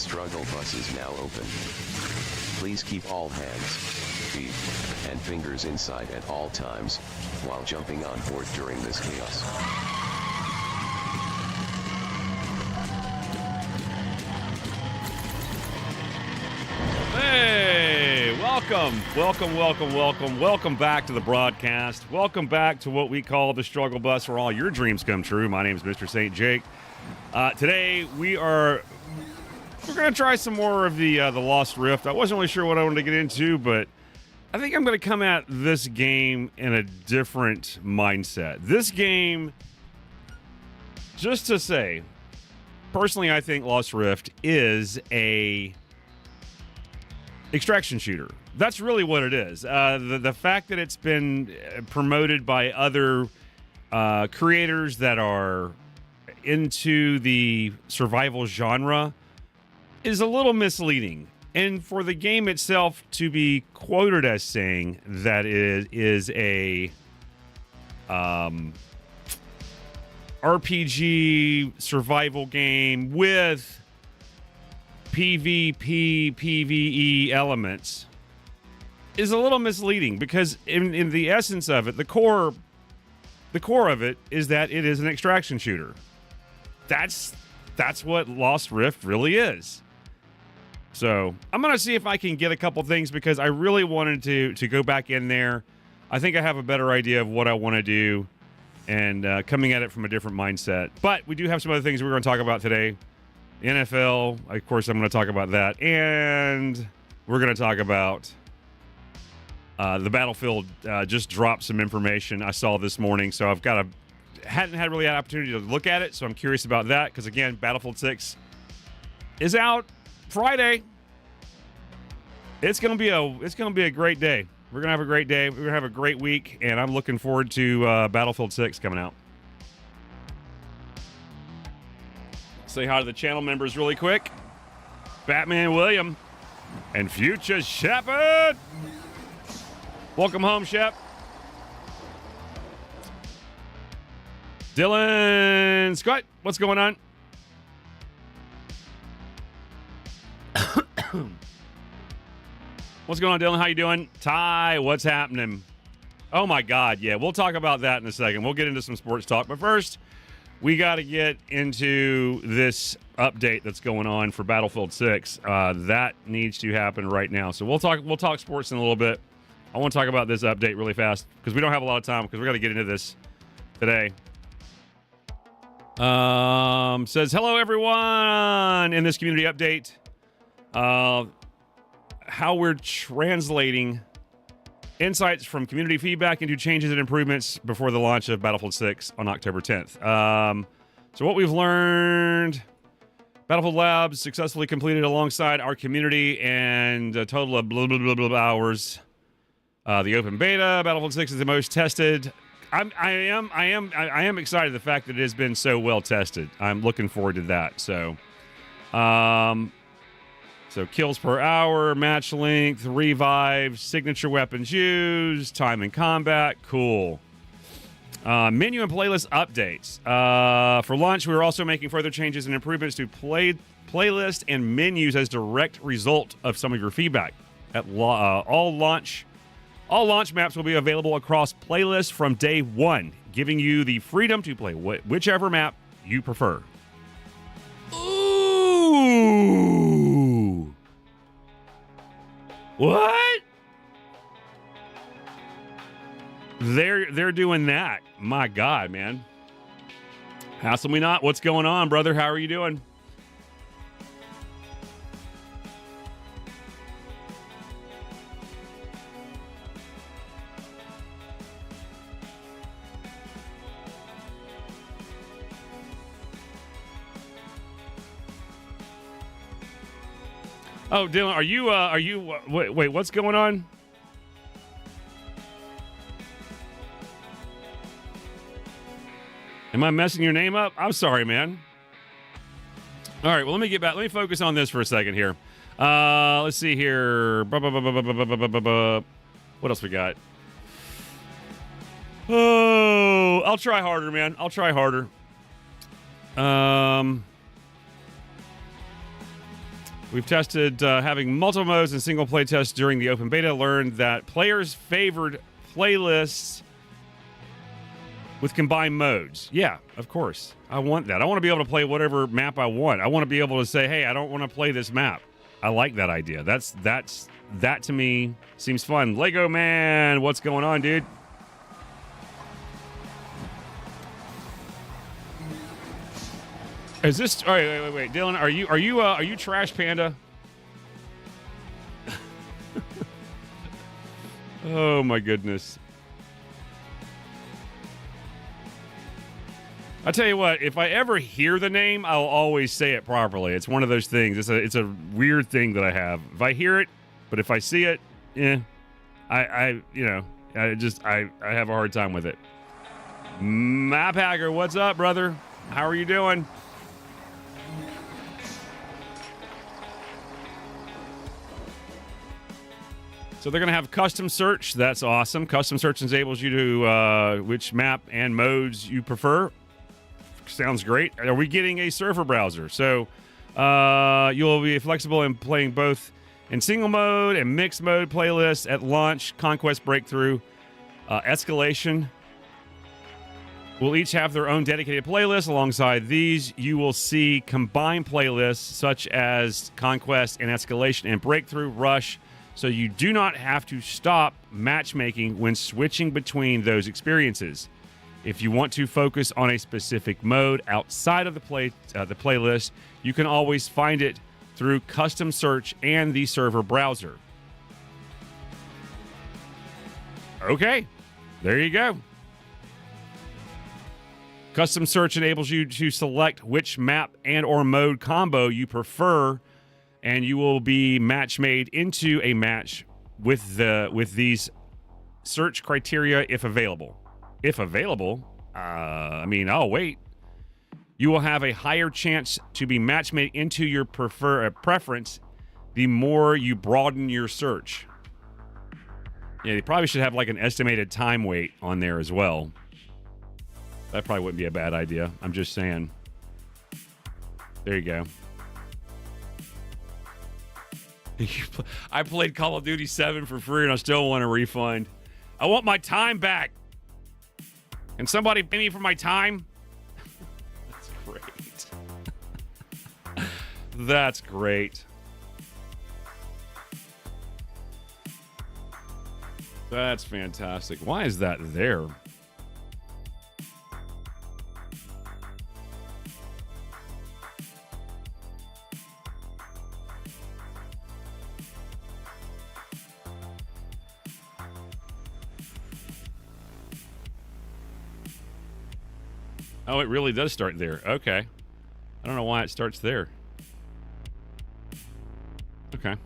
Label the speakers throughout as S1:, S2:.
S1: struggle bus is now open. Please keep all hands, feet, and fingers inside at all times, while jumping on board during this chaos.
S2: Hey, welcome back to the broadcast. Welcome back to what we call the struggle bus where all your dreams come true. My name is Mr. St. Jake. Today we're going to try some more of the Lost Rift. I wasn't really sure what I wanted to get into, but I think I'm going to come at this game in a different mindset. This game, just to say, personally, I think Lost Rift is a extraction shooter. That's really what it is. The fact that it's been promoted by other creators that are into the survival genre is a little misleading. And for the game itself to be quoted as saying that it is a RPG survival game with PvP, PvE elements is a little misleading, because in the essence of it, the core of it is that it is an extraction shooter. That's what Lost Rift really is. So I'm going to see if I can get a couple things, because I really wanted to go back in there. I think I have a better idea of what I want to do, and coming at it from a different mindset. But we do have some other things we're going to talk about today. NFL, of course, I'm going to talk about that. And we're going to talk about the Battlefield just dropped some information I saw this morning. So I've hadn't had really an opportunity to look at it. So I'm curious about that, because, again, Battlefield 6 is out Friday. It's going to be a great day. We're going to have a great day. We're going to have a great week. And I'm looking forward to Battlefield 6 coming out. Say hi to the channel members really quick. Batman William and Future Shepherd. Welcome home, Shep. Dylan Scott, what's going on? What's going on, Dylan? How you doing? Ty, what's happening? Oh my God, yeah, we'll talk about that in a second. We'll get into some sports talk, but first, we got to get into this update that's going on for Battlefield 6. That needs to happen right now. So we'll talk sports in a little bit. I want to talk about this update really fast, because we don't have a lot of time, because we got to get into this today. Says, hello, everyone, in this community update. How we're translating insights from community feedback into changes and improvements before the launch of Battlefield 6 on October 10th. So what we've learned, Battlefield Labs successfully completed alongside our community, and a total of blah, blah, blah, blah hours. The open beta, Battlefield 6 is the most tested. I am excited the fact that it has been so well tested. I'm looking forward to that. So kills per hour, match length, revives, signature weapons used, time in combat. Cool. Menu and playlist updates. For launch, we were also making further changes and improvements to playlist and menus as direct result of some of your feedback. All launch maps will be available across playlists from day one, giving you the freedom to play whichever map you prefer. Ooh! What? They're doing that. My God, man. Hassle me not. What's going on, brother? How are you doing? Oh, Dylan, wait, what's going on? Am I messing your name up? I'm sorry, man. All right, well, let me get back. Let me focus on this for a second here. Let's see here. What else we got? Oh, I'll try harder, man. I'll try harder. We've tested having multiple modes and single play tests during the open beta. Learned that players favored playlists with combined modes. Yeah, of course. I want that. I want to be able to play whatever map I want. I want to be able to say, hey, I don't want to play this map. I like that idea. That to me seems fun. Lego Man, what's going on, dude? Is this? All right, wait, Dylan. Are you Trash Panda? Oh my goodness. I'll tell you what, if I ever hear the name, I'll always say it properly. It's one of those things. It's a weird thing that I have. If I hear it, but if I see it, I have a hard time with it. Map Hacker, what's up, brother? How are you doing? So they're going to have custom search. That's awesome. Custom search enables you to which map and modes you prefer. Sounds great. Are we getting a server browser? So you'll be flexible in playing both in single mode and mixed mode playlists at launch, Conquest Breakthrough, Escalation. Will each have their own dedicated playlist. Alongside these, you will see combined playlists such as Conquest and Escalation and Breakthrough, Rush, so you do not have to stop matchmaking when switching between those experiences. If you want to focus on a specific mode outside of the playlist, you can always find it through custom search and the server browser. Okay, there you go. Custom search enables you to select which map and or mode combo you prefer, and you will be match made into a match with these search criteria if available. If available, I'll wait. You will have a higher chance to be match made into your preference the more you broaden your search. Yeah, they probably should have like an estimated time wait on there as well. That probably wouldn't be a bad idea. I'm just saying. There you go. I played Call of Duty 7 for free and I still want a refund. I want my time back. Can somebody pay me for my time? That's great. That's great. That's fantastic. Why is that there? Oh, it really does start there. Okay. I don't know why it starts there. Okay.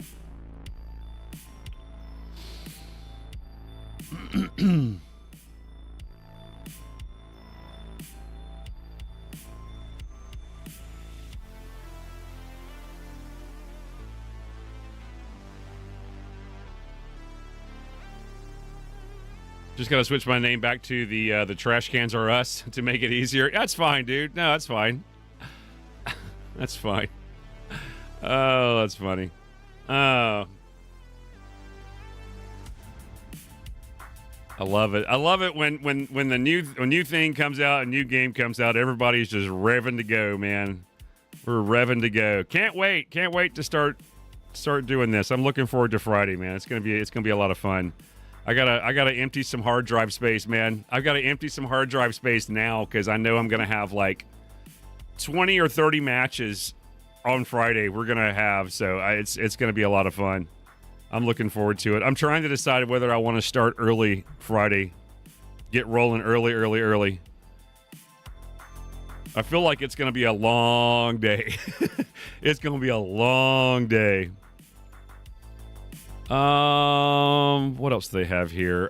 S2: Just gotta switch my name back to the trash cans are us to make it easier. That's fine, dude. No, that's fine. That's fine. Oh, that's funny. Oh, I love it. I love it when the new thing comes out, a new game comes out. Everybody's just revving to go, man. We're revving to go. Can't wait. Can't wait to start doing this. I'm looking forward to Friday, man. It's gonna be a lot of fun. I gotta empty some hard drive space, man. I've got to empty some hard drive space now because I know I'm gonna have like 20 or 30 matches on Friday. We're gonna have it's gonna be a lot of fun. I'm looking forward to it. I'm trying to decide whether I want to start early Friday, get rolling early. I feel like it's gonna be a long day. It's gonna be a long day. What else do they have here?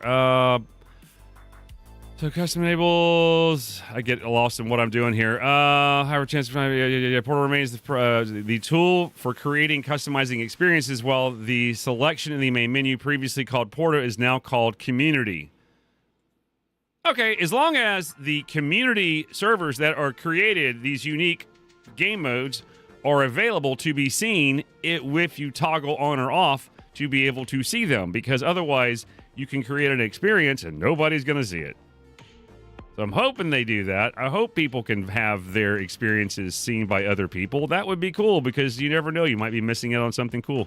S2: So custom enables. I get lost in what I'm doing here. Higher chance of Portal remains the tool for creating customizing experiences, while the selection in the main menu, previously called Portal, is now called Community. Okay, as long as the community servers that are created, these unique game modes, are available to be seen if you toggle on or off to be able to see them, because otherwise you can create an experience and nobody's going to see it. So I'm hoping they do that. I hope people can have their experiences seen by other people. That would be cool, because you never know. You might be missing out on something cool.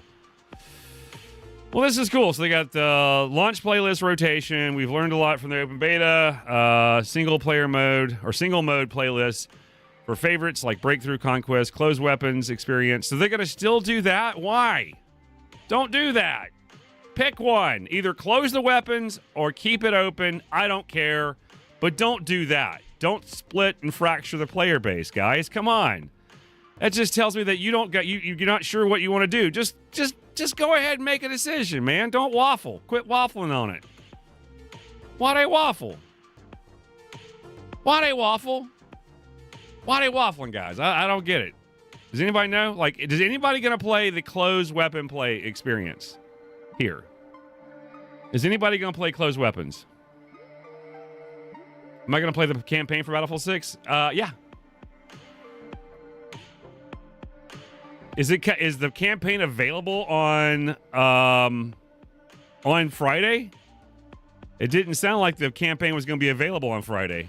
S2: Well, this is cool. So they got the launch playlist rotation. We've learned a lot from the open beta. Single player mode or single mode playlist for favorites like Breakthrough, Conquest, Closed Weapons experience. So they're going to still do that? Why? Don't do that. Pick one. Either close the weapons or keep it open. I don't care. But don't do that. Don't split and fracture the player base, guys. Come on. That just tells me that you don't got you're not sure what you want to do. Just go ahead and make a decision, man. Don't waffle. Quit waffling on it. Why they waffle? Why they waffle? Why they waffling, guys? I don't get it. Does anybody know? Like, is anybody going to play the closed weapon play experience here? Is anybody going to play closed weapons? Am I going to play the campaign for Battlefield 6? Yeah. Is the campaign available on Friday? It didn't sound like the campaign was going to be available on Friday.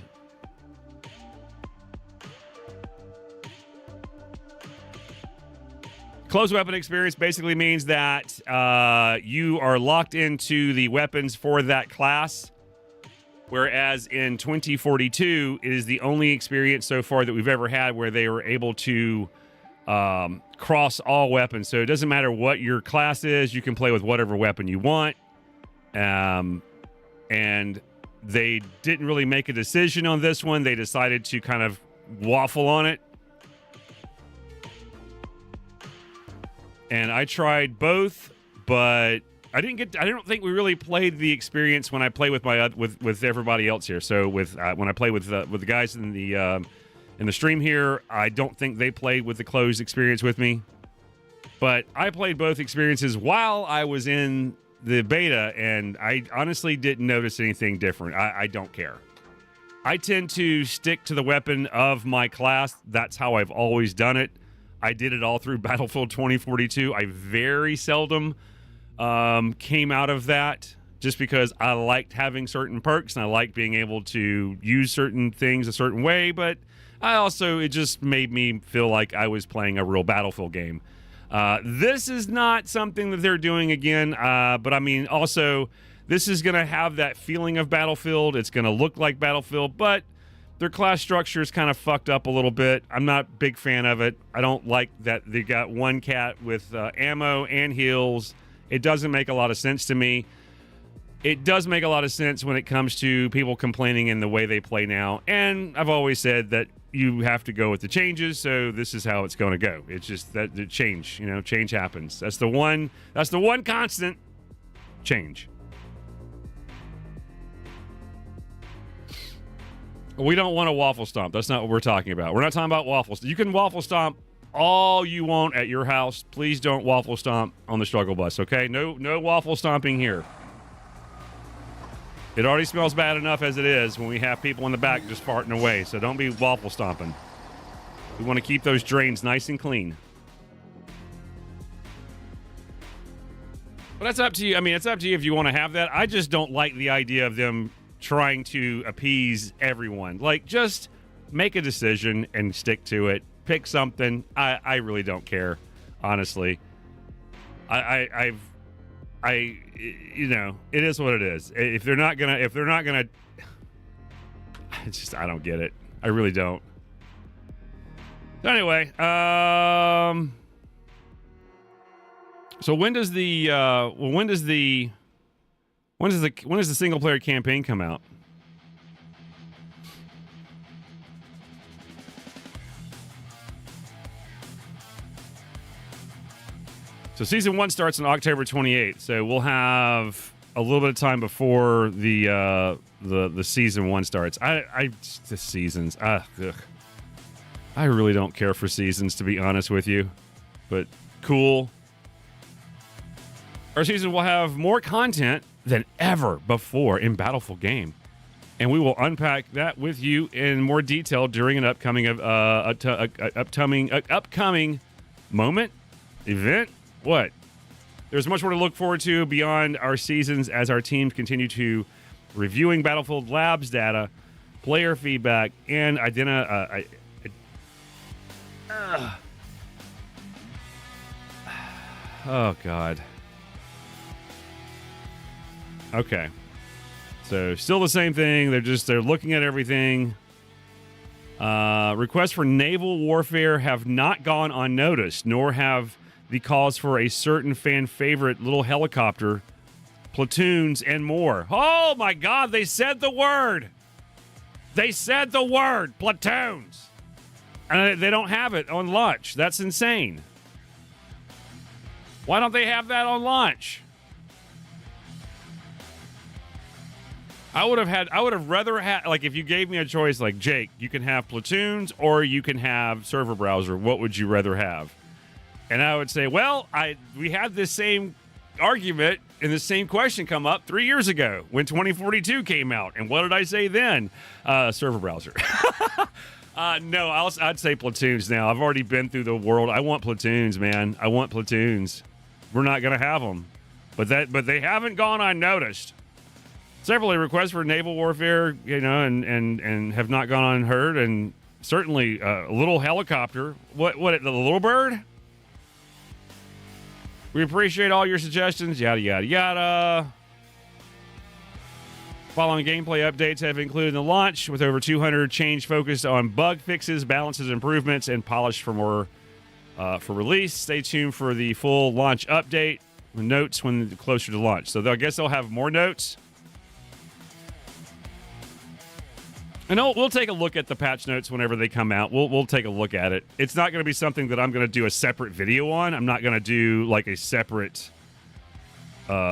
S2: Closed weapon experience basically means that you are locked into the weapons for that class. Whereas in 2042, it is the only experience so far that we've ever had where they were able to cross all weapons. So it doesn't matter what your class is, you can play with whatever weapon you want. And they didn't really make a decision on this one. They decided to kind of waffle on it. And I tried both, but I don't think we really played the experience when I play with with everybody else here. So when I play with the guys in the stream here, I don't think they played with the closed experience with me. But I played both experiences while I was in the beta, and I honestly didn't notice anything different. I don't care. I tend to stick to the weapon of my class. That's how I've always done it. I did it all through Battlefield 2042. I very seldom came out of that just because I liked having certain perks and I liked being able to use certain things a certain way, but it just made me feel like I was playing a real Battlefield game. This is not something that they're doing again, but I mean, also, this is going to have that feeling of Battlefield. It's going to look like Battlefield, but their class structure is kind of fucked up a little bit. I'm not a big fan of it. I don't like that they got one cat with ammo and heals. It doesn't make a lot of sense to me. It does make a lot of sense when it comes to people complaining in the way they play now. And I've always said that you have to go with the changes, so this is how it's going to go. It's just that the change, change happens. That's the one constant. Change. We don't want to waffle stomp. That's not what we're talking about. We're not talking about waffle stomp. You can waffle stomp all you want at your house. Please don't waffle stomp on the struggle bus, okay? No waffle stomping here. It already smells bad enough as it is when we have people in the back just farting away, so don't be waffle stomping. We want to keep those drains nice and clean. But that's up to you. I mean, it's up to you if you want to have that. I just don't like the idea of them trying to appease everyone. Like, just make a decision and stick to it. Pick something. I really don't care, honestly. It is what it is. If they're not gonna, it's just, I don't get it. I really don't. Anyway, so when does the single player campaign come out? So season 1 starts on October 28th. So we'll have a little bit of time before the season 1 starts. The seasons. I really don't care for seasons, to be honest with you. But cool. Our season will have more content than ever before in Battlefield game. And we will unpack that with you in more detail during an upcoming moment, event, what? There's much more to look forward to beyond our seasons as our teams continue to reviewing Battlefield Labs data, player feedback, and oh, God. Okay. So still the same thing. They're looking at everything. Requests for naval warfare have not gone unnoticed, nor have the calls for a certain fan favorite little helicopter, platoons, and more. Oh my God, they said the word. They said the word, platoons. And they don't have it on launch. That's insane. Why don't they have that on launch? I would have rather had, like, if you gave me a choice, like, Jake, you can have platoons or you can have server browser. What would you rather have? And I would say, well, we had this same argument and the same question come up 3 years ago when 2042 came out. And what did I say then? Server browser. No, I'd say platoons now. I've already been through the world. I want platoons, man. I want platoons. We're not going to have them. But they haven't gone unnoticed. Several requests for naval warfare, and have not gone unheard. And certainly a little helicopter. What, the little bird? We appreciate all your suggestions, yada, yada, yada. Following gameplay updates have included the launch, with over 200 change focused on bug fixes, balances, improvements, and polish for more for release. Stay tuned for the full launch update. Notes when closer to launch. So I guess they'll have more notes. And we'll take a look at the patch notes whenever they come out. We'll take a look at it. It's not going to be something that I'm going to do a separate video on. I'm not going to do like a separate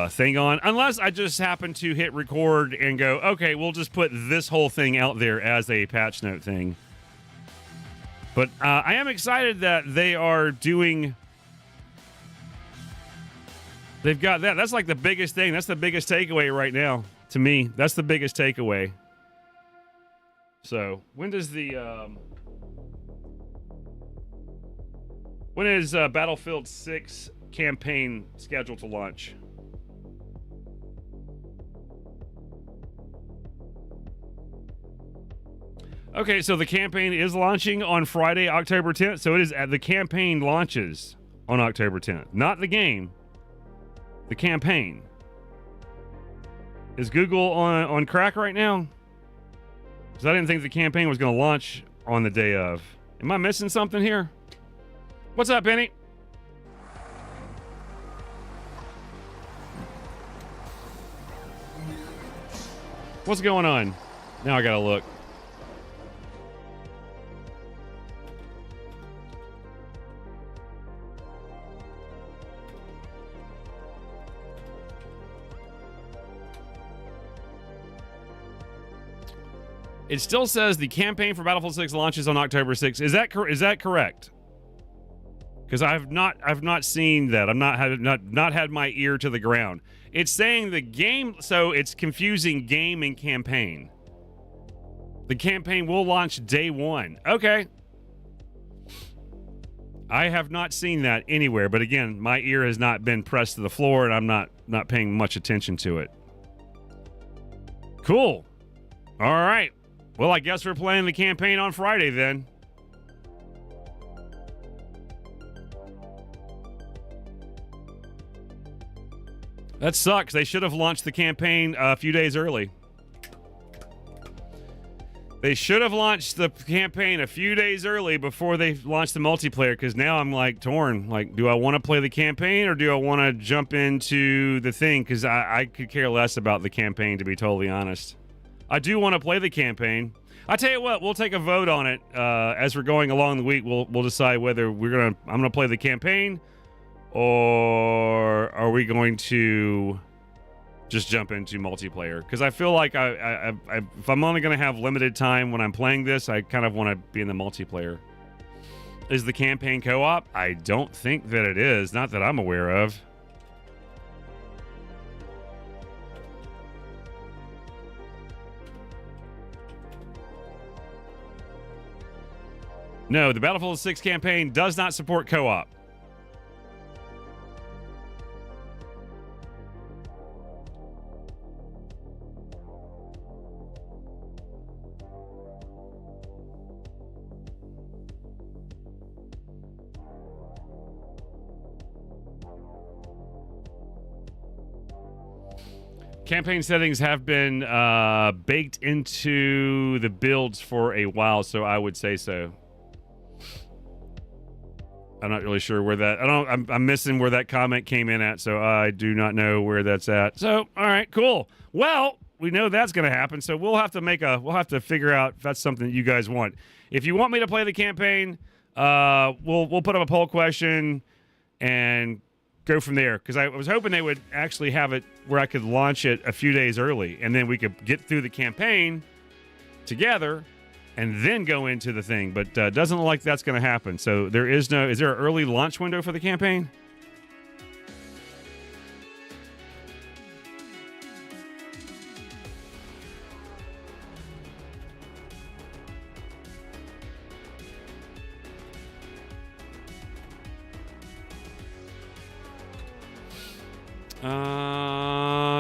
S2: thing on, unless I just happen to hit record and go, okay, we'll just put this whole thing out there as a patch note thing. But I am excited that they are doing. They've got that. That's like the biggest thing. That's the biggest takeaway right now to me. That's the biggest takeaway. So when is Battlefield 6 campaign scheduled to launch? Okay, so the campaign is launching on Friday, October 10th. So it is the campaign launches on October 10th, not the game. The campaign. Is Google on crack right now? Because I didn't think the campaign was going to launch on the day of. Am I missing something here? What's up, Penny? What's going on? Now I got to look. It still says the campaign for Battlefield 6 launches on October 6th. Is that correct? Because I've not seen that. I've not had my ear to the ground. It's saying the game, so it's confusing game and campaign. The campaign will launch day one. Okay. I have not seen that anywhere, but again, my ear has not been pressed to the floor, and I'm not paying much attention to it. Cool. All right. Well, I guess we're playing the campaign on Friday then. That sucks. They should have launched the campaign a few days early. They should have launched the campaign a few days early before they launched the multiplayer, because now I'm like torn. Like, do I want to play the campaign or do I want to jump into the thing? Because I could care less about the campaign, to be totally honest. I do want to play the campaign. I tell you what, we'll take a vote on it as we're going along the week. We'll decide whether I'm gonna play the campaign, or are we going to just jump into multiplayer? Because I feel like if I'm only going to have limited time when I'm playing this, I kind of want to be in the multiplayer. Is the campaign co-op? I don't think that it is. Not that I'm aware of. No, the Battlefield 6 campaign does not support co-op. Campaign settings have been baked into the builds for a while, so I would say so. I'm not really sure where that. I'm missing where that comment came in at, so I do not know where that's at. So, all right, cool. Well, we know that's going to happen, so we'll have to figure out if that's something that you guys want. If you want me to play the campaign, we'll put up a poll question and go from there, because I was hoping they would actually have it where I could launch it a few days early, and then we could get through the campaign together and then go into the thing. But doesn't look like that's going to happen. So is there an early launch window for the campaign?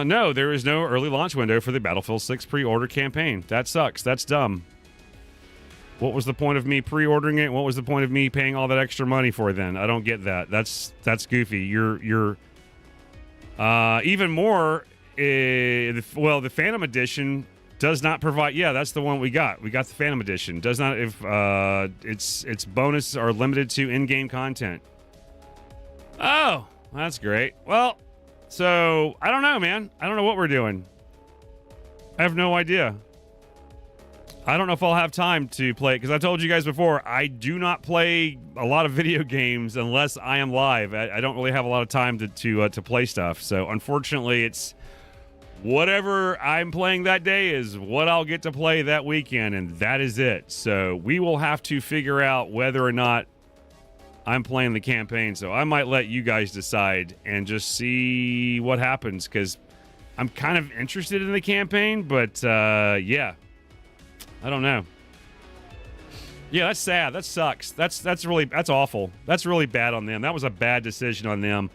S2: No, there is no early launch window for the Battlefield 6 pre-order campaign. That sucks. That's dumb. What was the point of me pre-ordering it? What was the point of me paying all that extra money for it then? I don't get that. That's goofy. You're even more. The Phantom Edition does not provide. Yeah, that's the one we got. We got the Phantom Edition. Does not. If its bonus are limited to in-game content. Oh, that's great. Well. So, I don't know, man. I don't know what we're doing. I have no idea. I don't know if I'll have time to play it, because I told you guys before, I do not play a lot of video games unless I am live. I don't really have a lot of time to play stuff. So, unfortunately, it's whatever I'm playing that day is what I'll get to play that weekend, and that is it. So, we will have to figure out whether or not I'm playing the campaign, so I might let you guys decide and just see what happens, because I'm kind of interested in the campaign, but yeah, I don't know. Yeah, that's sad. That sucks. That's awful. That's really bad on them. That was a bad decision on them.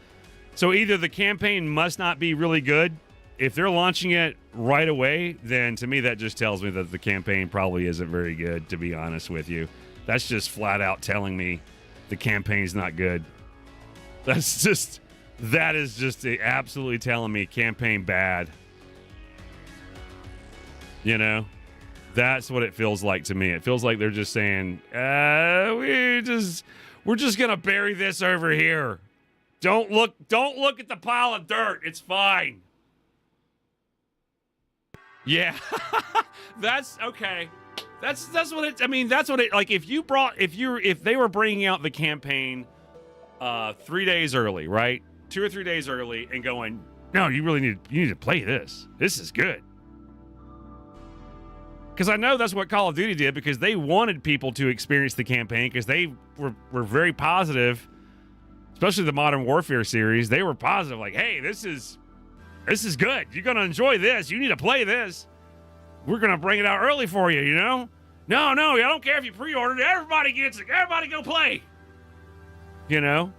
S2: So either the campaign must not be really good. If they're launching it right away, then to me that just tells me that the campaign probably isn't very good, to be honest with you. That's just flat out telling me the campaign's not good. That is just absolutely telling me campaign bad. You know, that's what it feels like to me. It feels like they're just saying, we're just gonna bury this over here. Don't look at the pile of dirt. It's fine. Yeah, that's okay. That's what it. I mean, that's what it. Like, if they were bringing out the campaign 3 days early, right? 2 or 3 days early, and going, no, you need to play this. This is good. Because I know that's what Call of Duty did, because they wanted people to experience the campaign, because they were very positive, especially the Modern Warfare series. They were positive, like, hey, this is good. You're gonna enjoy this. You need to play this. We're going to bring it out early for you, you know? No, I don't care if you pre-ordered it. Everybody gets it. Everybody go play. You know?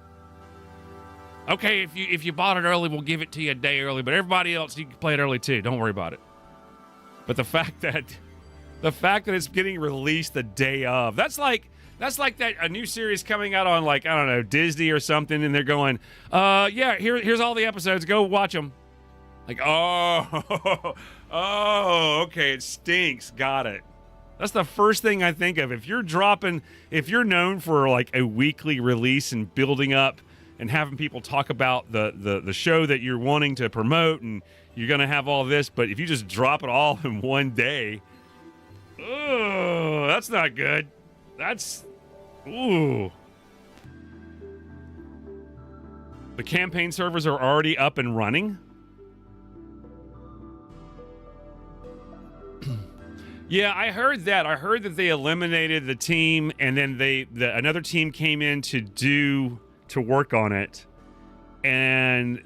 S2: Okay, if you bought it early, we'll give it to you a day early, but everybody else, you can play it early too. Don't worry about it. But the fact that it's getting released the day of, that's like that a new series coming out on, like, I don't know, Disney or something, and they're going, yeah, here's all the episodes. Go watch them. Like, oh, okay, it stinks. Got it. That's the first thing I think of. If you're known for like a weekly release and building up and having people talk about the show that you're wanting to promote, and you're going to have all this, but if you just drop it all in one day, oh, that's not good. Ooh. The campaign servers are already up and running. Yeah, I heard that. I heard that they eliminated the team, and then another team came in to work on it, and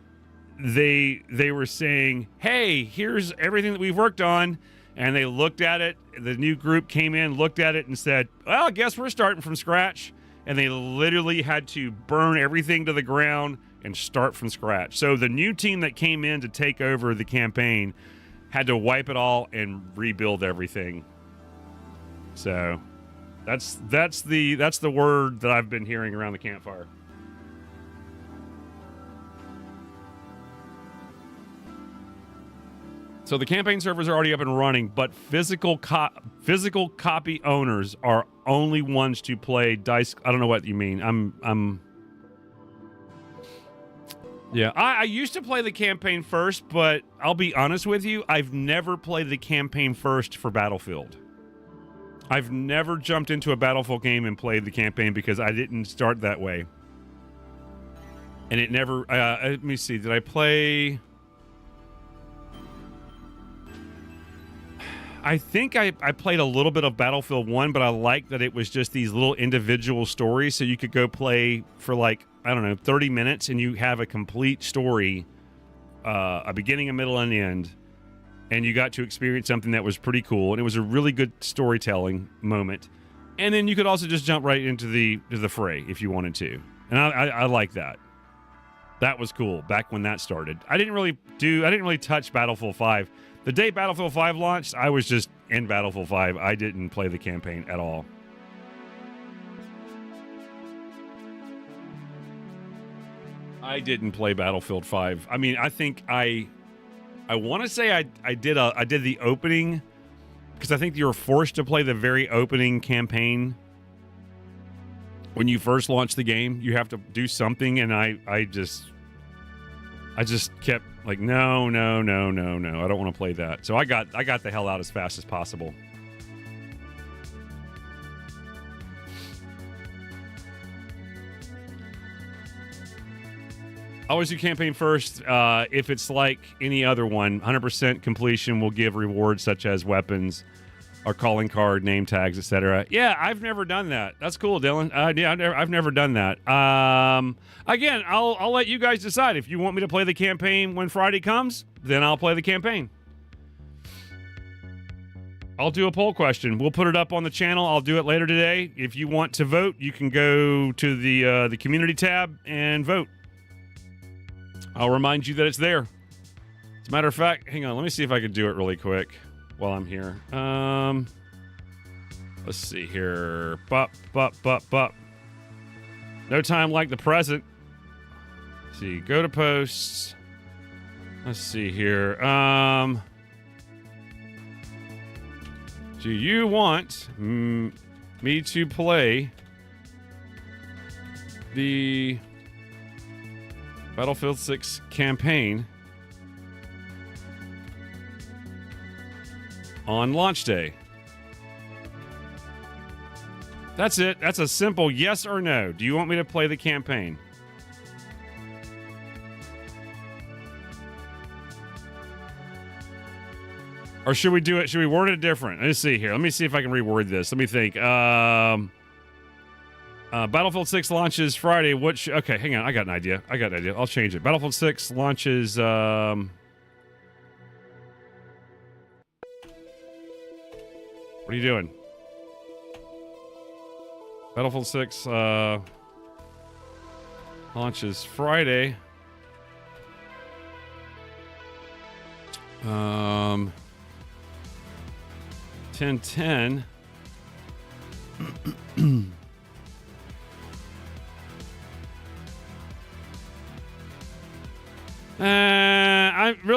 S2: they were saying, "Hey, here's everything that we've worked on," and they looked at it. The new group came in, looked at it, and said, "Well, I guess we're starting from scratch." And they literally had to burn everything to the ground and start from scratch. So the new team that came in to take over the campaign had to wipe it all and rebuild everything. So that's the word that I've been hearing around the campfire. So the campaign servers are already up and running, but physical copy owners are only ones to play dice. I don't know what you mean. Yeah, I used to play the campaign first, but I'll be honest with you, I've never played the campaign first for Battlefield. I've never jumped into a Battlefield game and played the campaign because I didn't start that way. And it never, let me see, did I play... I think I played a little bit of Battlefield 1, but I liked that it was just these little individual stories, so you could go play for like, I don't know, 30 minutes, and you have a complete story, a beginning, a middle, and an end, and you got to experience something that was pretty cool, and it was a really good storytelling moment. And then you could also just jump right into the fray if you wanted to, and I like that. That was cool back when that started. I didn't really touch Battlefield 5. The day Battlefield 5 launched, I was just in Battlefield 5. I didn't play the campaign at all. I didn't play Battlefield 5. I mean, I think I want to say I did the opening, because I think you were forced to play the very opening campaign when you first launch the game. You have to do something, and I just kept like, no, I don't want to play that. So I got the hell out as fast as possible. Always do campaign first. If it's like any other one, 100% completion will give rewards such as weapons, or calling card, name tags, etc. Yeah, I've never done that. That's cool, Dylan. Yeah, I've never done that. Again, I'll let you guys decide. If you want me to play the campaign when Friday comes, then I'll play the campaign. I'll do a poll question. We'll put it up on the channel. I'll do it later today. If you want to vote, you can go to the community tab and vote. I'll remind you that it's there. As a matter of fact, hang on. Let me see if I can do it really quick while I'm here. Let's see here. Bop. No time like the present. Let's see, go to posts. Let's see here. Do you want me to play the Battlefield 6 campaign on launch day? That's it. That's a simple yes or no. Do you want me to play the campaign? Or should we do it? Should we word it different? Let's see here. Let me see if I can reword this. Let me think. Battlefield 6 launches Friday. Okay, hang on. I got an idea. I'll change it. Battlefield 6 launches... What are you doing? Battlefield 6 launches Friday. 10/10.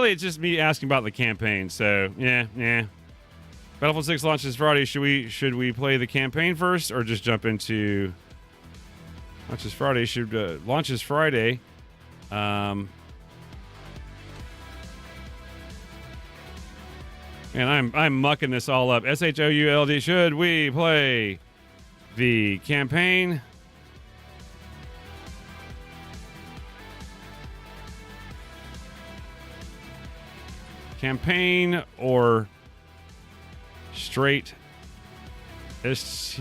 S2: It's just me asking about the campaign. So yeah. Battlefield 6 launches Friday. Should we play the campaign first, or just jump into launches Friday? Launches Friday. And I'm mucking this all up. SHOULD. Should we play the campaign? Campaign or straight STRAIGST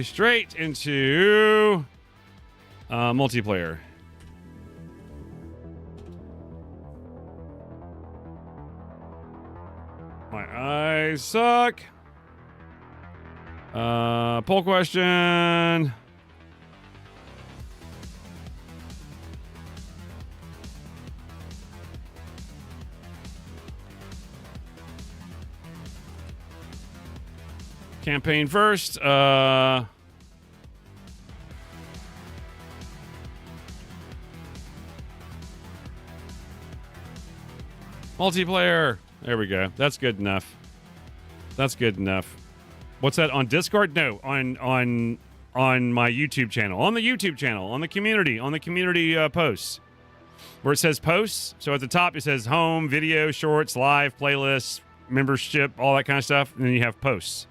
S2: straight into multiplayer. My eyes suck. Poll question. Campaign first. Multiplayer. There we go. That's good enough. That's good enough. What's that on Discord? No, on my YouTube channel. On the YouTube channel, on the community posts. Where it says posts, so at the top it says home, video, shorts, live, playlists, membership, all that kind of stuff, and then you have posts.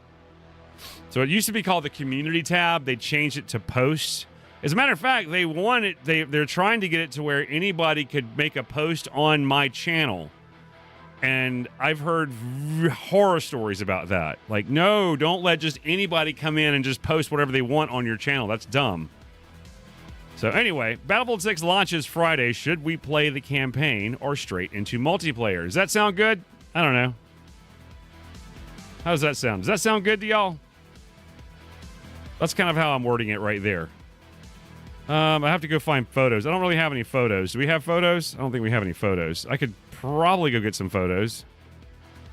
S2: So it used to be called the community tab. They changed it to posts. As a matter of fact, they're trying to get it to where anybody could make a post on my channel. And I've heard horror stories about that. Like, no, don't let just anybody come in and just post whatever they want on your channel. That's dumb. So anyway, Battlefield 6 launches Friday. Should we play the campaign or straight into multiplayer? Does that sound good? I don't know. How does that sound? Does that sound good to y'all? That's kind of how I'm wording it right there. I have to go find photos. I don't really have any photos. Do we have photos? I don't think we have any photos. I could probably go get some photos.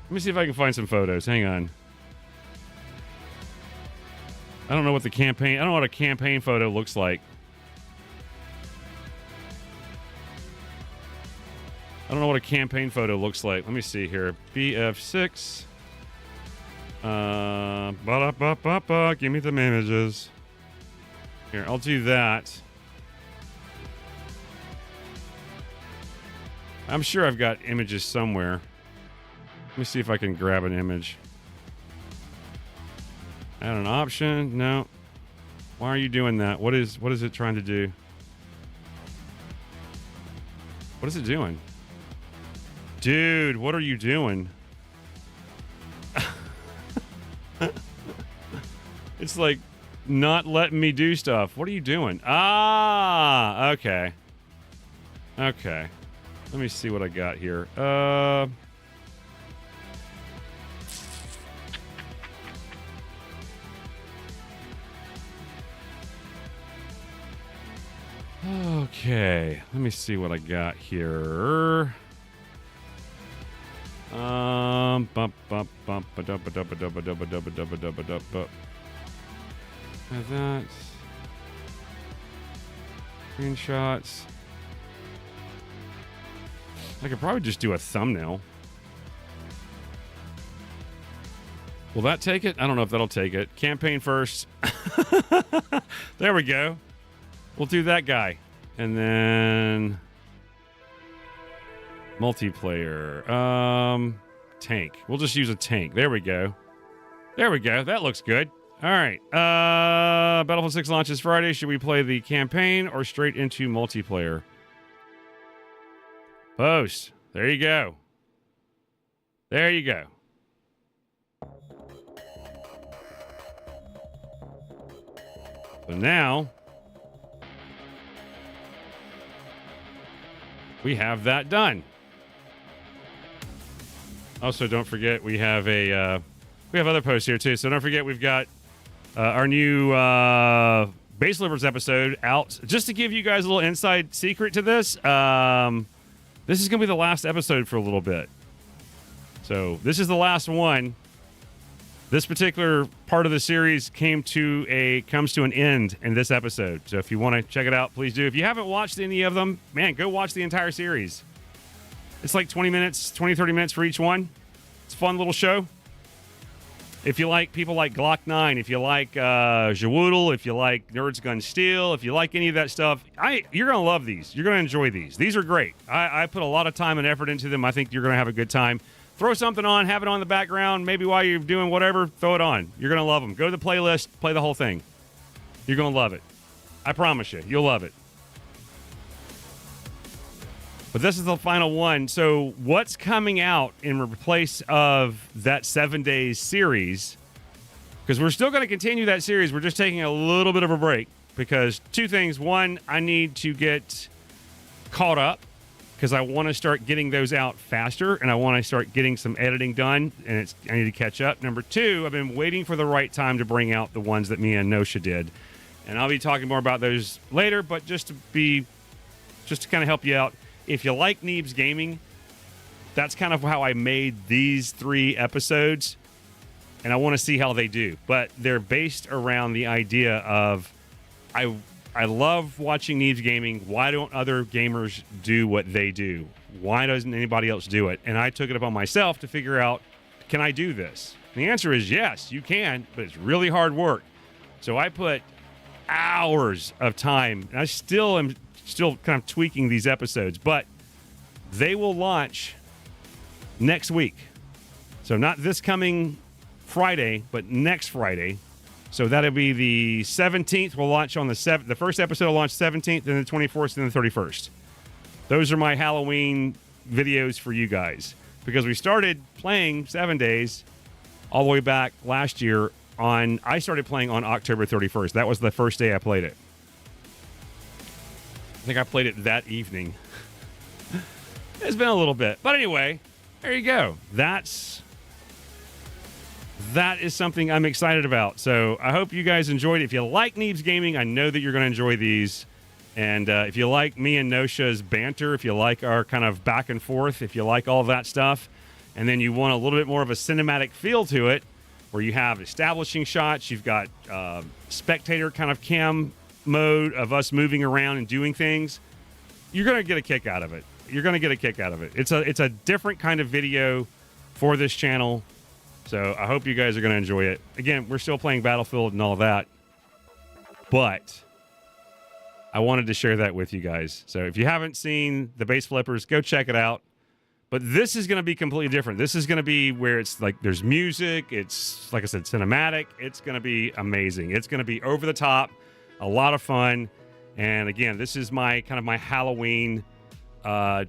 S2: Let me see if I can find some photos. Hang on. I don't know what a campaign photo looks like. I don't know what a campaign photo looks like. Let me see here. BF6. Give me some images. Here, I'll do that. I'm sure I've got images somewhere. Let me see if I can grab an image. Add an option. No. Why are you doing that? What is it trying to do? What is it doing? Dude, what are you doing? It's like not letting me do stuff. What are you doing? Ah, okay. Okay. Let me see what I got here. Okay. Let me see what I got here. That. Screenshots. I could probably just do a thumbnail. Will that take it? I don't know if that'll take it. Campaign first. There we go. We'll do that guy. And then multiplayer. Tank. We'll just use a tank. There we go. There we go. That looks good. All right. Battlefield 6 launches Friday. Should we play the campaign or straight into multiplayer? Post. There you go. There you go. So now we have that done. Also, don't forget we have we have other posts here too. So don't forget we've got our new Base Livers episode out. Just to give you guys a little inside secret to this, this is going to be the last episode for a little bit. So this is the last one. This particular part of the series comes to an end in this episode. So if you want to check it out, please do. If you haven't watched any of them, man, go watch the entire series. It's like 30 minutes for each one. It's a fun little show. If you like people like Glock 9, if you like Jawoodle, if you like Nerds Gun Steel, if you like any of that stuff, you're going to love these. You're going to enjoy these. These are great. I put a lot of time and effort into them. I think you're going to have a good time. Throw something on, have it on in the background. Maybe while you're doing whatever, throw it on. You're going to love them. Go to the playlist, play the whole thing. You're going to love it. I promise you. You'll love it. But this is the final one. So what's coming out in place of that 7 days series? Because we're still going to continue that series. We're just taking a little bit of a break because two things. One, I need to get caught up because I want to start getting those out faster and I want to start getting some editing done and I need to catch up. Number two, I've been waiting for the right time to bring out the ones that me and Nosha did. And I'll be talking more about those later, but just to kind of help you out. If you like Neebs Gaming, that's kind of how I made these 3 episodes, and I want to see how they do. But they're based around the idea of I I love watching Neves Gaming. Why don't other gamers do what they do? Why doesn't anybody else do it? And I took it upon myself to figure out, can I do this? And the answer is yes, you can, but it's really hard work. So I put hours of time, and I still am kind of tweaking these episodes, but they will launch next week. So not this coming Friday, but next Friday. So that'll be the 17th. We'll launch on the 7th. The first episode will launch 17th, then the 24th, and the 31st. Those are my Halloween videos for you guys. Because we started playing 7 days all the way back last year I started playing on October 31st. That was the first day I played it. I think I played it that evening. It's been a little bit. But anyway, there you go. That is something I'm excited about. So I hope you guys enjoyed it. If you like Neves Gaming, I know that you're going to enjoy these. And if you like me and Nosha's banter, if you like our kind of back and forth, if you like all that stuff, and then you want a little bit more of a cinematic feel to it, where you have establishing shots, you've got spectator kind of cam mode of us moving around and doing things, you're going to get a kick out of it. You're going to get a kick out of it. It's a different kind of video for this channel. So I hope you guys are going to enjoy it. Again, we're still playing Battlefield and all that, but I wanted to share that with you guys. So if you haven't seen the Base Flippers, go check it out. But this is going to be completely different. This is going to be where it's like there's music. It's, like I said, cinematic. It's going to be amazing. It's going to be over the top, a lot of fun. And again, this is my kind of my Halloween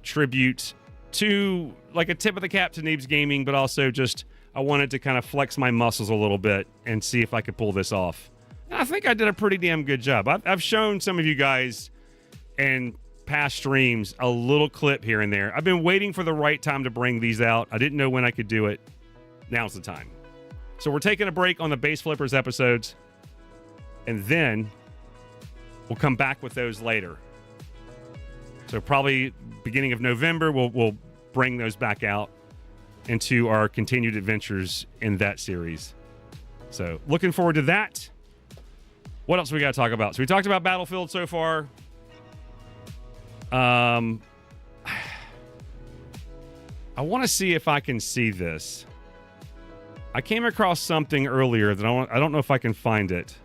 S2: tribute to, like, a tip of the cap to Neves Gaming, but also just I wanted to kind of flex my muscles a little bit and see if I could pull this off. And I think I did a pretty damn good job. I've shown some of you guys in past streams a little clip here and there. I've been waiting for the right time to bring these out. I didn't know when I could do it. Now's the time. So we're taking a break on the Base Flippers episodes, and then we'll come back with those later. So probably beginning of November, we'll bring those back out into our continued adventures in that series. So looking forward to that. What else we got to talk about? So we talked about Battlefield so far. I want to see if I can see this. I came across something earlier that I don't know if I can find it.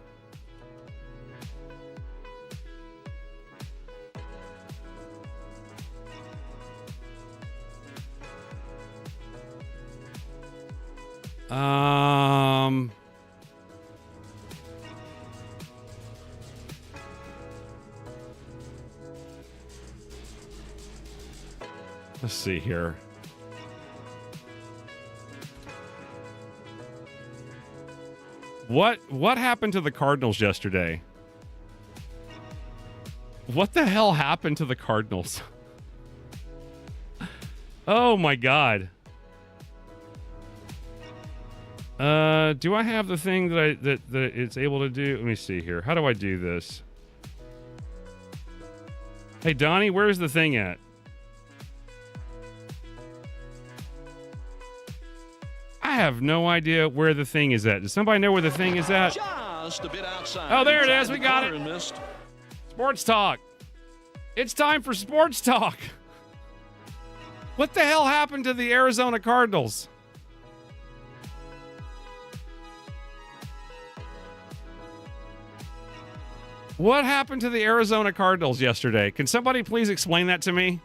S2: Let's see here. What happened to the Cardinals yesterday? What the hell happened to the Cardinals? Oh my God. Do I have the thing that it's able to do? Let me see here. How do I do this? Hey Donnie, where's the thing at? I have no idea where the thing is at. Does somebody know where the thing is at?
S3: Just a bit outside.
S2: Oh, there it is. We got it. Sports talk. It's time for sports talk. What the hell happened to the Arizona Cardinals? What happened to the Arizona Cardinals yesterday? Can somebody please explain that to me?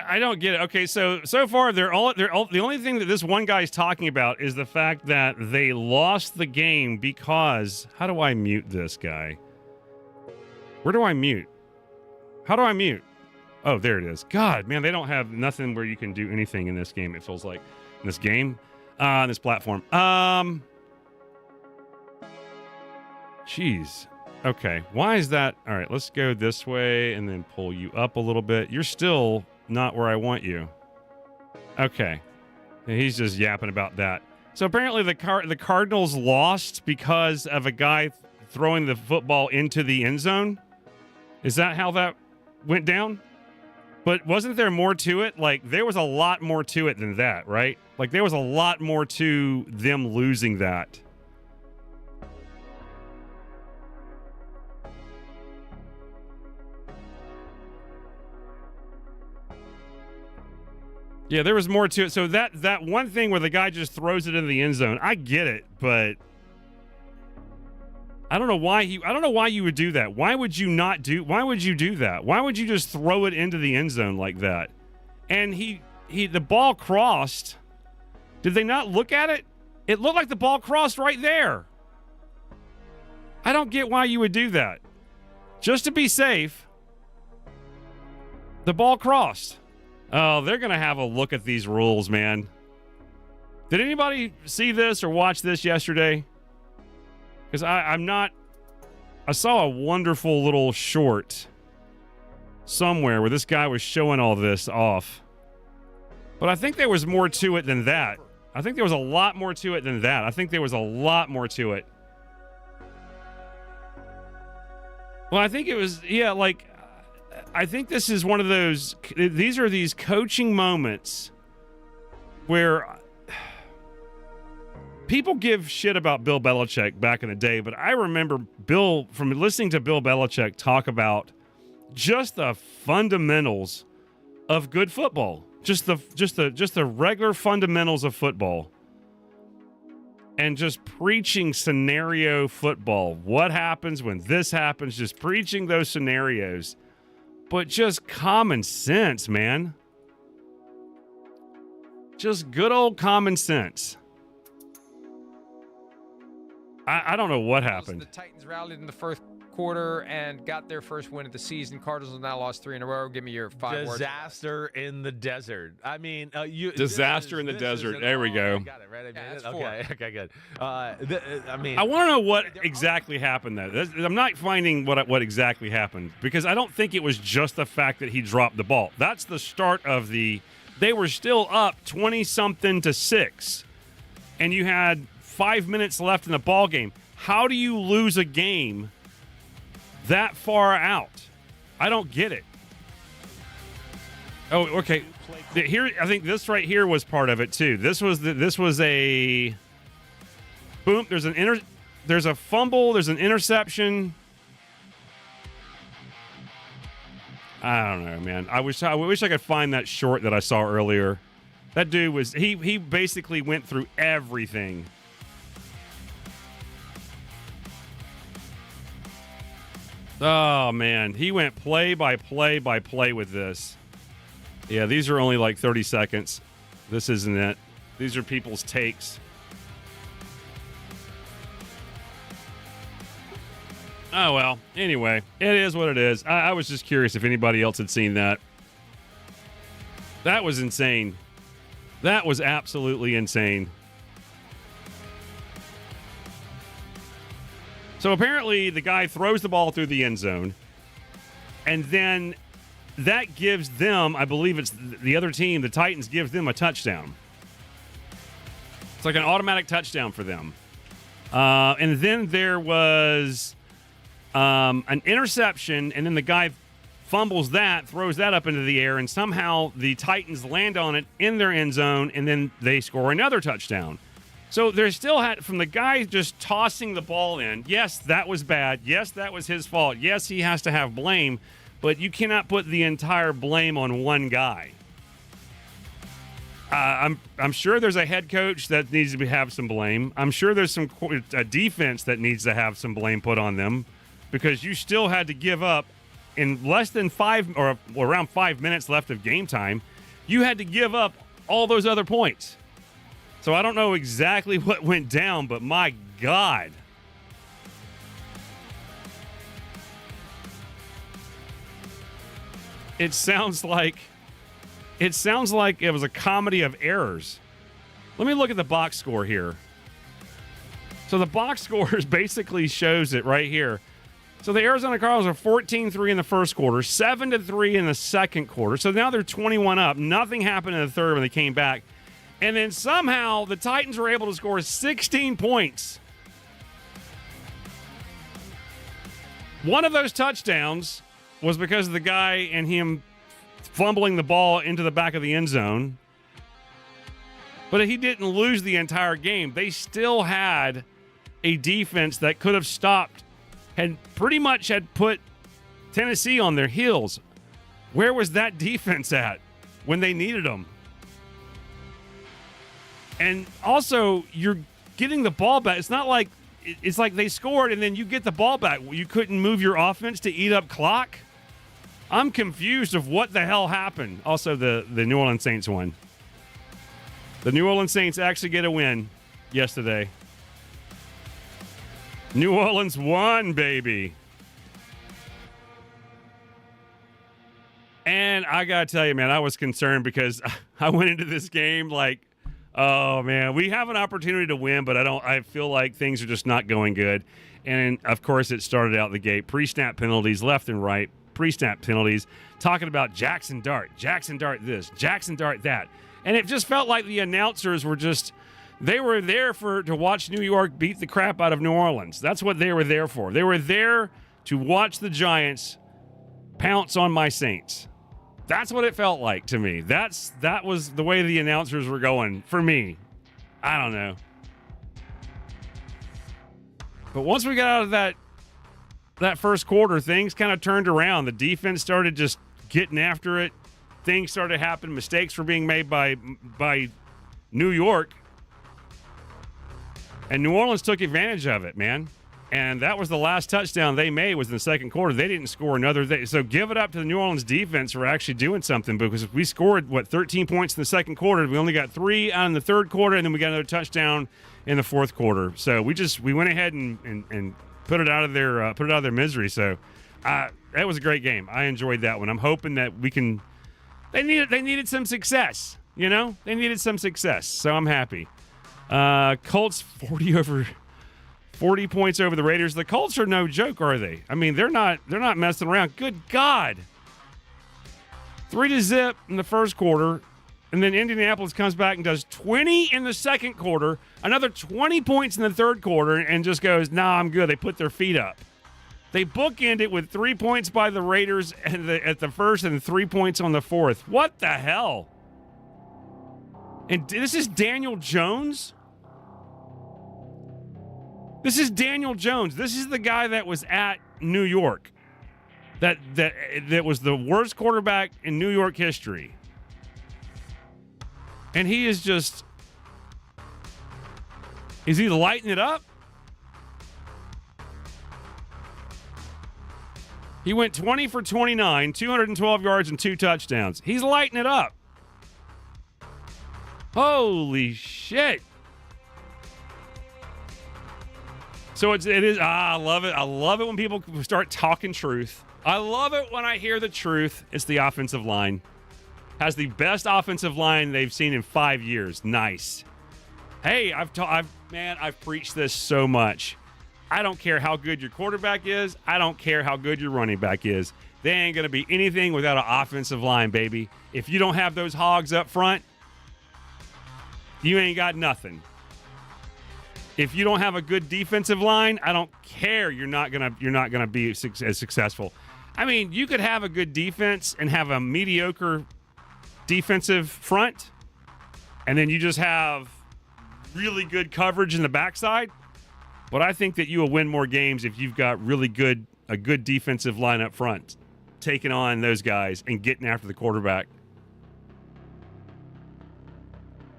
S2: I don't get it. Okay, so far the only thing that this one guy is talking about is the fact that they lost the game because, how do I mute this guy? Where do I mute? How do I mute? Oh, there it is. God, man, they don't have nothing where you can do anything in this game. It feels like in this game, this platform. Jeez. Okay, why is that? All right, let's go this way and then pull you up a little bit. You're still not where I want you. Okay. He's just yapping about that. So apparently the Cardinals lost because of a guy throwing the football into the end zone. Is that how that went down? But wasn't there more to it? Like, there was a lot more to it than that, right? Like, there was a lot more to them losing that. Yeah, there was more to it. So that one thing where the guy just throws it in the end zone, I get it, but I don't know why you would do that. Why would you do that? Why would you just throw it into the end zone like that? And the ball crossed. Did they not look at it? It looked like the ball crossed right there. I don't get why you would do that. Just to be safe, the ball crossed. Oh, they're going to have a look at these rules, man. Did anybody see this or watch this yesterday? Because I saw a wonderful little short somewhere where this guy was showing all this off. But I think there was more to it than that. I think there was a lot more to it than that. I think there was a lot more to it. Well, I think it was, I think this is one of those, these are these coaching moments where people give shit about Bill Belichick back in the day, but I remember from listening to Bill Belichick talk about just the fundamentals of good football, just the regular fundamentals of football, and just preaching scenario football. What happens when this happens? Just preaching those scenarios, but just common sense, man. Just good old common sense. I don't know what happened.
S3: The Titans rallied in the first quarter and got their first win of the season. Cardinals have now lost 3 in a row. Give me your 5 words.
S4: Disaster in the desert. I mean,
S2: disaster in the desert. There we go.
S4: Got it, right?
S3: Yeah, that's
S4: Okay, good. I mean,
S2: I want to know what exactly happened though. I'm not finding what exactly happened, because I don't think it was just the fact that he dropped the ball. That's the start of they were still up 20-something to 6, and you had 5 minutes left in the ball game. How do you lose a game that far out? I don't get it. Oh, okay. Here, I think this right here was part of it too. This was a boom. There's a fumble. There's an interception. I don't know, man. I wish I could find that short that I saw earlier. That dude was he basically went through everything. Oh, man. He went play by play by play with this. Yeah, these are only like 30 seconds. This isn't it. These are people's takes. Oh, well. Anyway, it is what it is. I was just curious if anybody else had seen that. That was insane. That was absolutely insane. So apparently the guy throws the ball through the end zone, and then that gives them, I believe it's the other team, the Titans, gives them a touchdown. It's like an automatic touchdown for them. And then there was an interception, and then the guy fumbles that, throws that up into the air, and somehow the Titans land on it in their end zone, and then they score another touchdown. So there's still from the guy just tossing the ball in. Yes, that was bad. Yes, that was his fault. Yes, he has to have blame, but you cannot put the entire blame on one guy. I'm sure there's a head coach that needs to have some blame. I'm sure there's a defense that needs to have some blame put on them, because you still had to give up in less than 5 or around 5 minutes left of game time. You had to give up all those other points. So I don't know exactly what went down, but my God. It sounds like it was a comedy of errors. Let me look at the box score here. So the box score basically shows it right here. So the Arizona Cardinals are 14-3 in the first quarter, 7-3 in the second quarter. So now they're 21 up. Nothing happened in the third when they came back. And then somehow the Titans were able to score 16 points One of those touchdowns was because of the guy and him fumbling the ball into the back of the end zone. But he didn't lose the entire game. They still had a defense that could have stopped, had pretty much had put Tennessee on their heels. Where was that defense at when they needed them? And also, you're getting the ball back. It's not like it's like they scored and then you get the ball back. You couldn't move your offense to eat up clock. I'm confused of what the hell happened. Also, the New Orleans Saints won. The New Orleans Saints actually get a win yesterday. New Orleans won, baby. And I got to tell you, man, I was concerned because I went into this game like, oh, man, we have an opportunity to win, but I feel like things are just not going good. And, of course, it started out the gate. Pre-snap penalties left and right. Pre-snap penalties. Talking about Jackson Dart this, Jackson Dart that. And it just felt like the announcers were just, they were there to watch New York beat the crap out of New Orleans. That's what they were there for. They were there to watch the Giants pounce on my Saints. That's what it felt like to me. That was the way the announcers were going for me. I don't know. But once we got out of that first quarter, things kind of turned around. The defense started just getting after it. Things started happening. Mistakes were being made by New York. And New Orleans took advantage of it, man. And that was the last touchdown they made was in the second quarter. They didn't score another. So give it up to the New Orleans defense for actually doing something because we scored, 13 points in the second quarter. We only got 3 out in the third quarter, and then we got another touchdown in the fourth quarter. So we went ahead and put it out of their misery. So that was a great game. I enjoyed that one. I'm hoping that we can. They needed some success. You know, they needed some success. So I'm happy. Colts 40 points over the Raiders. The Colts are no joke, are they? I mean, they're not messing around. Good God. 3-0 in the first quarter, and then Indianapolis comes back and does 20 in the second quarter, another 20 points in the third quarter, and just goes, nah, I'm good. They put their feet up. They bookend it with 3 points by the Raiders at the first and 3 points on the fourth. What the hell? And this is Daniel Jones? This is Daniel Jones. This is the guy that was at New York. That was the worst quarterback in New York history. And he is just... Is he lighting it up? He went 20 for 29, 212 yards and 2 touchdowns. He's lighting it up. Holy shit. So it is. I love it. I love it when people start talking truth. I love it when I hear the truth. It's the offensive line. Has the best offensive line they've seen in 5 years. Nice. Hey, I've preached this so much. I don't care how good your quarterback is. I don't care how good your running back is. They ain't going to be anything without an offensive line, baby. If you don't have those hogs up front, you ain't got nothing. If you don't have a good defensive line, I don't care. You're not gonna be as successful. I mean, you could have a good defense and have a mediocre defensive front, and then you just have really good coverage in the backside. But I think that you will win more games if you've got a good defensive line up front, taking on those guys and getting after the quarterback.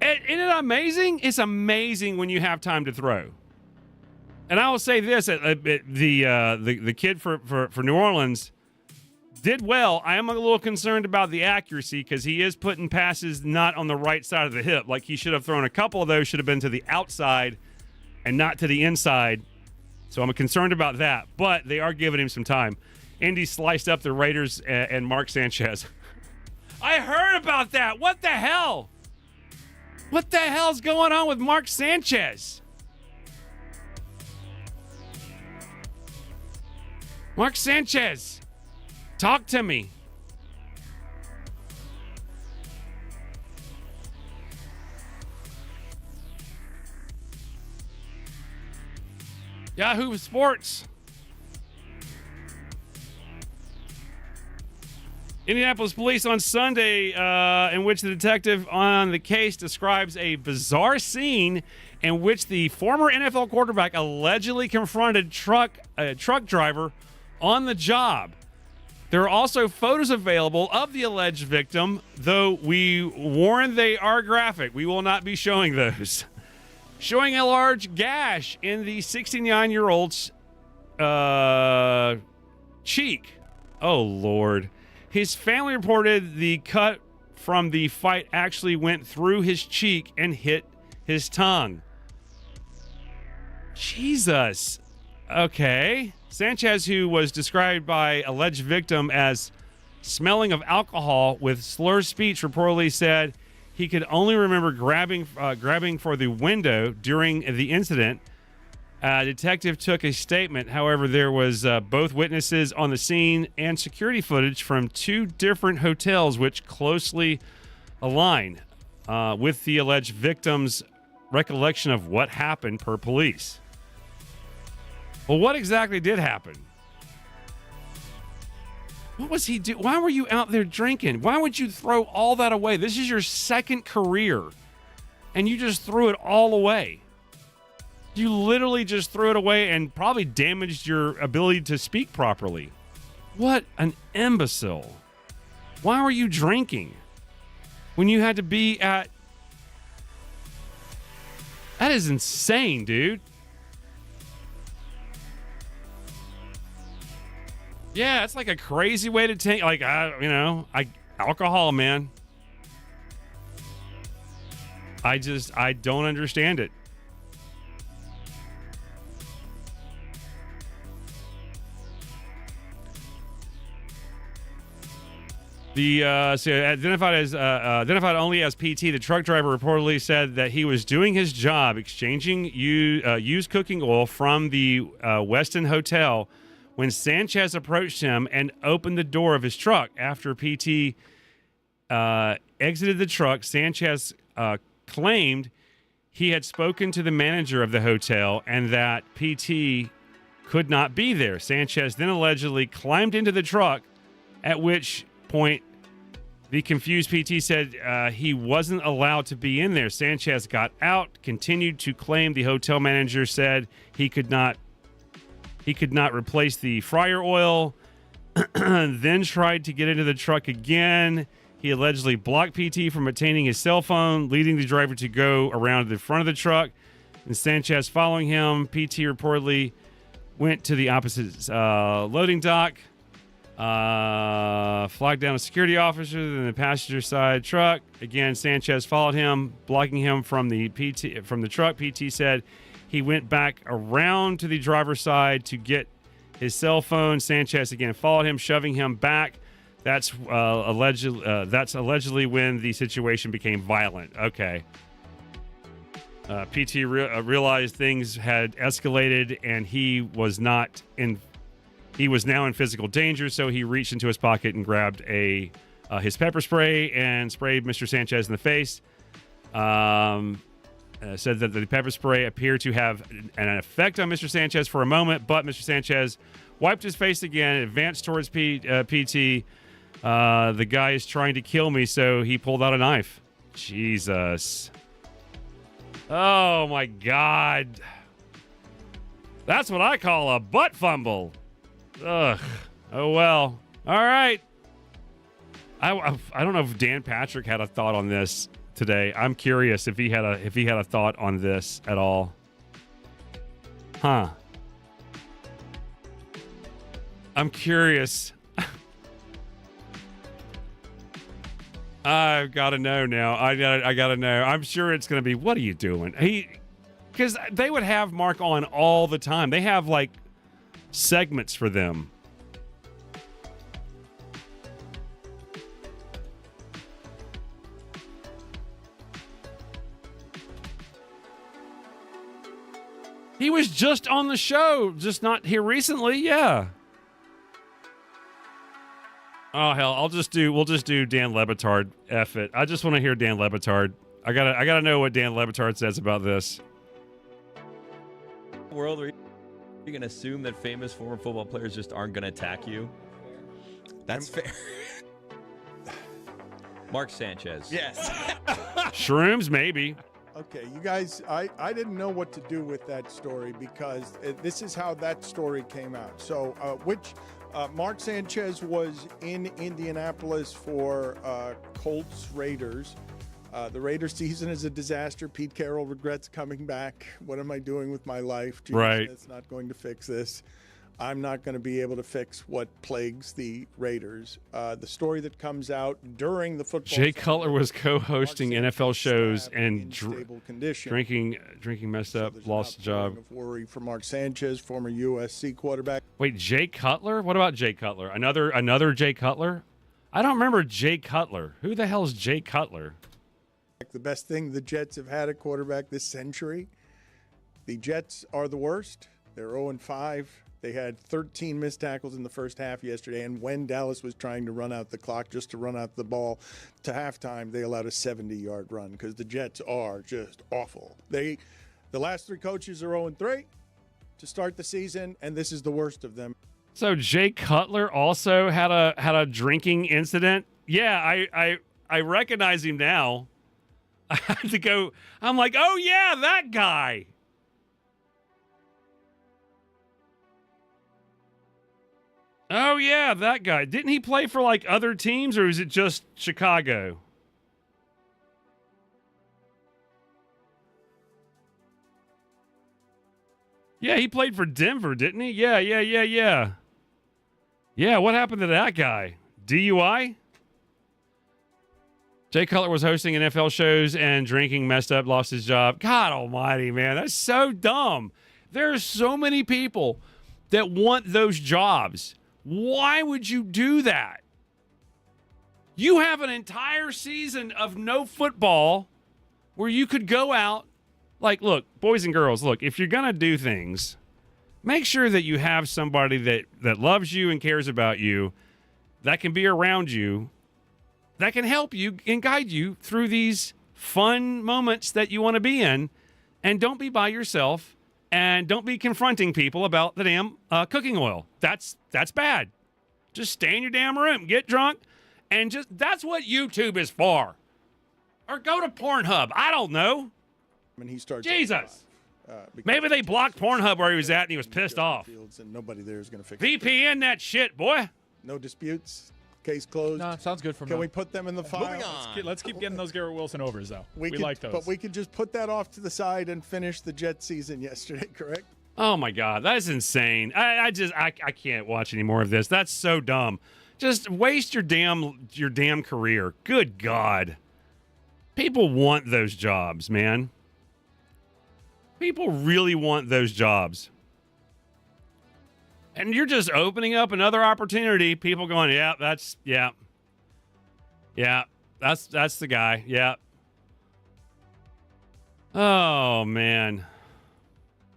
S2: Isn't it amazing? It's amazing when you have time to throw. And I will say this: the kid for New Orleans did well. I am a little concerned about the accuracy because he is putting passes not on the right side of the hip. Like he should have thrown a couple of those should have been to the outside and not to the inside. So I'm concerned about that. But they are giving him some time. Indy sliced up the Raiders and Mark Sanchez. I heard about that. What the hell? What the hell's going on with Mark Sanchez? Mark Sanchez, talk to me. Yahoo Sports. Indianapolis police on Sunday, in which the detective on the case describes a bizarre scene in which the former NFL quarterback allegedly confronted a truck driver on the job. There are also photos available of the alleged victim, though we warn they are graphic. We will not be showing those. Showing a large gash in the 69-year-old's cheek. Oh, Lord. His family reported the cut from the fight actually went through his cheek and hit his tongue. Jesus. Okay. Sanchez, who was described by alleged victim as smelling of alcohol with slurred speech, reportedly said he could only remember grabbing for the window during the incident. A detective took a statement. However, there was both witnesses on the scene and security footage from two different hotels which closely align with the alleged victim's recollection of what happened per police. Well, what exactly did happen? What was he doing? Why were you out there drinking? Why would you throw all that away? This is your second career, and you just threw it all away. You literally just threw it away and probably damaged your ability to speak properly. What an imbecile. Why were you drinking when you had to be at... That is insane, dude. Yeah, it's like a crazy way to take, like, alcohol, man. I don't understand it. Identified only as PT, the truck driver reportedly said that he was doing his job, exchanging used cooking oil from the Westin Hotel when Sanchez approached him and opened the door of his truck. After PT exited the truck, Sanchez claimed he had spoken to the manager of the hotel and that PT could not be there. Sanchez then allegedly climbed into the truck, at which point the confused PT said he wasn't allowed to be in there. Sanchez got out, continued to claim the hotel manager said he could not replace the fryer oil, then tried to get into the truck again. He allegedly blocked PT from obtaining his cell phone, leading the driver to go around to the front of the truck. And Sanchez following him, PT reportedly went to the opposite loading dock, flagged down a security officer in the passenger side truck. Again, Sanchez followed him, blocking him from the truck. PT said he went back around to the driver's side to get his cell phone. Sanchez again followed him, shoving him back. That's allegedly when the situation became violent. Okay. PT realized things had escalated and he was now in physical danger, so he reached into his pocket and grabbed his pepper spray and sprayed Mr. Sanchez in the face. Said that the pepper spray appeared to have an effect on Mr. Sanchez for a moment, but Mr. Sanchez wiped his face again, advanced towards PT. The guy is trying to kill me, so he pulled out a knife. Jesus. Oh, my God. That's what I call a butt fumble. Ugh. Oh, well. All right. I don't know if Dan Patrick had a thought on this today. I'm curious if he had a thought on this at all. Huh. I'm curious. I've got to know now. I got to know. I'm sure it's going to be, what are you doing? Because they would have Mark on all the time. They have like segments for them. He was just on the show, just not here recently. Yeah. Oh hell, we'll just do Dan Le Batard. F it. I just want to hear Dan Le Batard. I gotta know what Dan Le Batard says about this.
S5: World, are you going to assume that famous former football players just aren't going to attack you?
S6: That's fair.
S5: Mark Sanchez.
S6: Yes.
S2: Shrooms, maybe.
S7: Okay, you guys, I didn't know what to do with that story because this is how that story came out. So, Mark Sanchez was in Indianapolis for Colts Raiders. The Raiders season is a disaster. Pete Carroll regrets coming back. What am I doing with my life? Gene
S2: Right.
S7: Smith's not going to fix this. I'm not going to be able to fix what plagues the Raiders. The story that comes out during the football.
S2: Jay
S7: Sunday,
S2: Cutler was co-hosting
S7: Mark
S2: NFL
S7: Sanchez
S2: shows
S7: stabbed
S2: and
S7: in stable condition.
S2: drinking messed
S7: So
S2: up,
S7: there's an
S2: lost a job.
S7: outpouring of worry for Mark Sanchez, former USC quarterback.
S2: Wait, Jay Cutler? What about Jay Cutler? Another Jay Cutler? I don't remember Jay Cutler. Who the hell's Jay Cutler?
S7: The best thing the Jets have had at quarterback this century. The Jets are the worst. They're 0-5. They had 13 missed tackles in the first half yesterday, and when Dallas was trying to run out the clock just to run out the ball to halftime, they allowed a 70-yard run because the Jets are just awful. The last three coaches are 0-3 to start the season, and this is the worst of them.
S2: So Jay Cutler also had a drinking incident. Yeah, I recognize him now. I had to go. I'm like, oh yeah, that guy. Oh yeah, that guy. Didn't he play for like other teams, or is it just Chicago? Yeah, he played for Denver, didn't he? Yeah. Yeah, what happened to that guy? DUI? Jay Cutler was hosting NFL shows and drinking, messed up, lost his job. God almighty, man. That's so dumb. There are so many people that want those jobs. Why would you do that? You have an entire season of no football where you could go out. Like, look, boys and girls, look, if you're going to do things, make sure that you have somebody that loves you and cares about you, that can be around you, that can help you and guide you through these fun moments that you want to be in. And don't be by yourself, and don't be confronting people about the damn cooking oil. That's bad. Just stay in your damn room, get drunk, and just that's what YouTube is for. Or go to Pornhub. I don't know.
S7: And he starts.
S2: Jesus. Maybe they blocked Pornhub where he was at and he was pissed off.
S7: And nobody there is going to fix it.
S2: VPN that shit, boy.
S7: No disputes. Case closed.
S6: No, sounds good for me.
S7: Can we put them in the file?
S6: Moving on.
S8: Let's keep getting those Garrett Wilson overs, though. We
S7: could,
S8: like those.
S7: But we could just put that off to the side and finish the Jet season yesterday, correct?
S2: Oh my God, that is insane. I can't watch any more of this. That's so dumb. Just waste your damn career. Good God. People want those jobs, man. People really want those jobs. And you're just opening up another opportunity. People going, yeah, that's the guy. Yeah. Oh, man.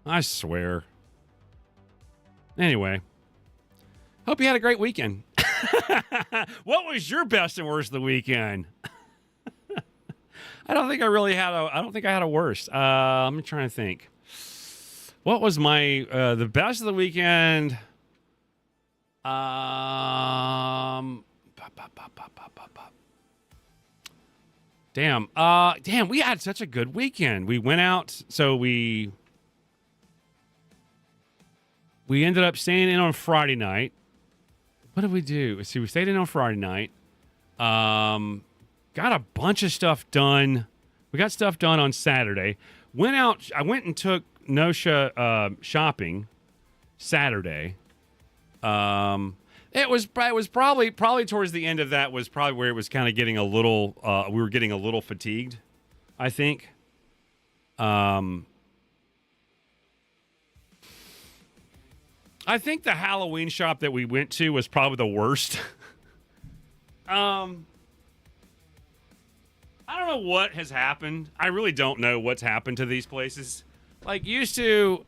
S2: I swear. Anyway. Hope you had a great weekend. What was your best and worst of the weekend? I don't think I had a worst. I'm trying to think. What was my the best of the weekend? Damn, we had such a good weekend. We went out, so we ended up staying in on Friday night. What did we do? Let's see, we stayed in on Friday night. Got a bunch of stuff done. We got stuff done on Saturday. I went and took Nosha shopping Saturday. It was probably towards the end of that was probably where it was kind of getting a little we were getting a little fatigued, I think. I think the Halloween shop that we went to was probably the worst. I don't know what has happened. I really don't know what's happened to these places. Like, used to,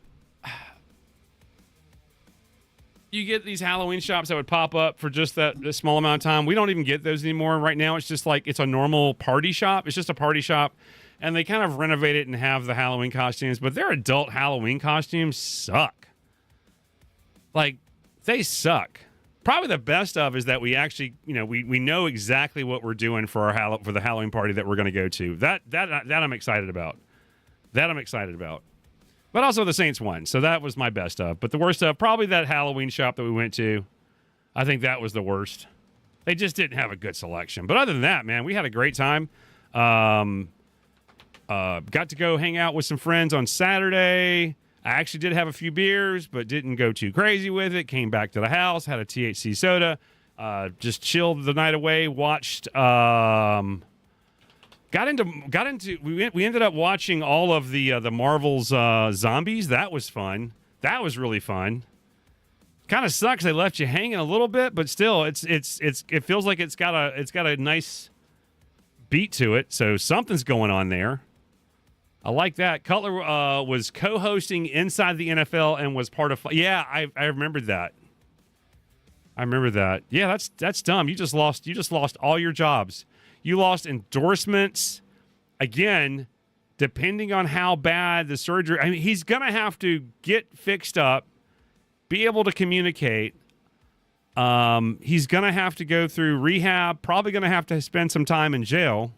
S2: you get these Halloween shops that would pop up for just that small amount of time. We don't even get those anymore. Right now, it's just like it's a normal party shop. It's just a party shop. And they kind of renovate it and have the Halloween costumes. But their adult Halloween costumes suck. Like, they suck. Probably the best of is that we actually, we know exactly what we're doing for for the Halloween party that we're going to go to. That I'm excited about. But also the Saints won, so that was my best of. But the worst of, probably that Halloween shop that we went to. I think that was the worst. They just didn't have a good selection. But other than that, man, we had a great time. Got to go hang out with some friends on Saturday. I actually did have a few beers, but didn't go too crazy with it. Came back to the house, had a THC soda, just chilled the night away. Watched, got into. We ended up watching all of the Marvel's zombies. That was fun. That was really fun. Kind of sucks they left you hanging a little bit, but still, it feels like it's got a nice beat to it. So something's going on there. I like that. Cutler was co-hosting Inside the NFL and was part of. Yeah, I remembered that. Yeah, that's dumb. You just lost all your jobs. You lost endorsements. Again, depending on how bad the surgery. I mean, he's gonna have to get fixed up, be able to communicate. He's gonna have to go through rehab. Probably gonna have to spend some time in jail.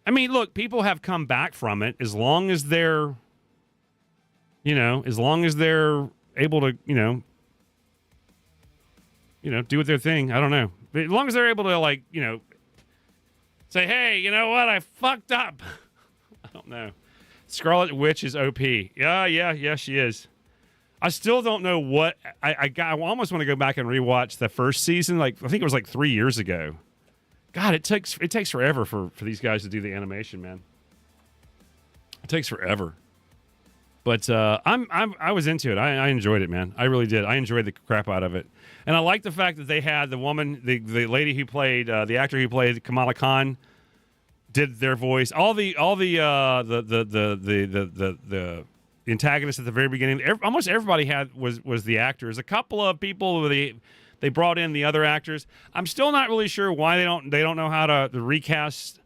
S2: I mean, look, people have come back from it as long as they're, able to, do their thing. I don't know. But as long as they're able to, say, hey, you know what? I fucked up. I don't know. Scarlet Witch is OP. Yeah, she is. I still don't know what I almost want to go back and rewatch the first season. I think it was 3 years ago. God, it takes forever for these guys to do the animation, man. It takes forever. But I was into it. I enjoyed it, man. I really did. I enjoyed the crap out of it. And I like the fact that they had the woman, the lady who played, the actor who played Kamala Khan, did their voice. All the antagonists at the very beginning. Almost everybody was the actors. A couple of people they brought in the other actors. I'm still not really sure why they don't know how to recast,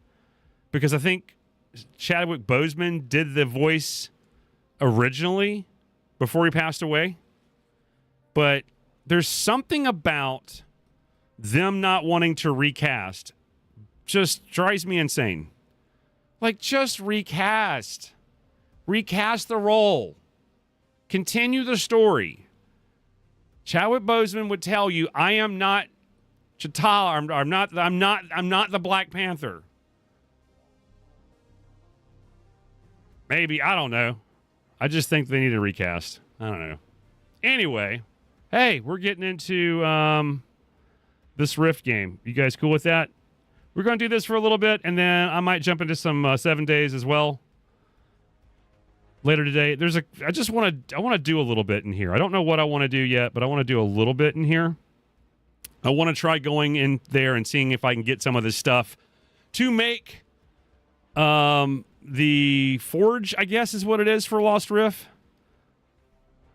S2: because I think Chadwick Boseman did the voice originally before he passed away. But there's something about them not wanting to recast just drives me insane. Just recast. Recast the role. Continue the story. Chadwick Boseman would tell you, I am not T'Challa. I'm not the Black Panther. Maybe, I don't know. I just think they need a recast. I don't know. Anyway, hey, we're getting into this Rift game. You guys cool with that? We're going to do this for a little bit, and then I might jump into some 7 days as well later today. I want to do a little bit in here. I don't know what I want to do yet, but I want to do a little bit in here. I want to try going in there and seeing if I can get some of this stuff to make the Forge, I guess is what it is for Lost Rift.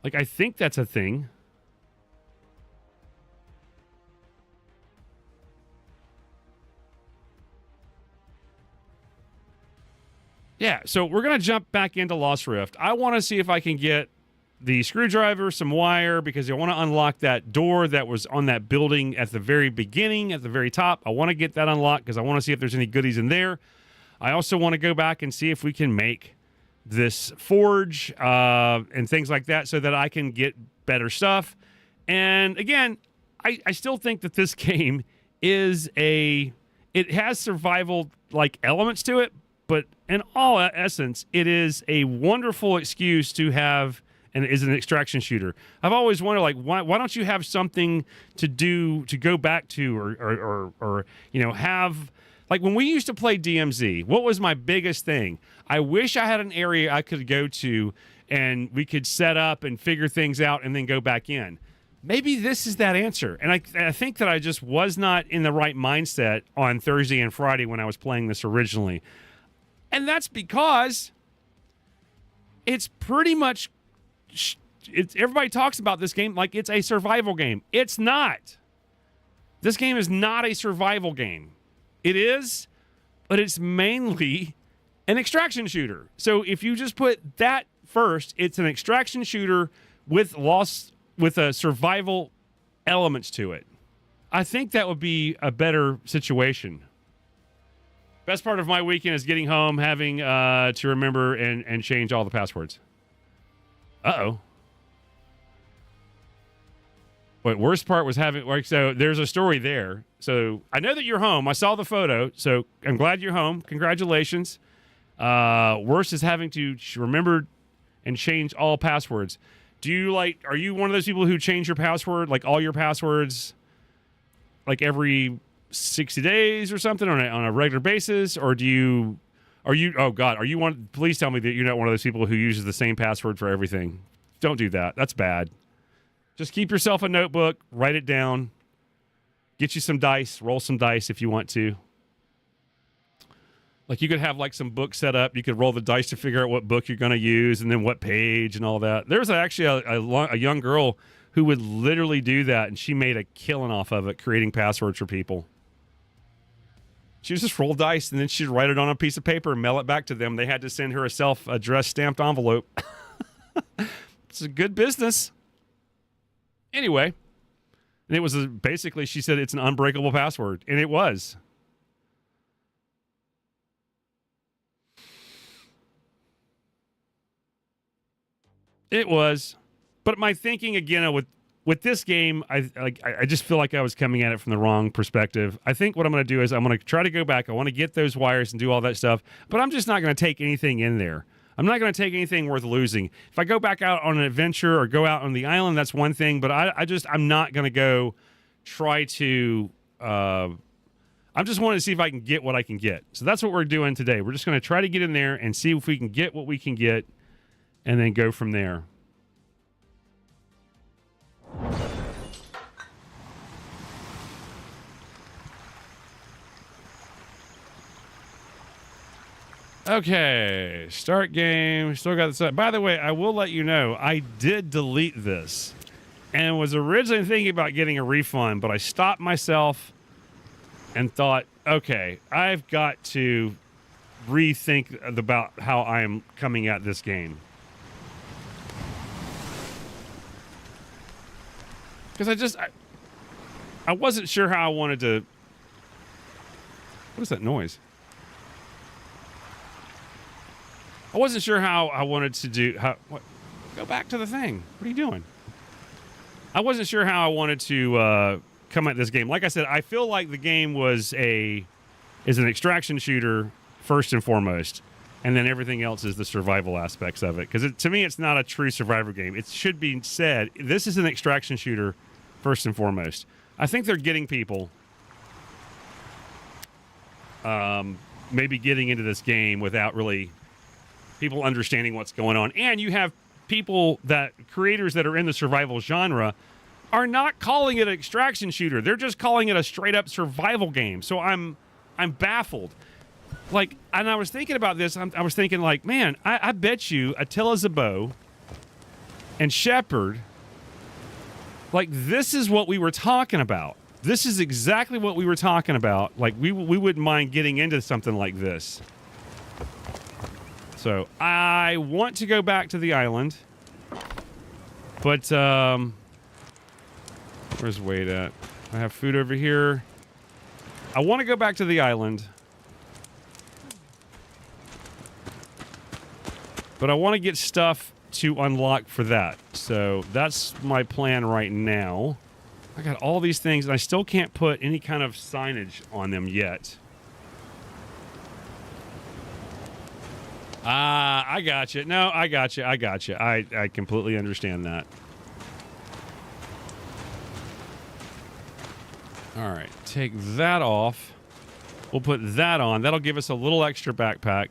S2: I think that's a thing. Yeah, so we're going to jump back into Lost Rift. I want to see if I can get the screwdriver, some wire, because I want to unlock that door that was on that building at the very beginning, at the very top. I want to get that unlocked because I want to see if there's any goodies in there. I also want to go back and see if we can make this forge and things like that so that I can get better stuff. And again, I still think that this game is it has survival-like elements to it, but in all essence, it is a wonderful excuse to have and is an extraction shooter. I've always wondered, why don't you have something to go back to or have, when we used to play DMZ, what was my biggest thing? I wish I had an area I could go to and we could set up and figure things out and then go back in. Maybe this is that answer. And I think that I just was not in the right mindset on Thursday and Friday when I was playing this originally. And that's because it's pretty much, everybody talks about this game like it's a survival game. It's not. This game is not a survival game. It is, but it's mainly an extraction shooter. So if you just put that first, it's an extraction shooter with a survival elements to it. I think that would be a better situation. Best part of my weekend is getting home, having to remember and change all the passwords. Uh-oh. But worst part was having, like, so there's a story there. So I know that you're home. I saw the photo, so I'm glad you're home. Congratulations. Worst is having to remember and change all passwords. Are you one of those people who change your password, like all your passwords, like every 60 days or something on a regular basis? Or please tell me that you're not one of those people who uses the same password for everything. Don't do that. That's bad. Just keep yourself a notebook, write it down, get you some dice, roll some dice if you want to. Like you could have like some book set up. You could roll the dice to figure out what book you're going to use and then what page and all that. There's actually a young girl who would literally do that, and she made a killing off of it, creating passwords for people. She would just roll dice, and then she'd write it on a piece of paper and mail it back to them. They had to send her a self-addressed stamped envelope. It's a good business. Anyway, and it was basically, she said it's an unbreakable password, and it was. It was. But my thinking, again, with this game, I just feel like I was coming at it from the wrong perspective. I think what I'm going to do is I'm going to try to go back. I want to get those wires and do all that stuff, but I'm just not going to take anything in there. I'm not going to take anything worth losing. If I go back out on an adventure or go out on the island, that's one thing, but I'm not going to go try to... I just wanted to see if I can get what I can get. So that's what we're doing today. We're just going to try to get in there and see if we can get what we can get and then go from there. Okay, start game. Still got this. By the way, I will let you know, I did delete this and was originally thinking about getting a refund, but I stopped myself and thought, okay, I've got to rethink about how I am coming at this game. Because I wasn't sure how I wanted to... What is that noise? I wasn't sure how I wanted to do... Go back to the thing. What are you doing? I wasn't sure how I wanted to come at this game. Like I said, I feel like the game is an extraction shooter first and foremost, and then everything else is the survival aspects of it. Because to me, it's not a true survivor game. It should be said, this is an extraction shooter first and foremost. I think they're getting people maybe getting into this game without really people understanding what's going on. And you have creators that are in the survival genre are not calling it an extraction shooter. They're just calling it a straight up survival game. So I'm baffled. Like, and I was thinking about this. I was thinking, like, man, I bet you Attila Zabot and Shepard, like, this is what we were talking about. This is exactly what we were talking about. Like, we wouldn't mind getting into something like this. So I want to go back to the island, but where's Wade at? I have food over here. I want to go back to the island, but I want to get stuff to unlock for that. So that's my plan right now. I got all these things, and I still can't put any kind of signage on them yet. I got you. No, I got you. I completely understand that. All right, take that off. We'll put that on. That'll give us a little extra backpack.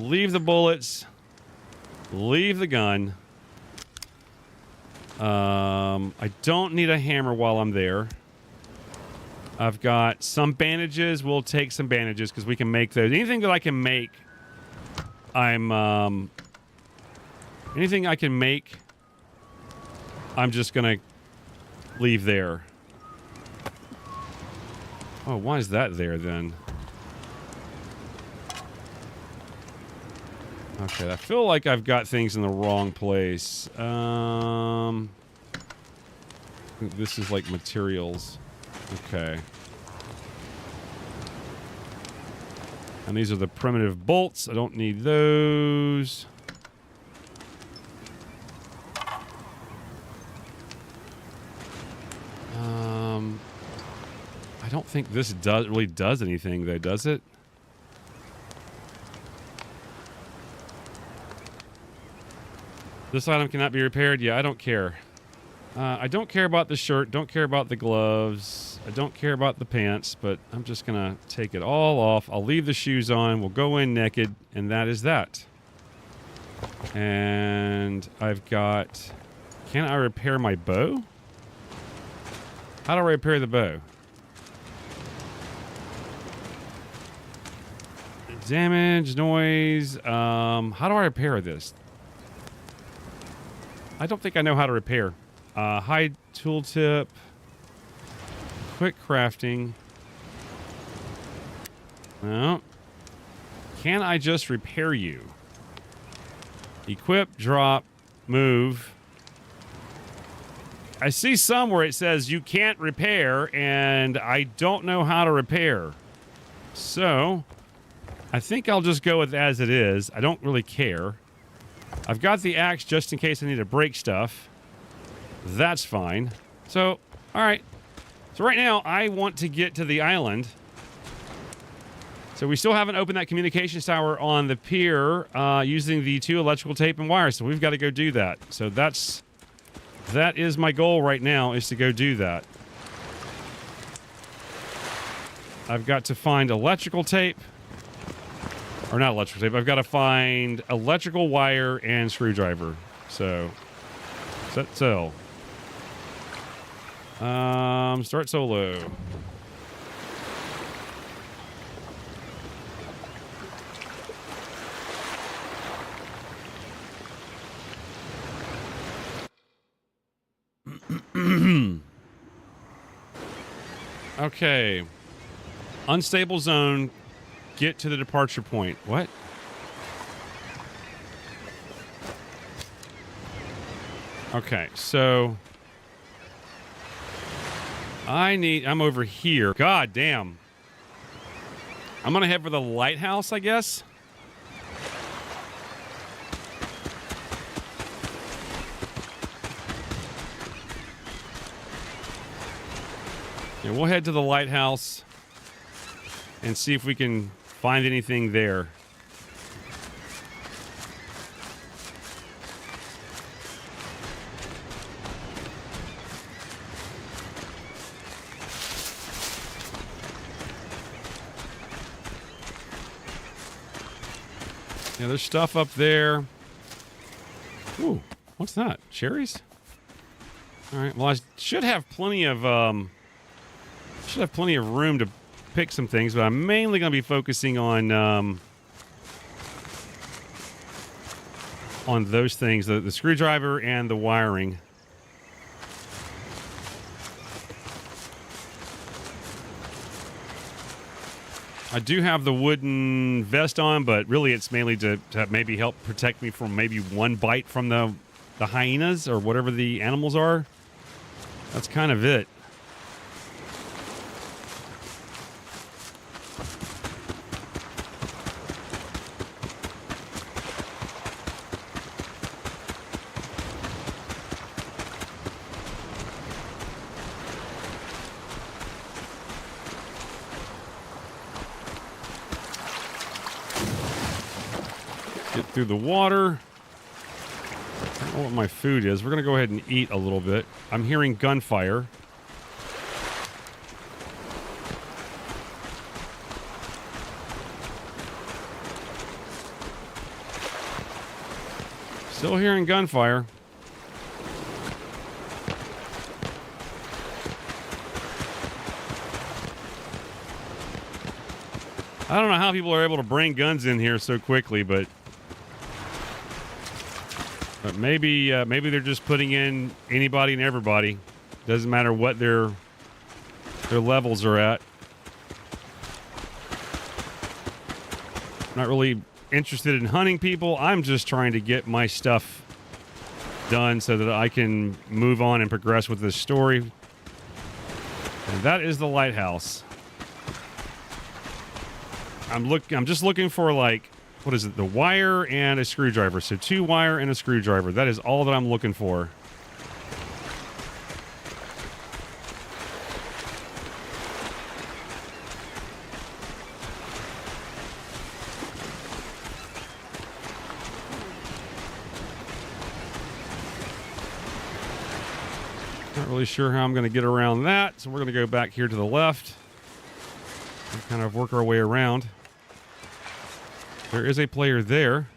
S2: Leave the bullets. Leave the gun. I don't need a hammer while I'm there. I've got some bandages. We'll take some bandages because we can make those. Anything that I can make, anything I can make, I'm just gonna leave there. Oh, why is that there then? Okay, I feel like I've got things in the wrong place. This is like materials. Okay. And these are the primitive bolts. I don't need those. I don't think this really does anything, though, does it? This item cannot be repaired. Yeah, I don't care. I don't care about the shirt. Don't care about the gloves. I don't care about the pants, but I'm just going to take it all off. I'll leave the shoes on. We'll go in naked, and that is that. And I've got... Can I repair my bow? How do I repair the bow? Damage, noise. How do I repair this? I don't think I know how to repair. Hide tooltip. Quick crafting. No. Can I just repair you? Equip, drop, move. I see some where it says you can't repair, and I don't know how to repair. So, I think I'll just go with as it is. I don't really care. I've got the axe just in case I need to break stuff. That's fine. So, all right. So right now, I want to get to the island. So we still haven't opened that communications tower on the pier using the 2 electrical tape and wire. So we've got to go do that. So that is my goal right now, is to go do that. I've got to find electrical tape. Or not electrical tape. I've got to find electrical wire and screwdriver. So, set sail. Start solo. Okay. Unstable zone. Get to the departure point. What? Okay, so I'm over here. God damn. I'm gonna head for the lighthouse, I guess. Yeah, we'll head to the lighthouse and see if we can find anything there. Yeah, there's stuff up there. Ooh, what's that? Cherries? All right. Well, I should have plenty of room to pick some things, but I'm mainly going to be focusing on those things, the screwdriver and the wiring. I do have the wooden vest on, but really it's mainly to maybe help protect me from maybe one bite from the hyenas or whatever the animals are. That's kind of it. Through the water. I don't know what my food is. We're going to go ahead and eat a little bit. I'm hearing gunfire. Still hearing gunfire. I don't know how people are able to bring guns in here so quickly, but maybe they're just putting in anybody and everybody. Doesn't matter what their levels are at. Not really interested in hunting people. I'm just trying to get my stuff done so that I can move on and progress with this story. And that is the lighthouse. I'm just looking for, like, what is it? The wire and a screwdriver. So 2 wire and a screwdriver. That is all that I'm looking for. Not really sure how I'm going to get around that, so we're going to go back here to the left and kind of work our way around. There is a player there.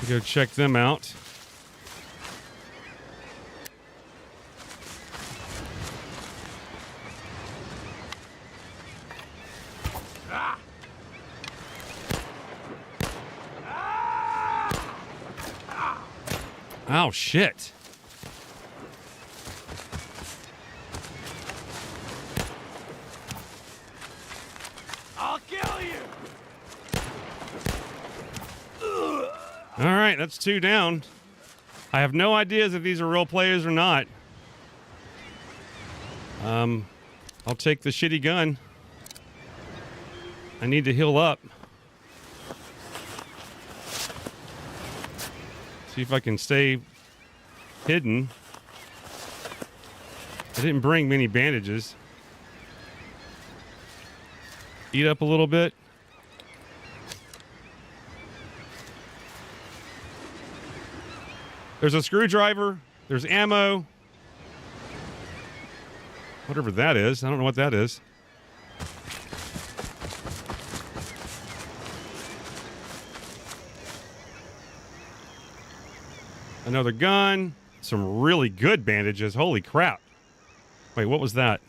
S2: Go check them out. Oh, shit.
S4: I'll kill you.
S2: All right, that's 2 down. I have no ideas if these are real players or not. I'll take the shitty gun. I need to heal up. See if I can stay hidden. I didn't bring many bandages. Eat up a little bit. There's a screwdriver. There's ammo. Whatever that is. I don't know what that is. Another gun. Some really good bandages. Holy crap. Wait, what was that?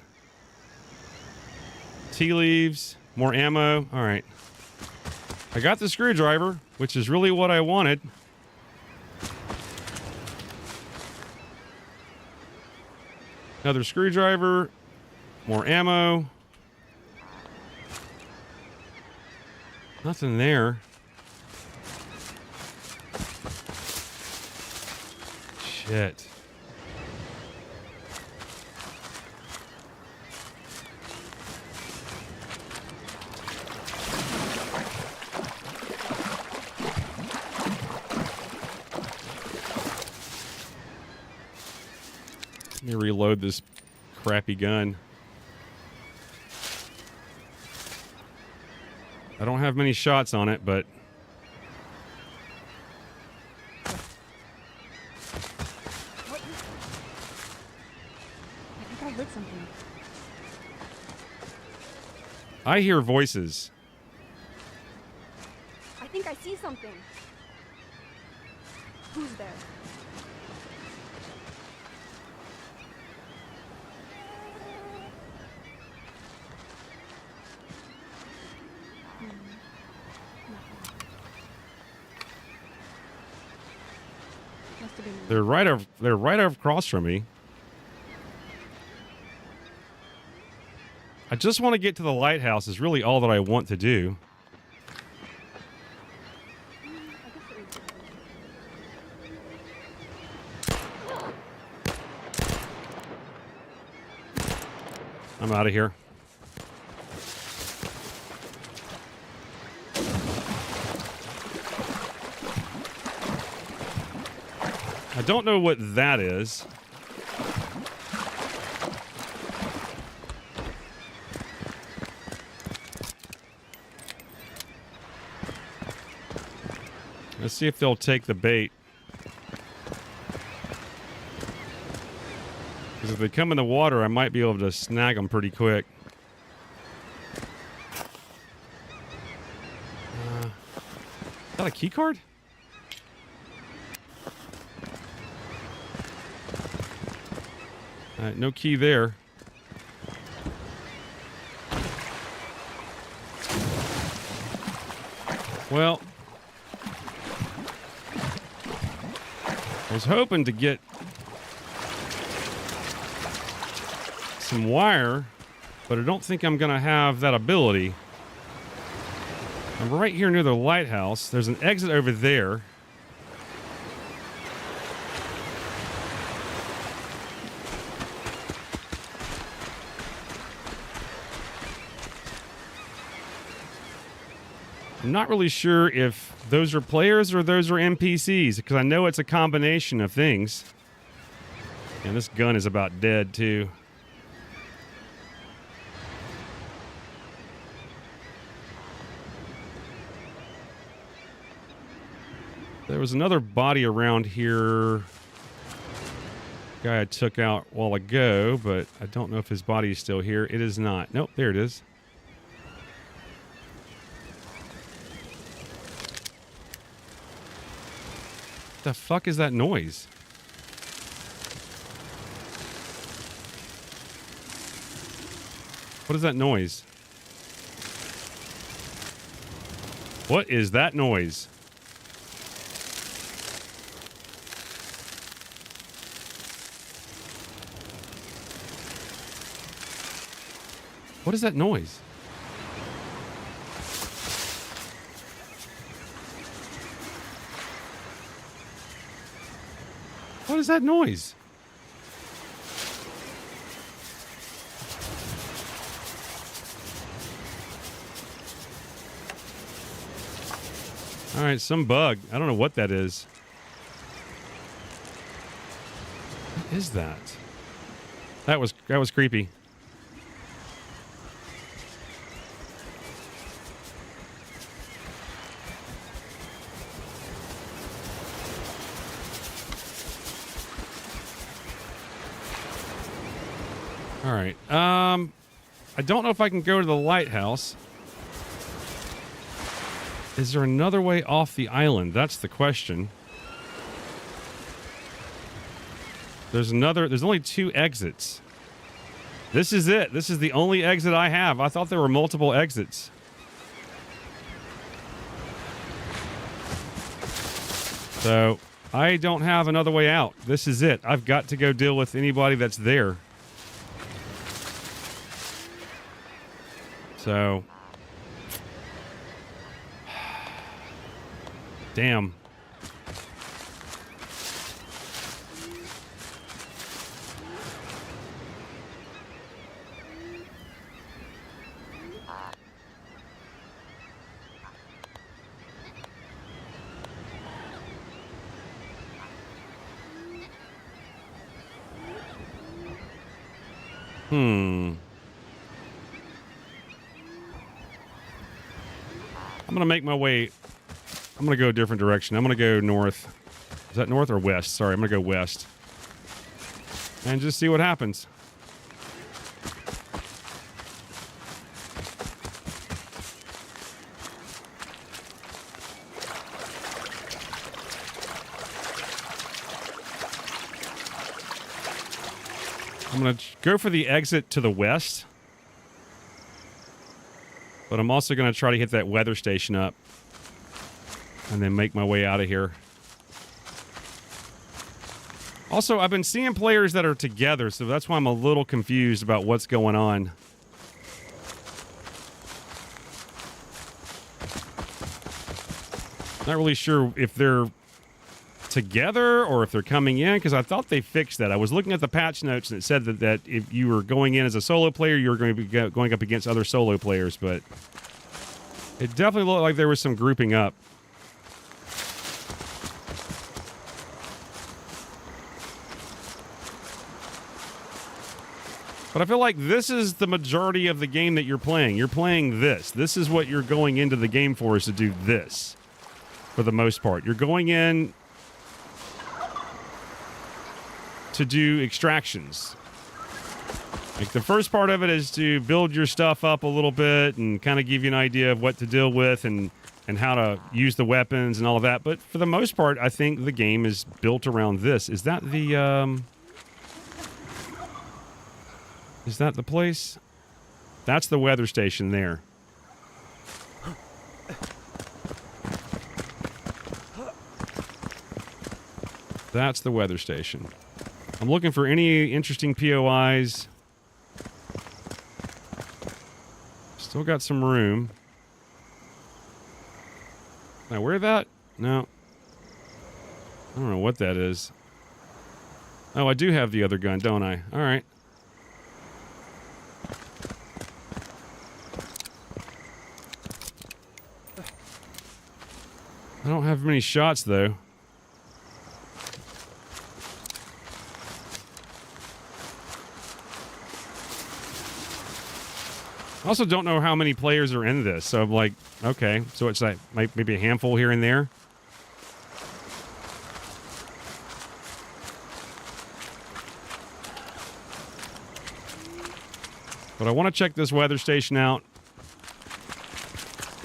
S2: Tea leaves. More ammo. All right. I got the screwdriver, which is really what I wanted. Another screwdriver. More ammo. Nothing there. Shit. Let me reload this crappy gun. I don't have many shots on it, but
S5: I think I heard something.
S2: I hear voices.
S5: I think I see something. Who's there? Must have been.
S2: They're right across from me. I just want to get to the lighthouse is really all that I want to do. I'm out of here. I don't know what that is. Let's see if they'll take the bait. Because if they come in the water, I might be able to snag them pretty quick. Is that a key card? No key there. Well, I was hoping to get some wire but I don't think I'm going to have that ability. I'm right here near the lighthouse. There's an exit over there. I'm not really sure if those are players or those are NPCs, because I know it's a combination of things. And this gun is about dead, too. There was another body around here. Guy I took out a while ago, but I don't know if his body is still here. It is not. Nope, there it is. What the fuck is that noise? What is that noise? What is that noise? What is that noise? What is that noise? All right, some bug. I don't know what that is. What is that? That was creepy. All right. I don't know if I can go to the lighthouse. Is there another way off the island? That's the question. There's only 2 exits. This is it. This is the only exit I have. I thought there were multiple exits. So I don't have another way out. This is it. I've got to go deal with anybody that's there. So, damn. I'm going to make my way. I'm going to go a different direction. I'm going to go north. Is that north or west? Sorry, I'm going to go west. And just see what happens. I'm going to go for the exit to the west. But I'm also going to try to hit that weather station up. And then make my way out of here. Also, I've been seeing players that are together, so that's why I'm a little confused about what's going on. Not really sure if they're together or if they're coming in, because I thought they fixed that. I was looking at the patch notes and it said that if you were going in as a solo player, you were going to be going up against other solo players, but it definitely looked like there was some grouping up. But I feel like this is the majority of the game that you're playing. You're playing this. This is what you're going into the game for, is to do this. For the most part. You're going in to do extractions. Like, the first part of it is to build your stuff up a little bit and kind of give you an idea of what to deal with and how to use the weapons and all of that. But for the most part, I think the game is built around this. Is that the, is that the place? That's the weather station there. That's the weather station. I'm looking for any interesting POIs. Still got some room. Now, where that? No. I don't know what that is. Oh, I do have the other gun, don't I? All right. I don't have many shots, though. I also don't know how many players are in this, so I'm like, okay, so it's like maybe a handful here and there. But I want to check this weather station out.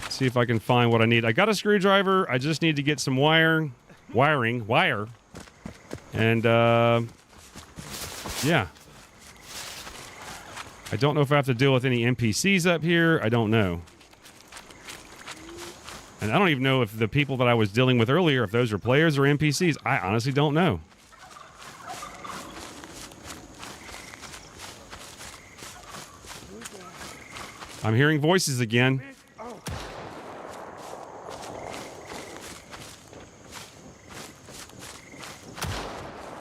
S2: See if I can find what I need. I got a screwdriver. I just need to get some wire. And, yeah. I don't know if I have to deal with any NPCs up here. I don't know. And I don't even know if the people that I was dealing with earlier, if those are players or NPCs. I honestly don't know. I'm hearing voices again.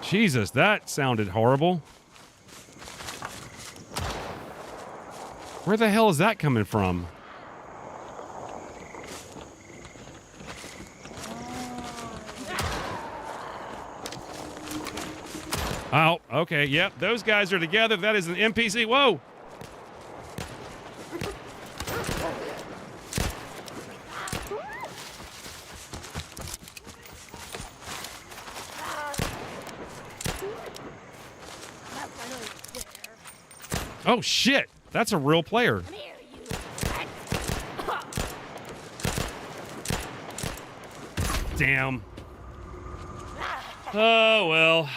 S2: Jesus, that sounded horrible. Where the hell is that coming from? Oh, okay, yep, those guys are together. That is an NPC. Whoa! Oh, shit! That's a real player. Damn. Oh, well.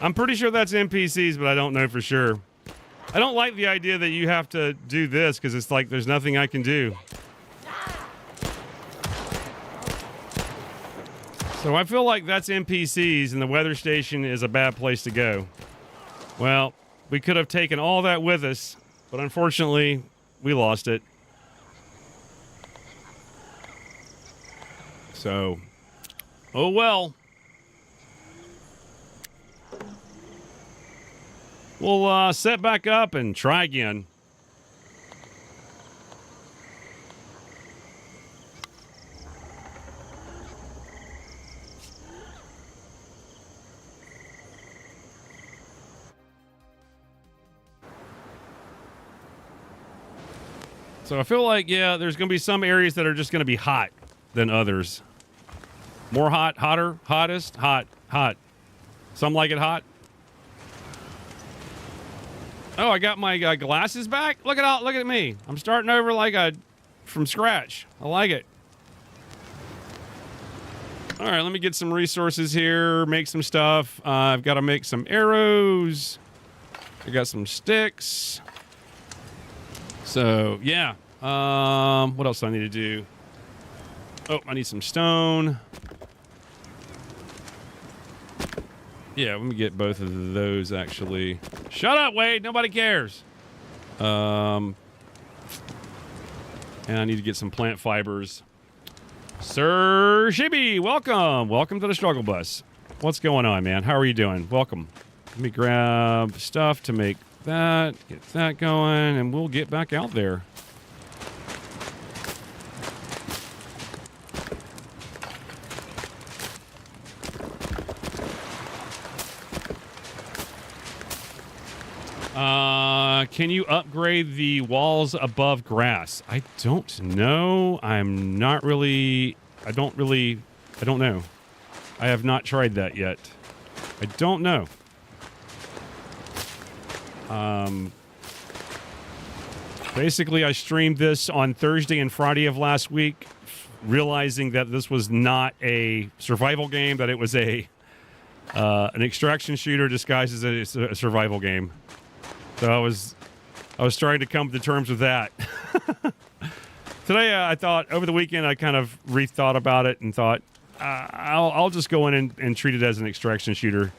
S2: I'm pretty sure that's NPCs, but I don't know for sure. I don't like the idea that you have to do this, because it's like there's nothing I can do. So I feel like that's NPCs, and the weather station is a bad place to go. Well, we could have taken all that with us, but unfortunately, we lost it. So, oh well. We'll set back up and try again. So I feel like, yeah, there's going to be some areas that are just going to be hot than others. More hot, hotter, hottest, hot, hot. Some like it hot. Oh, I got my glasses back. Look at me. I'm starting over from scratch. I like it. All right, let me get some resources here, make some stuff. I've got to make some arrows. I got some sticks. So, yeah. What else do I need to do? Oh, I need some stone. Yeah, let me get both of those, actually. Shut up, Wade. Nobody cares. And I need to get some plant fibers. Sir Shibi, welcome. Welcome to the Struggle Bus. What's going on, man? How are you doing? Welcome. Let me grab stuff to make that, get that going, and we'll get back out there. Can you upgrade the walls above grass? I don't know. I don't know. I have not tried that yet. I don't know. Basically, I streamed this on Thursday and Friday of last week, realizing that this was not a survival game, that it was an extraction shooter disguised as a survival game. So I was trying to come to terms with that. Today, I thought, over the weekend, I kind of rethought about it and thought, I'll just go in and treat it as an extraction shooter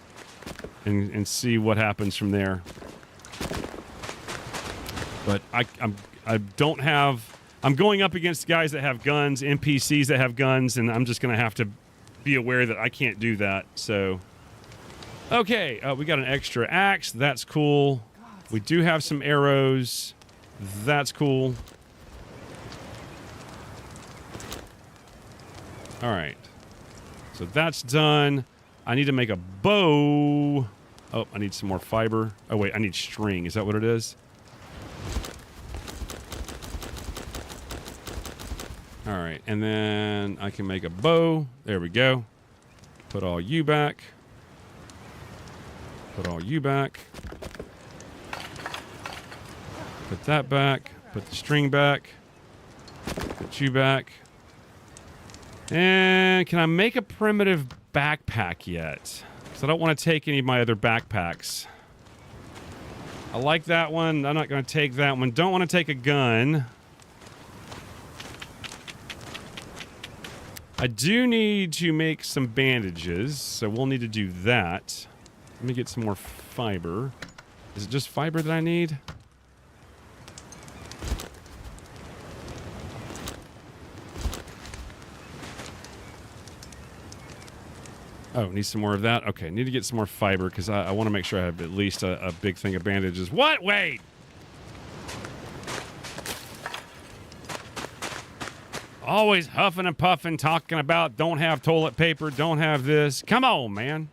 S2: and see what happens from there. But I don't have. I'm going up against guys that have guns, NPCs that have guns, and I'm just going to have to be aware that I can't do that. So, okay, we got an extra axe. That's cool. We do have some arrows. That's cool. All right. So that's done. I need to make a bow. Oh, I need some more fiber. Oh, wait, I need string. Is that what it is? All right, and then I can make a bow. There we go. Put all you back. Put all you back. Put that back. Put the string back. Put you back. And can I make a primitive backpack yet? Because I don't want to take any of my other backpacks. I like that one. I'm not going to take that one. Don't want to take a gun. I do need to make some bandages, so we'll need to do that. Let me get some more fiber. Is it just fiber that I need? Oh, need some more of that? Okay, need to get some more fiber because I want to make sure I have at least a big thing of bandages. What? Wait! Always huffing and puffing, talking about don't have toilet paper, don't have this. Come on, man.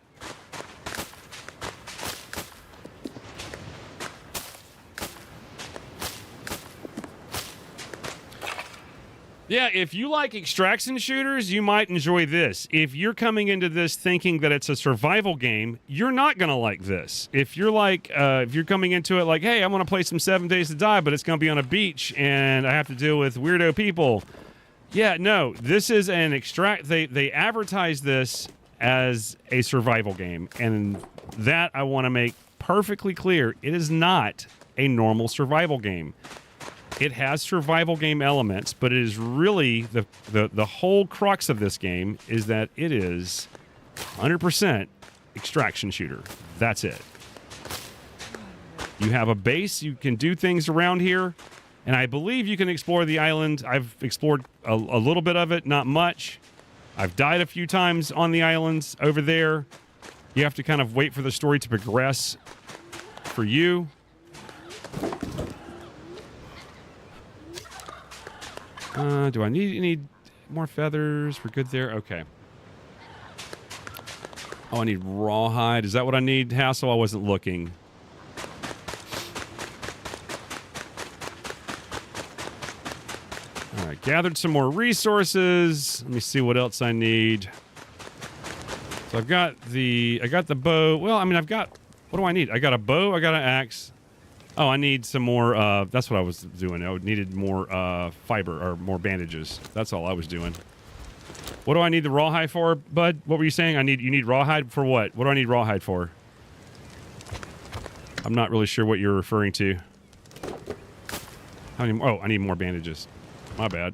S2: Yeah, if you like extraction shooters, you might enjoy this. If you're coming into this thinking that it's a survival game, you're not going to like this. If you're like, if you're coming into it like, hey, I want to play some 7 Days to Die, but it's going to be on a beach and I have to deal with weirdo people. Yeah, no, this is an they advertise this as a survival game, and that I want to make perfectly clear. It is not a normal survival game. It has survival game elements, but it is really the whole crux of this game is that it is 100% extraction shooter. That's it. You have a base, you can do things around here. And I believe you can explore the island. I've explored a little bit of it, not much. I've died a few times on the islands over there. You have to kind of wait for the story to progress for you. Do I need any more feathers? We're good there? Okay. Oh, I need rawhide. Is that what I need, Hassel? I wasn't looking. All right, gathered some more resources. Let me see what else I need. So I got the bow. Well, I mean, what do I need? I got a bow, I got an axe. Oh, I need some more, that's what I was doing. I needed more fiber or more bandages. That's all I was doing. What do I need the rawhide for, bud? What were you saying? You need rawhide for what? What do I need rawhide for? I'm not really sure what you're referring to. How many more? Oh, I need more bandages. My bad.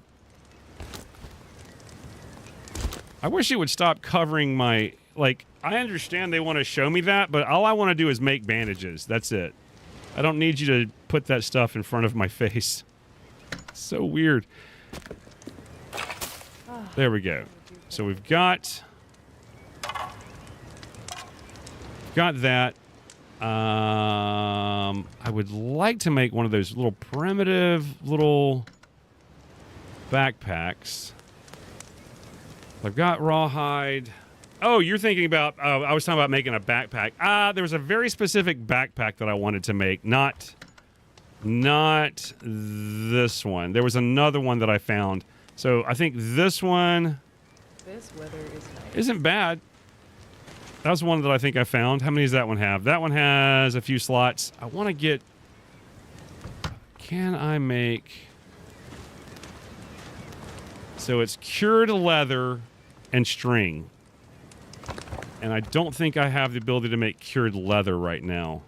S2: I wish it would stop covering my, like, I understand they want to show me that, but all I want to do is make bandages. That's it. I don't need you to put that stuff in front of my face. So weird. There we go. So we've got that. I would like to make one of those little primitive little backpacks. I've got rawhide. Oh, you're thinking about, I was talking about making a backpack. There was a very specific backpack that I wanted to make. Not this one. There was another one that I found. So I think this one
S6: This weather is nice.
S2: isn't bad. That was one that I think I found. How many does that one have? That one has a few slots. I want to get... Can I make... So it's cured leather and string. And I don't think I have the ability to make cured leather right now.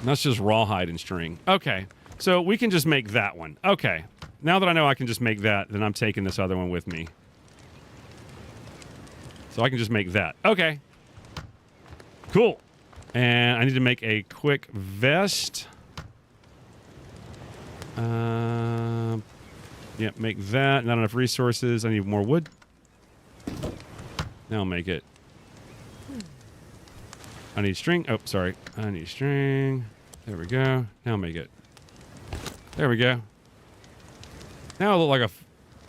S2: And that's just rawhide and string. Okay. So we can just make that one. Okay. Now that I know I can just make that, then I'm taking this other one with me. So I can just make that. Okay. Cool. And I need to make a quick vest. Yeah, make that. Not enough resources. I need more wood. Now I'll make it. I need string. Oh, sorry. I need string. There we go. Now I'll make it. There we go. Now I look like a...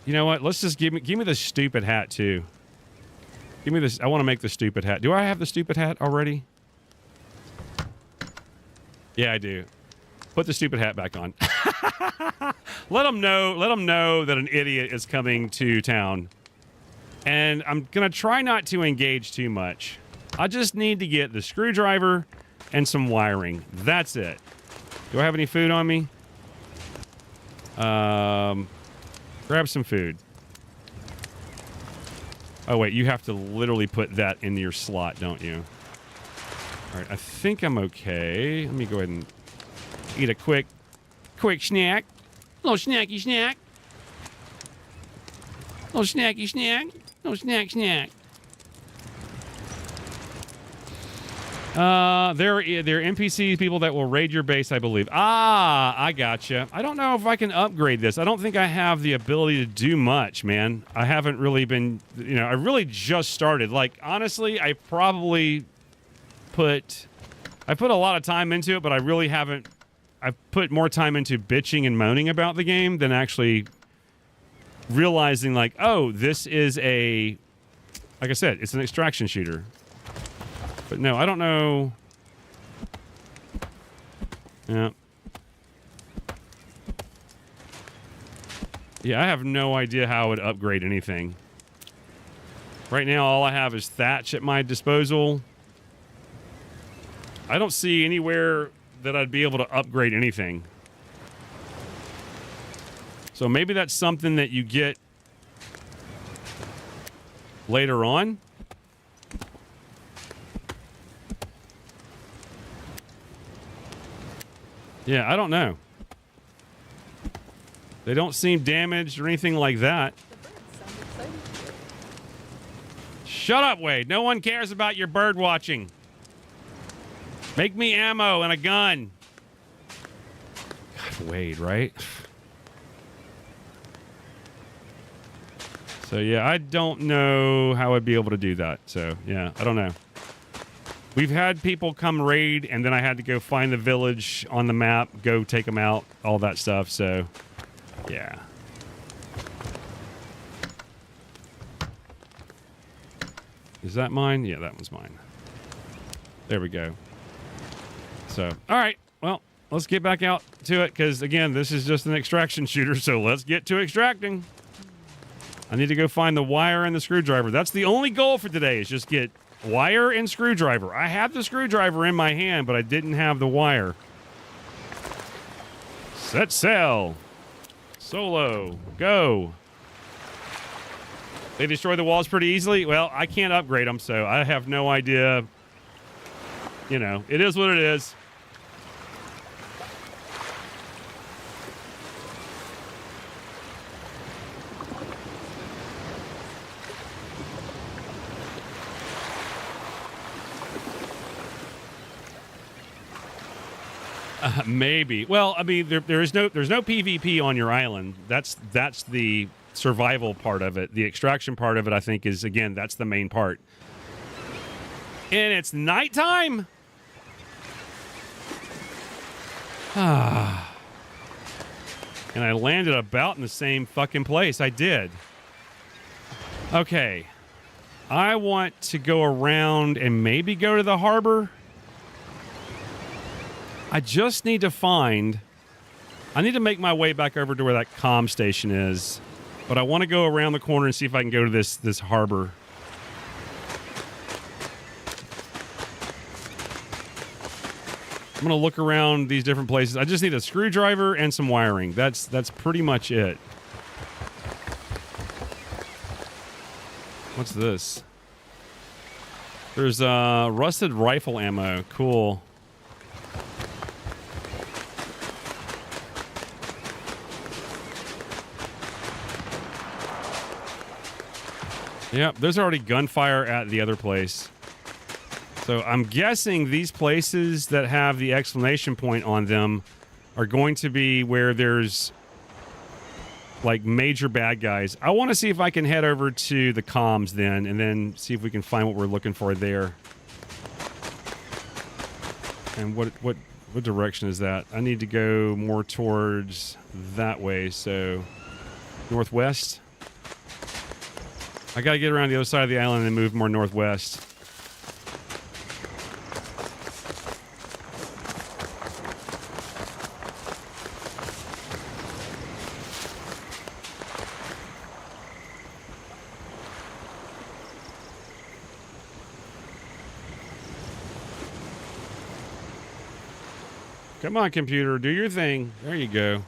S2: You know what? Let's just give me the stupid hat, too. Give me this. I want to make the stupid hat. Do I have the stupid hat already? Yeah, I do. Put the stupid hat back on. Let them know that an idiot is coming to town. And I'm going to try not to engage too much. I just need to get the screwdriver and some wiring. That's it. Do I have any food on me? Grab some food. Oh, wait. You have to literally put that in your slot, don't you? All right. I think I'm okay. Let me go ahead and eat a quick snack. Little snacky snack. Little snacky snack. Little snack. They're NPCs, people that will raid your base, I believe. Ah, I gotcha. I don't know if I can upgrade this. I don't think I have the ability to do much, man. I haven't really been, I really just started. Like, honestly, I put a lot of time into it, but I really haven't. I've put more time into bitching and moaning about the game than actually realizing, like, oh, this is like I said, it's an extraction shooter. But no, I don't know. Yeah. Yeah, I have no idea how I would upgrade anything. Right now, all I have is thatch at my disposal. I don't see anywhere that I'd be able to upgrade anything. So maybe that's something that you get later on. Yeah, I don't know. They don't seem damaged or anything like that. Shut up, Wade. No one cares about your bird watching. Make me ammo and a gun. God, Wade, right? So, yeah, I don't know how I'd be able to do that. So, yeah, I don't know. We've had people come raid, and then I had to go find the village on the map, go take them out, all that stuff. So, yeah. Is that mine? Yeah, that one's mine. There we go. So, all right. Well, let's get back out to it, because, again, this is just an extraction shooter, so let's get to extracting. I need to go find the wire and the screwdriver. That's the only goal for today, is just get wire and screwdriver. I have the screwdriver in my hand, but I didn't have the wire. Set sail. Solo. Go. They destroy the walls pretty easily. Well, I can't upgrade them, so I have no idea. It is what it is. Maybe. Well, I mean, there's no PvP on your island. That's the survival part of it. The extraction part of it, I think, is, again, that's the main part. And it's nighttime. And I landed about in the same fucking place. I did. Okay. I want to go around and maybe go to the harbor. I just need to I need to make my way back over to where that comm station is. But I want to go around the corner and see if I can go to this harbor. I'm going to look around these different places. I just need a screwdriver and some wiring. That's pretty much it. What's this? There's rusted rifle ammo. Cool. Yep, there's already gunfire at the other place. So I'm guessing these places that have the exclamation point on them are going to be where there's like major bad guys. I want to see if I can head over to the comms then, and then see if we can find what we're looking for there. And what direction is that? I need to go more towards that way, so northwest. I got to get around the other side of the island and move more northwest. Come on, computer, do your thing. There you go.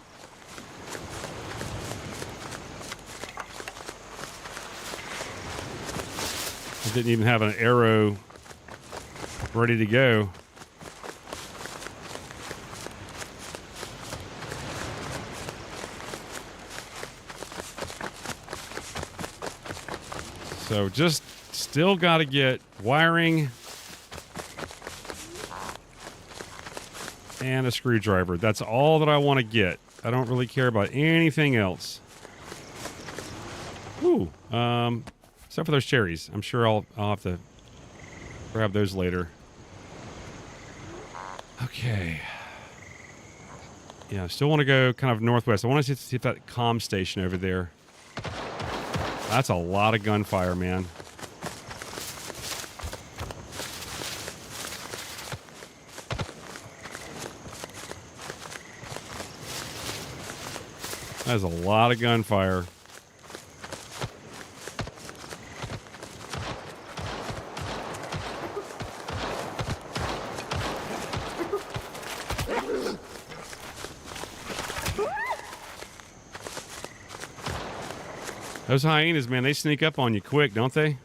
S2: I didn't even have an arrow ready to go. So just still got to get wiring and a screwdriver. That's all that I want to get. I don't really care about anything else. Ooh, except for those cherries. I'm sure I'll have to grab those later. Okay. Yeah, I still want to go kind of northwest. I want to see if that comm station over there. That's a lot of gunfire, man. That is a lot of gunfire. Those hyenas, man, they sneak up on you quick, don't they?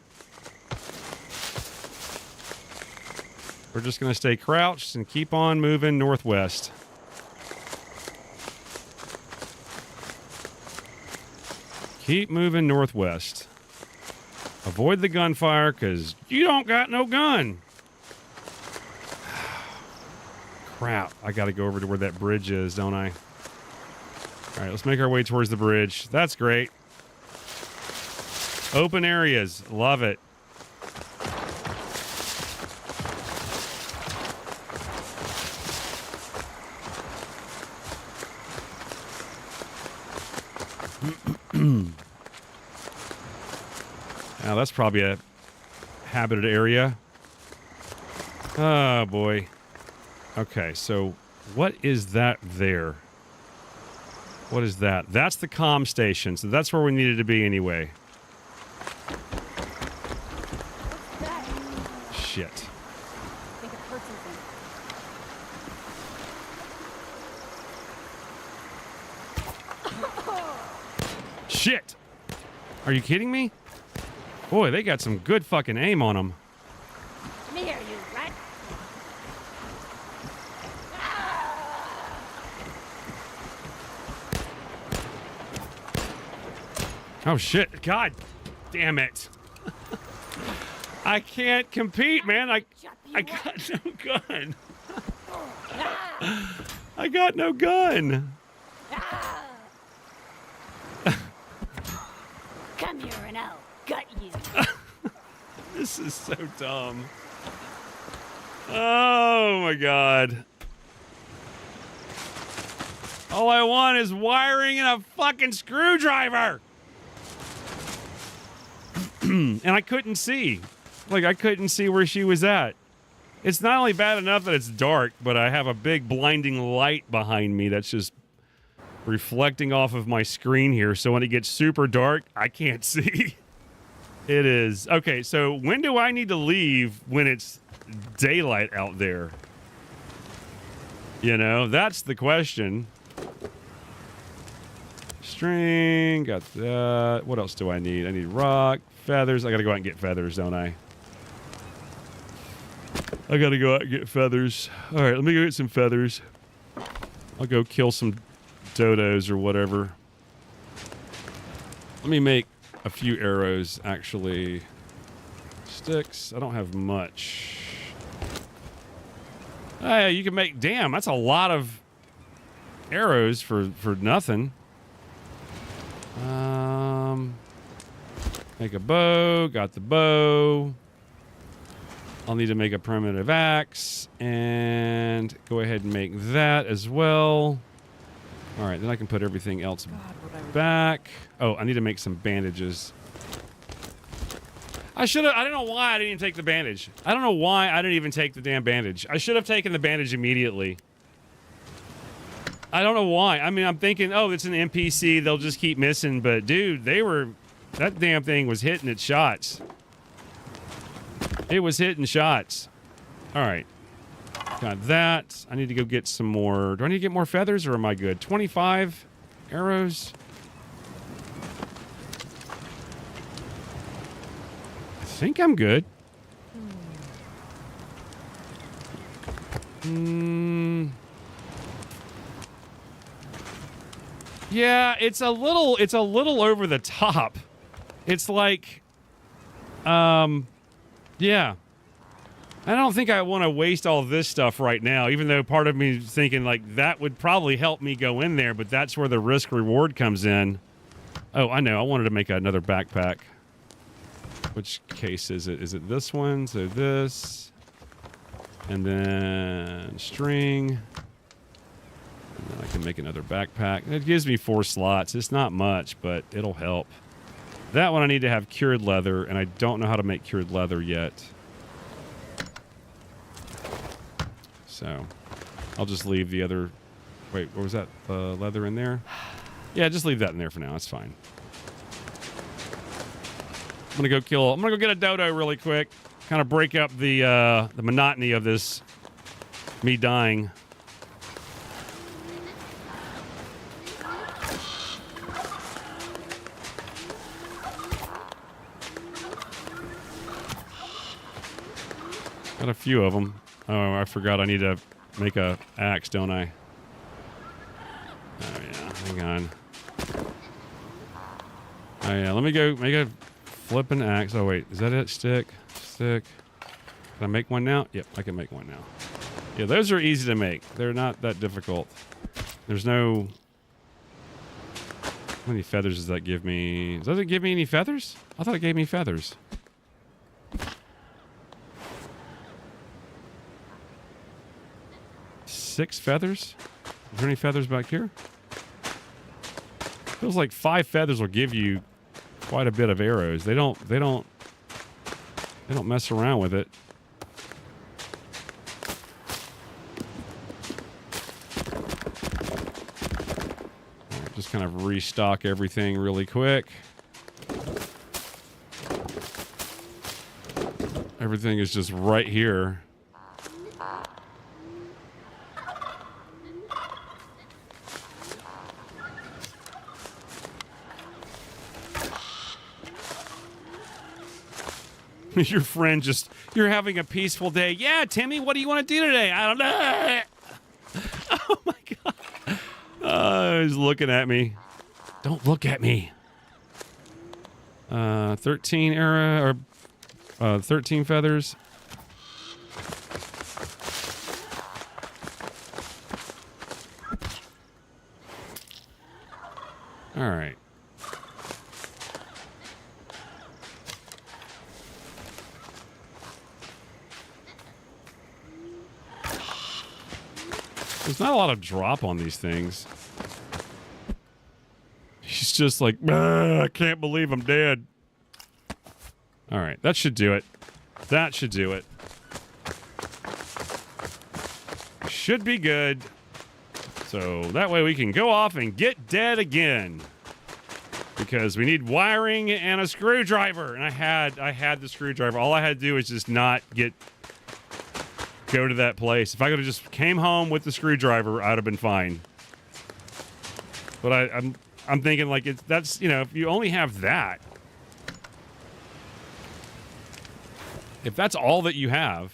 S2: We're just going to stay crouched and keep on moving northwest. Keep moving northwest. Avoid the gunfire because you don't got no gun. Crap. I got to go over to where that bridge is, don't I? All right, let's make our way towards the bridge. That's great. Open areas. Love it. Now that's probably a habited area. Oh boy. Okay, so what is that there? What is that? That's the comm station, so that's where we needed to be anyway. Shit.
S5: I think it hurt something.
S2: Shit! Are you kidding me? Boy, they got some good fucking aim on them.
S5: Come here, you rat.
S2: Oh shit! God damn it! I can't compete, man. I got no gun. I got no gun.
S5: Come here and I'll gut you.
S2: This is so dumb. Oh my god. All I want is wiring and a fucking screwdriver. And I couldn't see. Like, I couldn't see where she was at. It's not only bad enough that it's dark, but I have a big blinding light behind me that's just reflecting off of my screen here. So when it gets super dark, I can't see. It is. Okay, so when do I need to leave when it's daylight out there? You know, that's the question. String, got that. What else do I need? I need rock, feathers. I gotta go out and get feathers, don't I? I gotta go out and get feathers. All right, let me go get some feathers. I'll go kill some dodos or whatever. Let me make a few arrows, actually. Sticks. I don't have much. Hey, you can make. Damn, that's a lot of arrows for nothing. Make a bow. Got the bow. I'll need to make a primitive axe and go ahead and make that as well. All right, then I can put everything else back. Oh, I need to make some bandages. I should have. I don't know why I didn't even take the bandage. I don't know why I didn't even take the damn bandage. I should have taken the bandage immediately. I don't know why. I mean, I'm thinking, oh, it's an NPC. They'll just keep missing. But, dude, that damn thing was hitting its shots. It was hitting shots. All right. Got that. I need to go get some more. Do I need to get more feathers or am I good? 25 arrows. I think I'm good. Yeah, it's a little over the top. It's like, yeah. I don't think I want to waste all this stuff right now, even though part of me is thinking, like, that would probably help me go in there, but that's where the risk-reward comes in. Oh, I know. I wanted to make another backpack. Which case is it? Is it this one? So this. And then string. And then I can make another backpack. It gives me 4 slots. It's not much, but it'll help. That one I need to have cured leather, and I don't know how to make cured leather yet. So, I'll just leave the other... Wait, what was that? Leather in there? Yeah, just leave that in there for now. That's fine. I'm gonna go get a dodo really quick. Kind of break up the monotony of this me dying. Got a few of them. Oh, I forgot I need to make a axe, don't I? Oh, yeah. Hang on. Oh, yeah. Let me go make a flipping axe. Oh, wait. Is that it? Stick. Can I make one now? Yep, I can make one now. Yeah, those are easy to make. They're not that difficult. There's no... How many feathers does that give me? Does it give me any feathers? I thought it gave me feathers. Six feathers? Is there any feathers back here? Feels like 5 feathers will give you quite a bit of arrows. They don't mess around with it. All right, just kind of restock everything really quick. Everything is just right here. Your friend just, you're having a peaceful day. Yeah, Timmy, what do you want to do today? I don't know. Oh, my God. He's looking at me. Don't look at me. 13 arrow, or 13 feathers. All right. There's not a lot of drop on these things. He's just like, I can't believe I'm dead. All right, that should do it. That should do it. Should be good. So that way we can go off and get dead again. Because we need wiring and a screwdriver. And I had the screwdriver. All I had to do was just not go to that place. If I could have just came home with the screwdriver, I'd have been fine. But I'm thinking like that's, you know, if you only have that, if that's all that you have,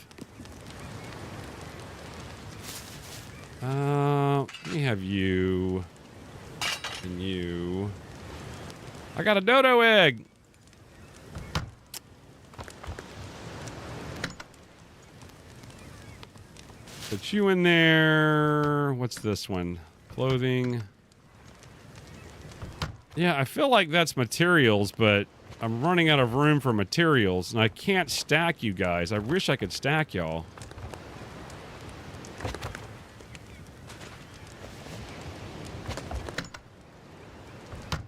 S2: let me have you and you. I got a dodo egg. Put you in there. What's this one? Clothing. Yeah, I feel like that's materials, but I'm running out of room for materials, and I can't stack you guys. I wish I could stack y'all.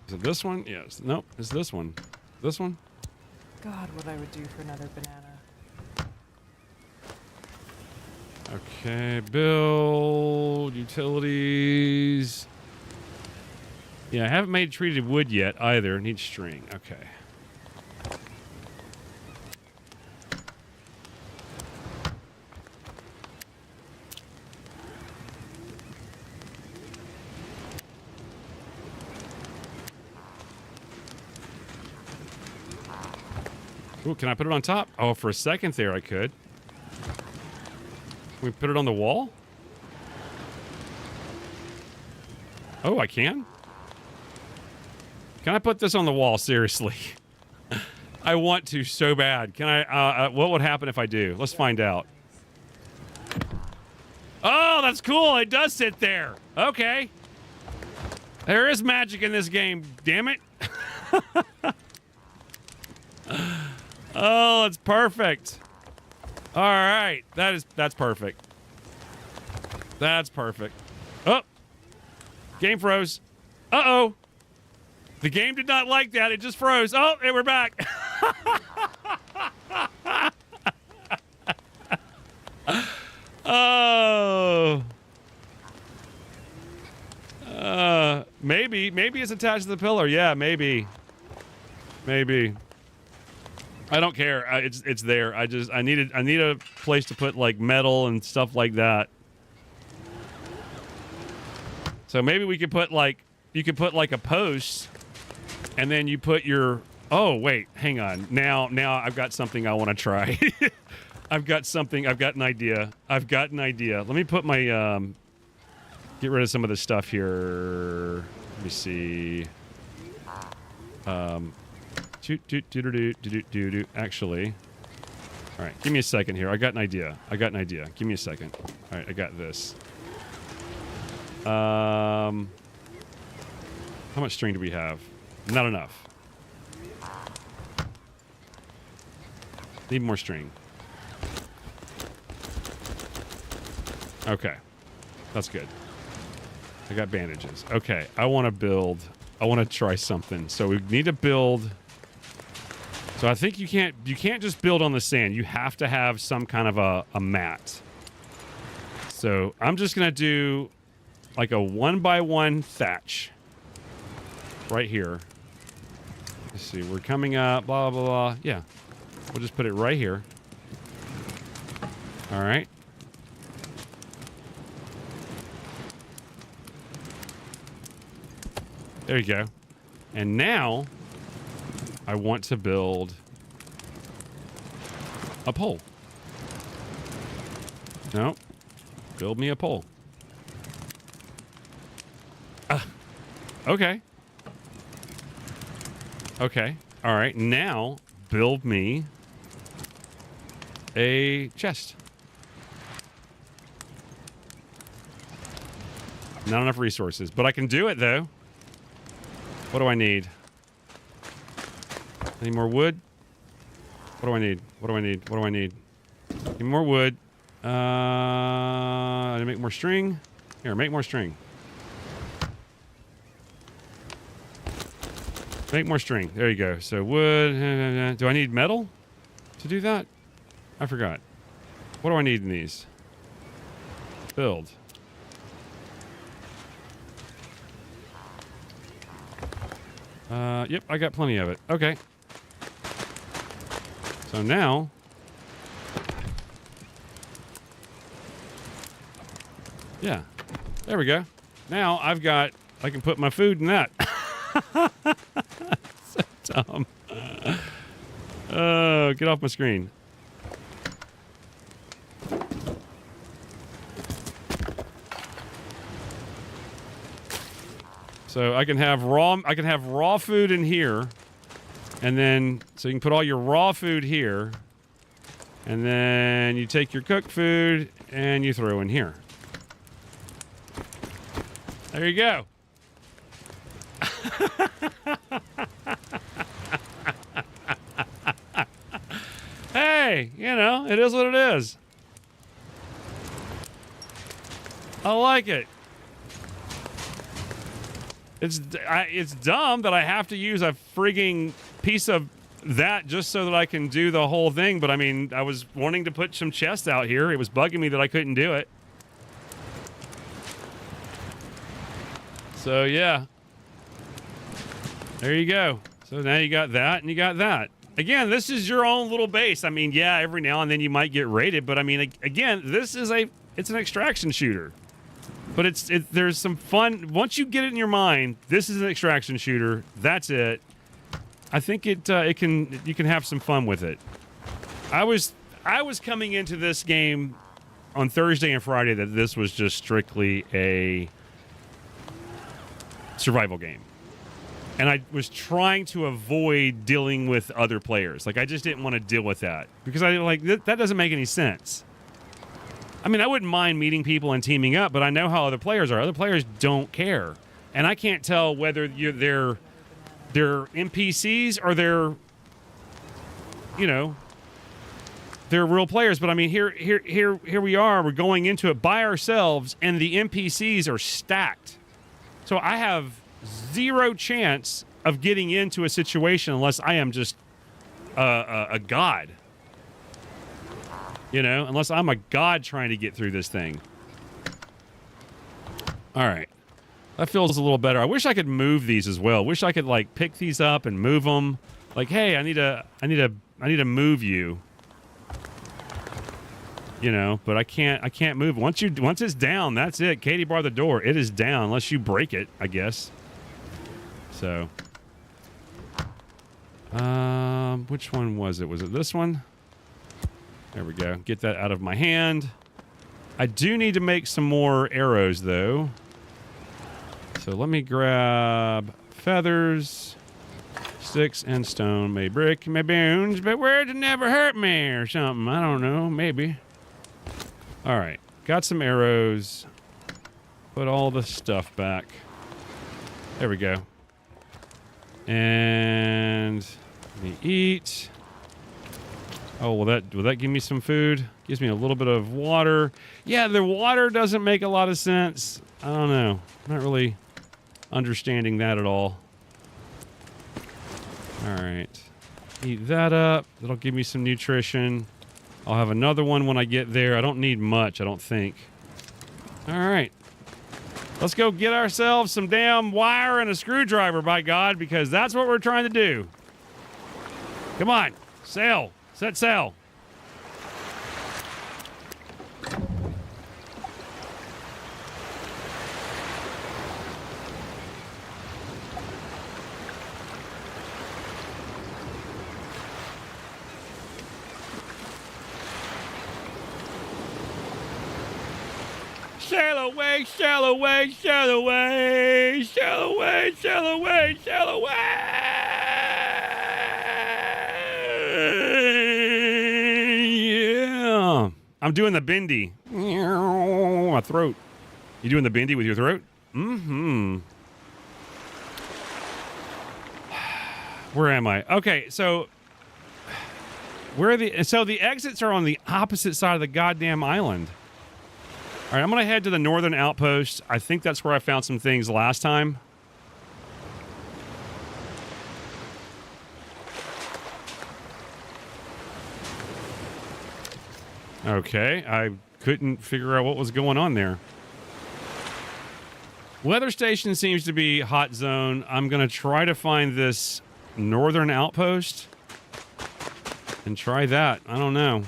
S2: Is it this one? Yes. Nope. It's this one. This one?
S6: God, what I would do for another banana.
S2: Okay, build utilities. Yeah, I haven't made treated wood yet either. Need string. Okay. Ooh, can I put it on top? Oh, for a second there I could. Can we put it on the wall? Oh, I can? Can I put this on the wall? Seriously. I want to so bad. Can I, what would happen if I do? Let's find out. Oh, that's cool. It does sit there. Okay. There is magic in this game. Damn it. Oh, it's perfect. All right. That's perfect. That's perfect. Oh. Game froze. Uh-oh. The game did not like that. It just froze. Oh, and we're back. Oh. Maybe it's attached to the pillar. Yeah, maybe. Maybe. I don't care. It's there. I need a place to put like metal and stuff like that. So maybe we could put like you could put like a post, and then you put your. Oh wait, hang on. Now I've got something I want to try. I've got an idea. Let me put my get rid of some of the stuff here. Let me see. Actually, all right. Give me a second here. I got an idea. Give me a second. All right, I got this. How much string do we have? Not enough. Need more string. Okay, that's good. I got bandages. Okay, I want to try something. So we need to build. So I think you can't just build on the sand. You have to have some kind of a mat. So I'm just gonna do like a 1x1 thatch right here. Let's see, we're coming up, blah, blah, blah. Yeah, we'll just put it right here. All right. There you go. And now I want to build a pole. No, build me a pole. Okay. Okay. All right. Now build me a chest. Not enough resources, but I can do it though. What do I need? Any more wood? What do I need? Give me more wood. I need to make more string. Here, make more string. Make more string. There you go. So wood. Do I need metal to do that? I forgot. What do I need in these? Build. Yep, I got plenty of it. Okay. So now, yeah, there we go. Now I can put my food in that. So dumb. Oh, get off my screen. So I can have raw food in here, and then so you can put all your raw food here, and then you take your cooked food and you throw in here. There you go. Hey, you know, it is what it is. I like it. It's dumb that I have to use a frigging piece of that just so that I can do the whole thing. But I mean, I was wanting to put some chests out here. It was bugging me that I couldn't do it. So yeah, there you go. So now you got that and you got that. Again, this is your own little base. I mean, yeah, every now and then you might get raided, but I mean, again, it's an extraction shooter. But there's some fun once you get it in your mind. This is an extraction shooter. That's it. I think you can have some fun with it. I was coming into this game on Thursday and Friday that this was just strictly a survival game. And I was trying to avoid dealing with other players. Like, I just didn't want to deal with that because that doesn't make any sense. I mean, I wouldn't mind meeting people and teaming up, but I know how other players are. Other players don't care. And I can't tell whether they're NPCs or they're real players. But I mean, here we are. We're going into it by ourselves, and the NPCs are stacked. So I have zero chance of getting into a situation unless I am just a god. Unless I'm a god trying to get through this thing. All right. That feels a little better. I wish I could move these as well. Wish I could pick these up and move them. Like, hey, I need to move you. But I can't move. Once it's down, that's it. Katie bar the door. It is down unless you break it, I guess. So, which one was it? Was it this one? There we go. Get that out of my hand. I do need to make some more arrows, though. So let me grab feathers, sticks, and stone. May break my bones, but words never hurt me or something. I don't know. Maybe. All right. Got some arrows. Put all the stuff back. There we go. And let me eat. Oh, will that give me some food? Gives me a little bit of water. Yeah, the water doesn't make a lot of sense. I don't know. I'm not really understanding that at all. All right. Eat that up. That'll give me some nutrition. I'll have another one when I get there. I don't need much, I don't think. All right. Let's go get ourselves some damn wire and a screwdriver, by God, because that's what we're trying to do. Come on. Sail. Set sail. Sail away, sail away, sail away, sail away, sail away, sail away. Yeah. I'm doing the bendy. My throat. You doing the bendy with your throat? Mm-hmm. Where am I? Okay, so the exits are on the opposite side of the goddamn island. All right, I'm going to head to the northern outpost. I think that's where I found some things last time. Okay, I couldn't figure out what was going on there. Weather station seems to be hot zone. I'm going to try to find this northern outpost and try that. I don't know.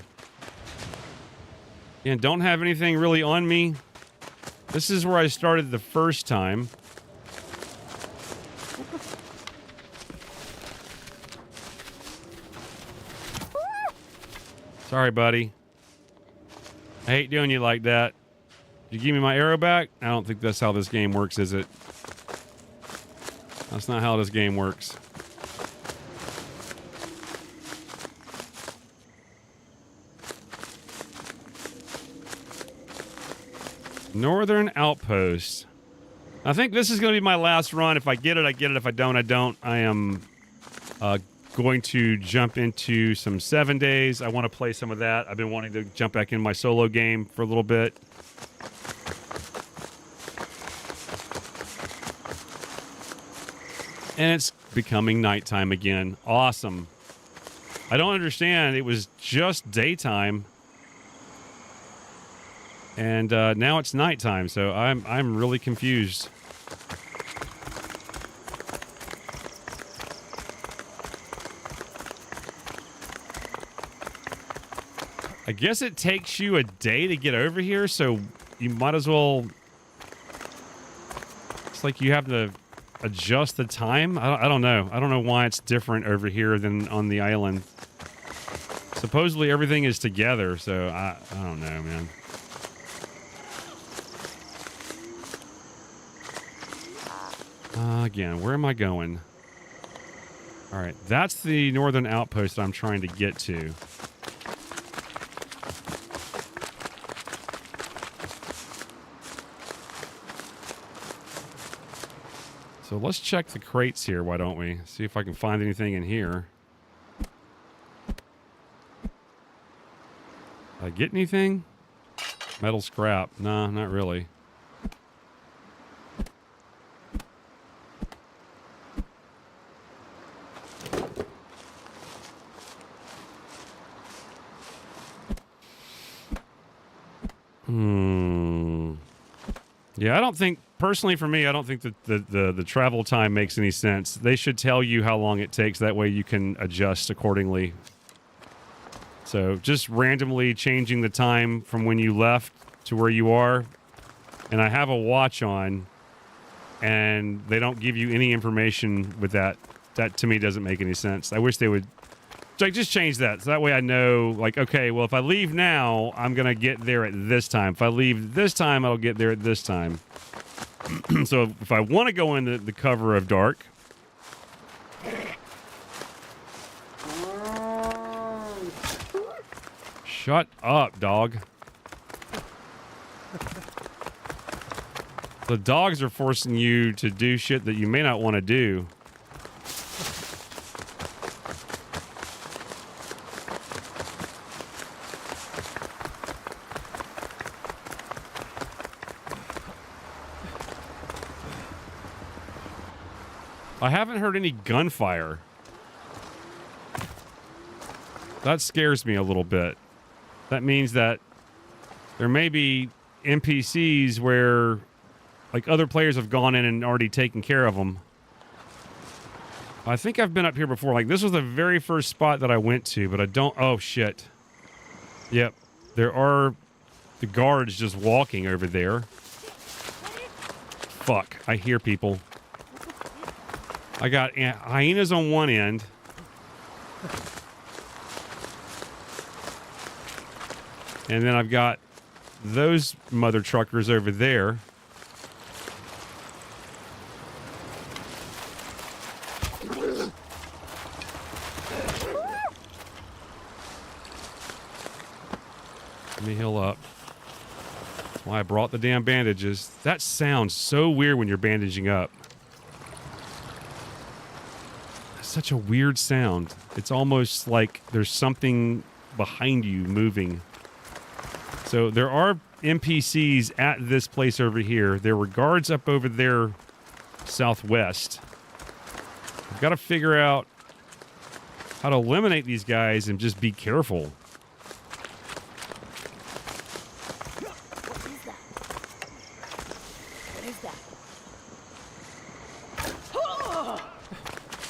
S2: And don't have anything really on me. This is where I started the first time. Sorry, buddy. I hate doing you like that. Did you give me my arrow back? I don't think that's how this game works, is it? That's not how this game works. Northern Outpost. I think this is going to be my last run. If I get it, I get it. If I don't, I don't. I am going to jump into some 7 days. I want to play some of that. I've been wanting to jump back in my solo game for a little bit. And it's becoming nighttime again. Awesome. I don't understand. It was just daytime. And now it's nighttime, so I'm really confused. I guess it takes you a day to get over here, so you might as well... It's like you have to adjust the time. I don't know. I don't know why it's different over here than on the island. Supposedly everything is together, so I don't know, man. Again, where am I going? All right, that's the northern outpost I'm trying to get to. So let's check the crates here, why don't we? See if I can find anything in here. Did I get anything? Metal scrap. No, not really. Yeah, I don't think, personally for me, I don't think that the travel time makes any sense. They should tell you how long it takes. That way you can adjust accordingly. So just randomly changing the time from when you left to where you are. And I have a watch on, and they don't give you any information with that. That, to me, doesn't make any sense. I wish they would... like, just change that. So that way I know, like, okay, well, if I leave now, I'm going to get there at this time. If I leave this time, I'll get there at this time. So if I want to go in the cover of dark... Shut up, dog. The dogs are forcing you to do shit that you may not want to do. I haven't heard any gunfire. That scares me a little bit. That means that there may be NPCs where, like, other players have gone in and already taken care of them. I think I've been up here before. Like, this was the very first spot that I went to, but I don't... Oh, shit. Yep. There are the guards just walking over there. Fuck. I hear people. I got hyenas on one end. And then I've got those mother truckers over there. Let me heal up. That's why I brought the damn bandages. That sounds so weird when you're bandaging up. Such a weird sound. It's almost like there's something behind you moving. So there are NPCs at this place over here. There were guards up over there southwest. I've got to figure out how to eliminate these guys and just be careful.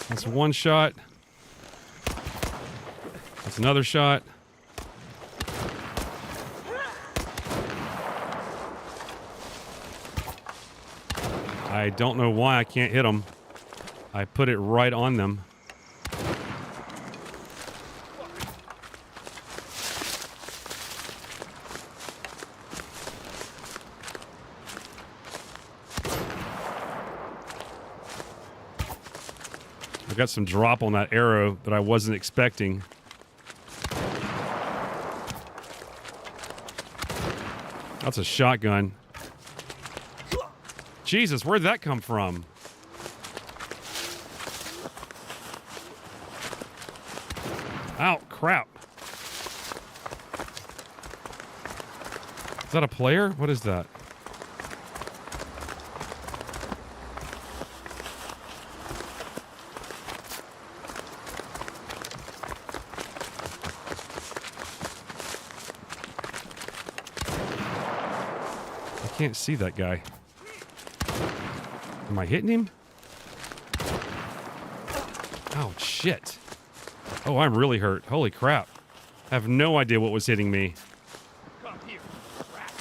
S2: That's one shot. That's another shot. I don't know why I can't hit them. I put it right on them. I got some drop on that arrow that I wasn't expecting. That's a shotgun. Jesus, where'd that come from? Ow, crap. Is that a player? What is that? I can't see that guy. Am I hitting him? Oh, shit. Oh, I'm really hurt. Holy crap. I have no idea what was hitting me.
S4: Come here, rat.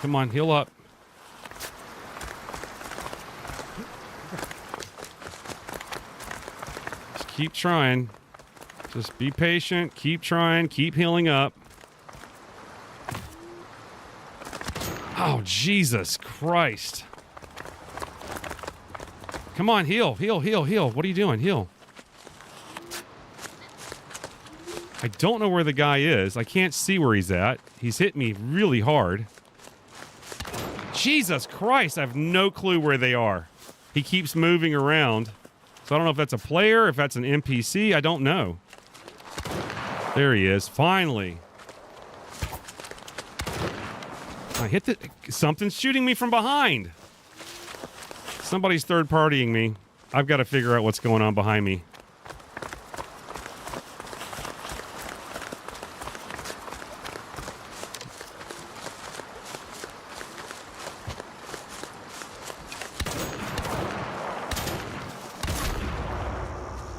S2: Come on, heal up. Just keep trying. Just be patient. Keep trying. Keep healing up. Oh, Jesus Christ. Come on, heal, heal, heal, heal. What are you doing? Heal. I don't know where the guy is. I can't see where he's at. He's hit me really hard. Jesus Christ, I have no clue where they are. He keeps moving around. So I don't know if that's a player, if that's an NPC. I don't know. There he is, finally. I hit the... Something's shooting me from behind. Somebody's third-partying me. I've got to figure out what's going on behind me.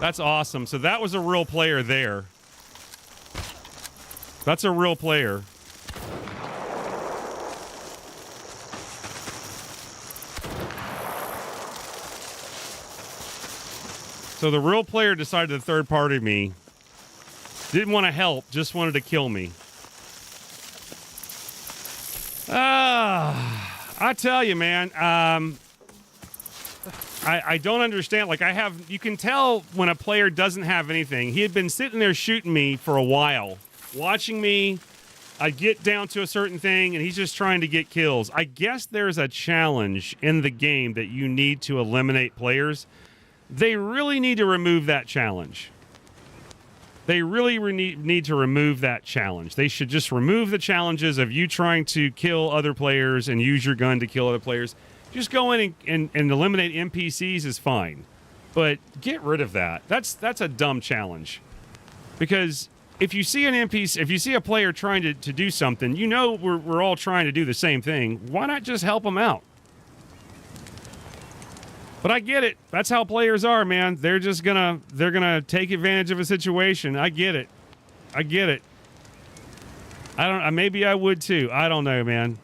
S2: That's awesome. So that was a real player there. That's a real player. So the real player decided to third party me. Didn't want to help, just wanted to kill me. I tell you, man, I don't understand. Like, you can tell when a player doesn't have anything. He had been sitting there shooting me for a while, watching me. I get down to a certain thing, and he's just trying to get kills. I guess there's a challenge in the game that you need to eliminate players. They really need to remove that challenge. They really need to remove that challenge. They should just remove the challenges of you trying to kill other players and use your gun to kill other players. Just go in and eliminate NPCs is fine. But get rid of that. That's a dumb challenge. Because if you see an NPC, if you see a player trying to do something, you know we're all trying to do the same thing. Why not just help them out? But I get it. That's how players are, man. They're gonna take advantage of a situation. I get it. I get it. Maybe I would too. I don't know, man.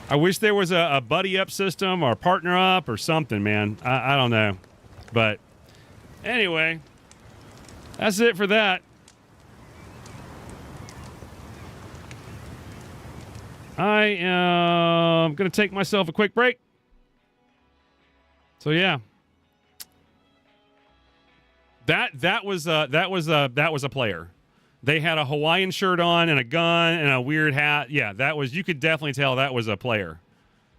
S2: I wish there was a buddy up system or a partner up or something, man. I don't know. But anyway, that's it for that. I am going to take myself a quick break. So yeah, that was a player. They had a Hawaiian shirt on and a gun and a weird hat. Yeah, you could definitely tell that was a player.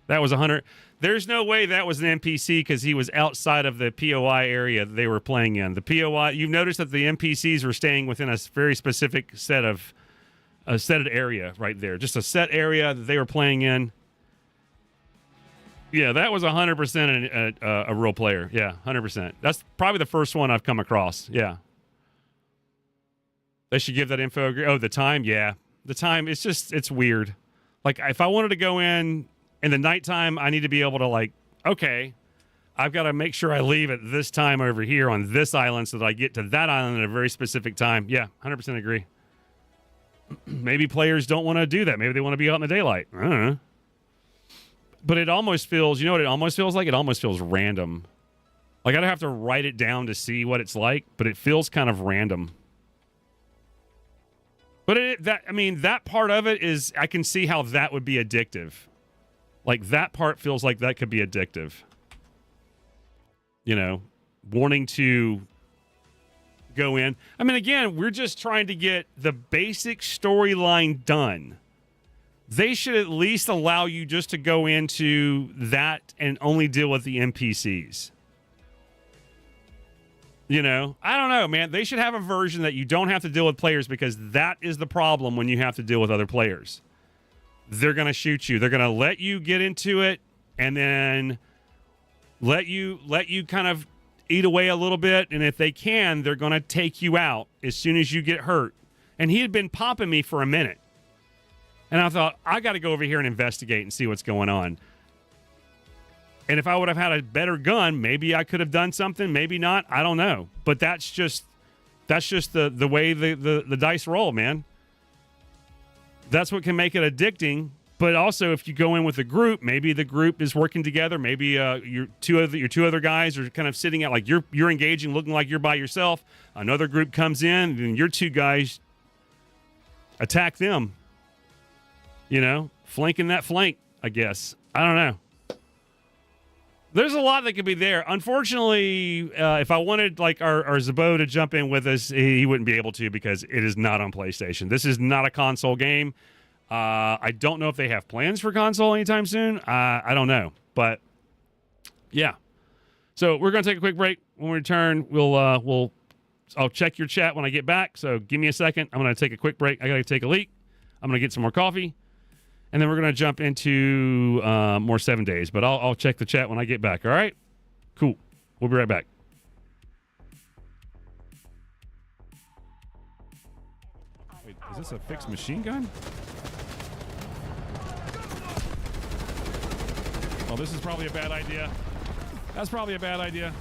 S2: That was 100. There's no way that was an NPC because he was outside of the POI area that they were playing in. The POI, you've noticed that the NPCs were staying within a very specific set of area right there. Just a set area that they were playing in. Yeah, that was 100% a real player. Yeah, 100%. That's probably the first one I've come across. Yeah. They should give that info. Oh, the time? Yeah. The time, it's weird. Like, if I wanted to go in the nighttime, I need to be able to, like, okay, I've got to make sure I leave at this time over here on this island so that I get to that island at a very specific time. Yeah, 100% agree. Maybe players don't want to do that. Maybe they want to be out in the daylight. I don't know. But it almost feels, you know what it almost feels like? It almost feels random. Like, I'd have to write it down to see what it's like, but it feels kind of random. But that part of it is, I can see how that would be addictive. Like, that part feels like that could be addictive. You know, wanting to go in. I mean, again, we're just trying to get the basic storyline done. They should at least allow you just to go into that and only deal with the NPCs. You know, I don't know, man. They should have a version that you don't have to deal with players, because that is the problem when you have to deal with other players. They're going to shoot you. They're going to let you get into it and then let you kind of eat away a little bit. And if they can, they're going to take you out as soon as you get hurt. And he had been popping me for a minute. And I thought, I got to go over here and investigate and see what's going on. And if I would have had a better gun, maybe I could have done something, maybe not. I don't know. But that's just the way the dice roll, man. That's what can make it addicting. But also, if you go in with a group, maybe the group is working together. Maybe your two other guys are kind of sitting out, like you're engaging, looking like you're by yourself. Another group comes in, and your two guys attack them. You know, flanking that flank, I guess. I don't know. There's a lot that could be there. Unfortunately, if I wanted like our Zabo to jump in with us, he wouldn't be able to, because it is not on PlayStation. This is not a console game. I don't know if they have plans for console anytime soon. I don't know, but yeah. So we're gonna take a quick break. When we return, I'll check your chat when I get back. So give me a second. I'm gonna take a quick break. I gotta take a leak. I'm gonna get some more coffee. And then we're going to jump into more 7 days. But I'll check the chat when I get back, all right? Cool. We'll be right back. Wait, is this a fixed machine gun? Oh, this is probably a bad idea. That's probably a bad idea.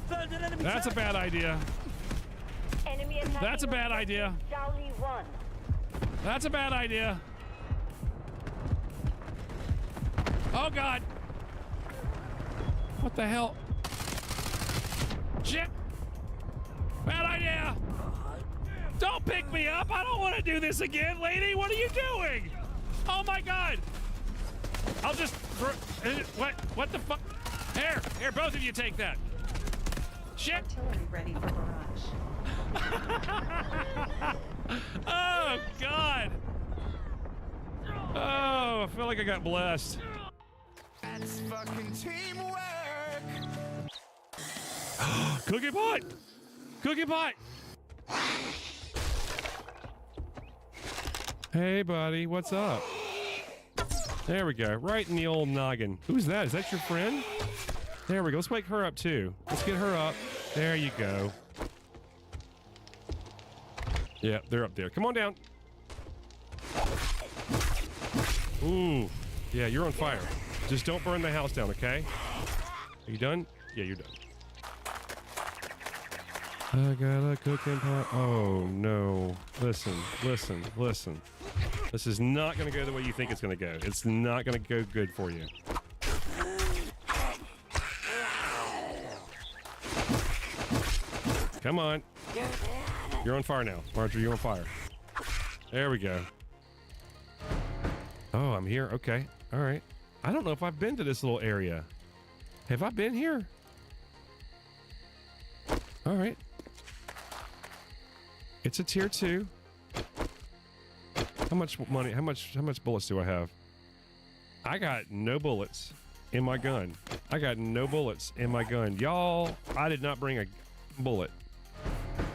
S2: That's a bad idea. That's a bad idea. That's a bad idea. Oh, God. What the hell? Shit. Bad idea. Don't pick me up. I don't want to do this again, lady. What are you doing? Oh, my God. I'll just... What the fuck? Here, both of you take that. Shit.
S9: Artillery ready for barrage.
S2: Oh, God. Oh, I feel like I got blessed.
S10: That's fucking teamwork.
S2: Cookie pot! Cookie pot! Hey, buddy, what's up? There we go, right in the old noggin. Who's that? Is that your friend? There we go. Let's wake her up, too. Let's get her up. There you go. Yeah, they're up there. Come on down. Ooh. Yeah, you're on fire. Just don't burn the house down, okay? Are you done? Yeah, you're done. I got a cooking pot. Oh, no. Listen. This is not going to go the way you think it's going to go. It's not going to go good for you. Come on. You're on fire now. Marjorie, you're on fire. There we go. Oh, I'm here. Okay. All right. I don't know if I've been to this little area. Have I been here? All right. It's a tier 2. How much money? How much bullets do I have? I got no bullets in my gun. Y'all, I did not bring a bullet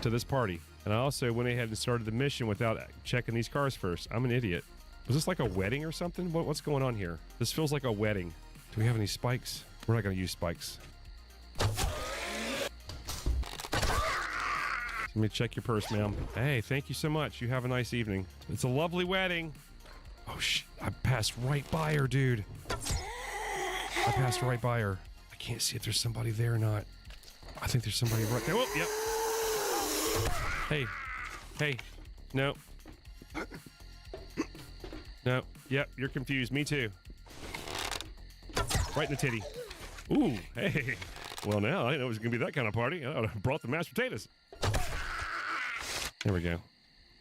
S2: to this party. And I also went ahead and started the mission without checking these cars first. I'm an idiot. Was this like a wedding or something? What's going on here? This feels like a wedding. Do we have any spikes? We're not going to use spikes. Let me check your purse, ma'am. Hey, thank you so much. You have a nice evening. It's a lovely wedding. Oh, shit. I passed right by her, dude. I passed right by her. I can't see if there's somebody there or not. I think there's somebody right there. Oh, yep. Hey. No. No. Yep, you're confused. Me too. Right in the titty. Ooh, hey. Well, now, I didn't know it was going to be that kind of party. I would have brought the mashed potatoes. There we go.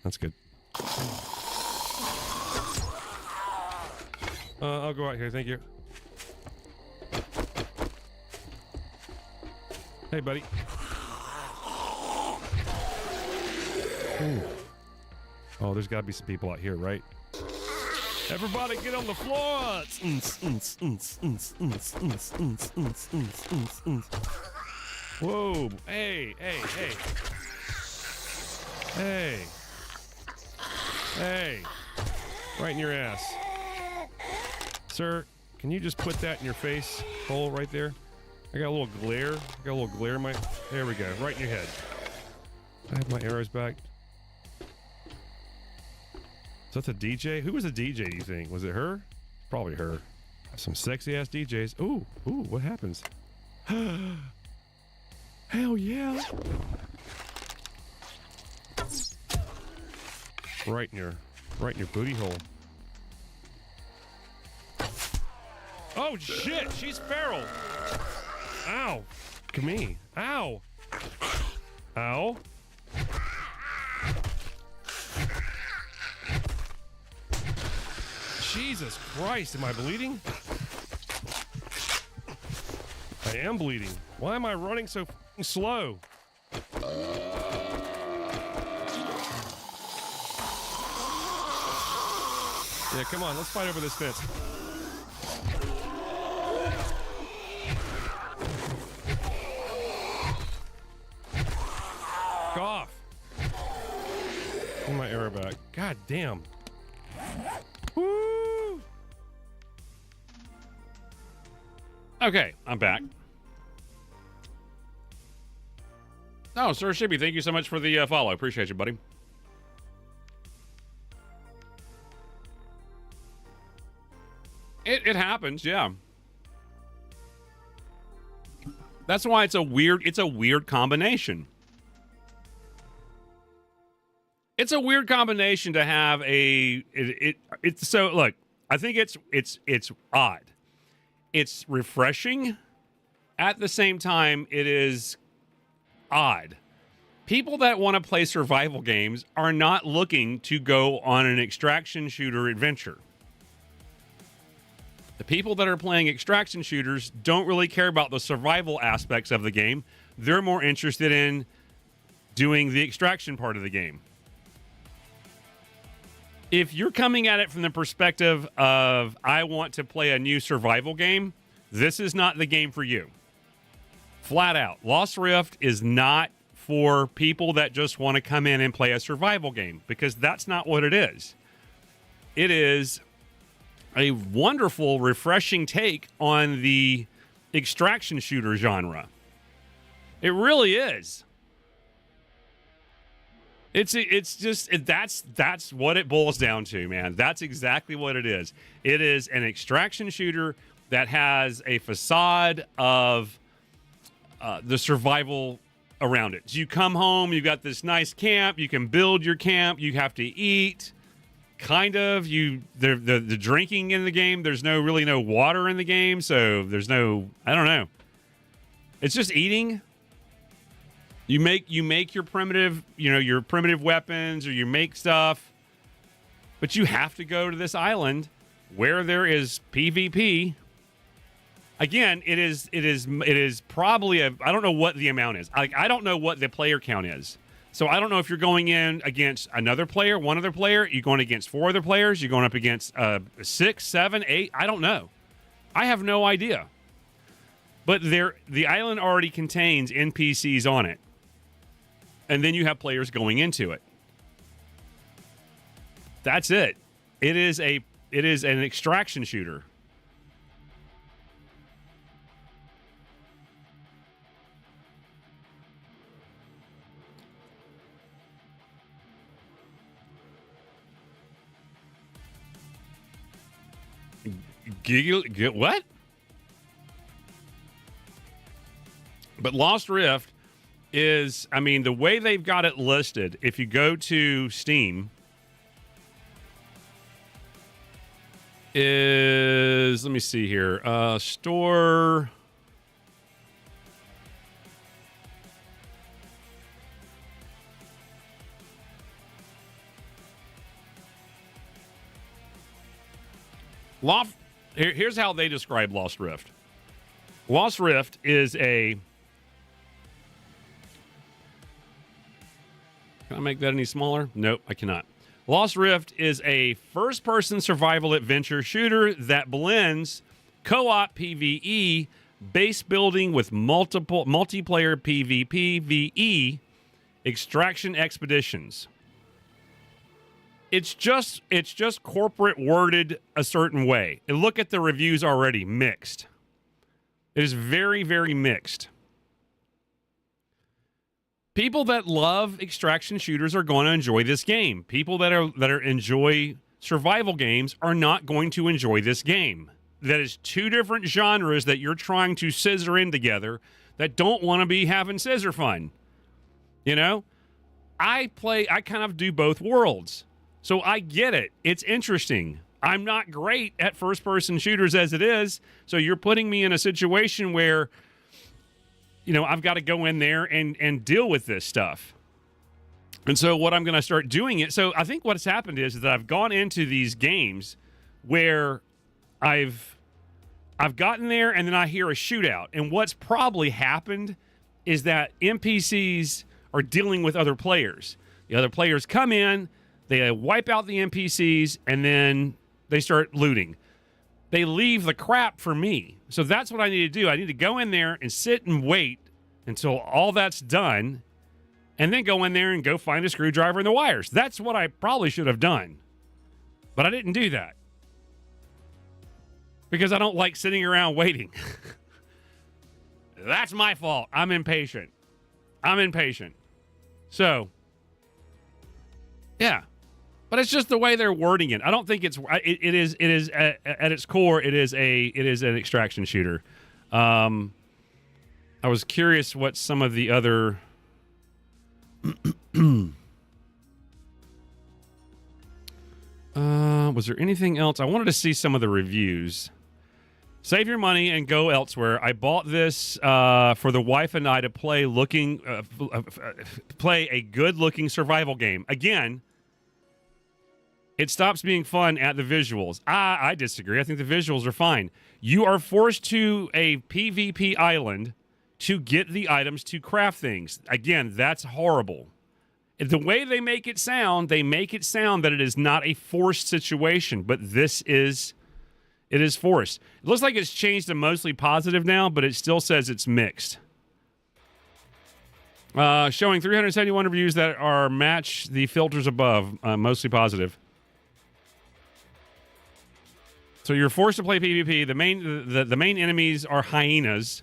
S2: That's good. I'll go out here. Thank you. Hey, buddy. Ooh. Oh, there's got to be some people out here, right? Everybody get on the floor! Whoa. Hey. Hey. Right in your ass. Sir, can you just put that in your face hole right there? I got a little glare. In my... There we go. Right in your head. I have my arrows back. Is that the DJ? Who was the DJ, do you think? Was it her? Probably her. Some sexy-ass DJs. Ooh, what happens? Hell yeah. Right in your booty hole. Oh, shit. She's feral. Ow. Come me. Ow. Ow. Jesus Christ, am I bleeding? I am bleeding. Why am I running so f***ing slow? Yeah, come on, let's fight over this fence. Go off. Give me my arrow back. God damn. Woo! Okay, I'm back. Oh, Sir Shibby, thank you so much for the follow. Appreciate you, buddy. It happens, yeah. That's why it's a weird combination. It's a weird combination to have it's so look, I think it's odd. It's refreshing. At the same time, it is odd. People that want to play survival games are not looking to go on an extraction shooter adventure. The people that are playing extraction shooters don't really care about the survival aspects of the game. They're more interested in doing the extraction part of the game. If you're coming at it from the perspective of, I want to play a new survival game, this is not the game for you. Flat out. Lost Rift is not for people that just want to come in and play a survival game, because that's not what it is. It is a wonderful, refreshing take on the extraction shooter genre. It really is. It's just that's what it boils down to, man. That's exactly what it is. It is an extraction shooter that has a facade of the survival around it. So you come home, you've got this nice camp, you can build your camp, you have to eat. Kind of the drinking in the game. There's really no water in the game, so there's no, I don't know. It's just eating. You make your primitive, your primitive weapons, or you make stuff, but you have to go to this island where there is PvP. Again, it is probably I don't know what the amount is. I don't know what the player count is. So I don't know if you're going in against another player, one other player, you're going against 4 other players, you're going up against 6, 7, 8. I don't know. I have no idea. But the island already contains NPCs on it. And then you have players going into it. That's it. It is an extraction shooter. What? But Lost Rift is, the way they've got it listed, if you go to Steam, is, let me see here, store. Here's how they describe Lost Rift. Lost Rift is a... Can I make that any smaller? Nope, I cannot. Lost Rift is a first-person survival adventure shooter that blends co-op PvE, base building with multiplayer PvP, VE, extraction expeditions. It's just corporate worded a certain way. And look at the reviews already, mixed. It is very, very mixed. People that love extraction shooters are going to enjoy this game. People that enjoy survival games are not going to enjoy this game. That is two different genres that you're trying to scissor in together that don't want to be having scissor fun. You know? I kind of do both worlds. So I get it. It's interesting. I'm not great at first-person shooters as it is, so you're putting me in a situation where, you know, I've got to go in there and deal with this stuff. And so what I'm going to start doing it. So I think what's happened is that I've gone into these games where I've gotten there and then I hear a shootout. And what's probably happened is that NPCs are dealing with other players. The other players come in, they wipe out the NPCs, and then they start looting. They leave the crap for me. So that's what I need to do. I need to go in there and sit and wait until all that's done, and then go in there and go find a screwdriver and the wires. That's what I probably should have done. But I didn't do that. Because I don't like sitting around waiting. That's my fault. I'm impatient. So, yeah. But it's just the way they're wording it. I don't think it is at its core, it is an extraction shooter. I was curious what some of the other was there anything else? I wanted to see some of the reviews. Save your money and go elsewhere. I bought this for the wife and I to play play a good-looking survival game. Again, it stops being fun at the visuals. I disagree. I think the visuals are fine. You are forced to a PvP island to get the items to craft things. Again, that's horrible. The way they make it sound that it is not a forced situation, but it is forced. It looks like it's changed to mostly positive now, but it still says it's mixed. Showing 371 reviews that are match the filters above, mostly positive. So you're forced to play PvP. The main enemies are hyenas.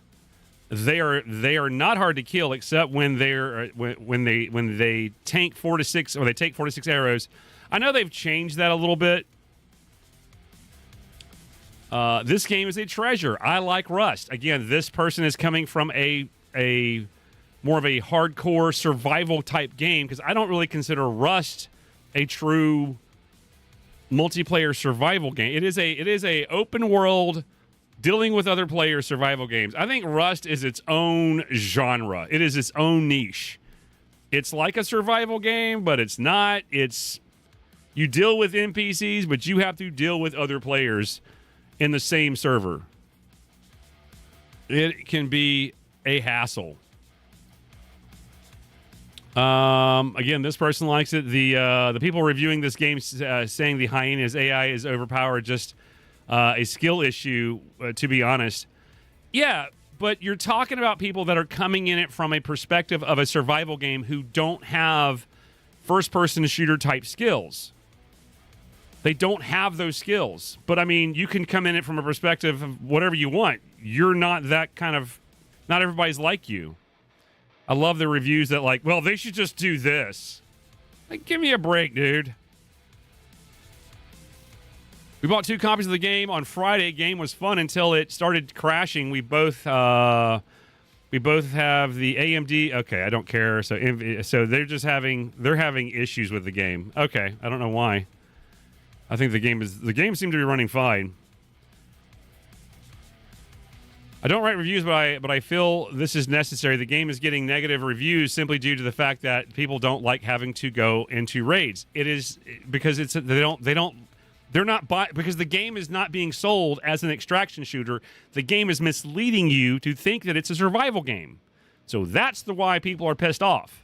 S2: They are not hard to kill except when they tank 4 to 6 or they take 4 to 6 arrows. I know they've changed that a little bit. This game is a treasure. I like Rust. Again, this person is coming from a more of a hardcore survival type game because I don't really consider Rust a true multiplayer survival game. It is a open world dealing with other players survival games. I think Rust is its own genre. It is its own niche. It's like a survival game, but it's not. You deal with NPCs, but you have to deal with other players in the same server. It can be a hassle. Again, this person likes it. The people reviewing this game saying the hyena's AI is overpowered, just a skill issue, to be honest. Yeah, but you're talking about people that are coming in it from a perspective of a survival game who don't have first-person shooter type skills. They don't have those skills. But, I mean, you can come in it from a perspective of whatever you want. You're not that kind of... Not everybody's like you. I love the reviews that like, well, they should just do this. Like, give me a break, dude. We bought 2 copies of the game on Friday. Game was fun until it started crashing. We both have the AMD. Okay, I don't care. So they're having issues with the game. Okay, I don't know why. I think the game seemed to be running fine. I don't write reviews, but I feel this is necessary. The game is getting negative reviews simply due to the fact that people don't like having to go into raids. It is because because the game is not being sold as an extraction shooter. The game is misleading you to think that it's a survival game. So that's why people are pissed off.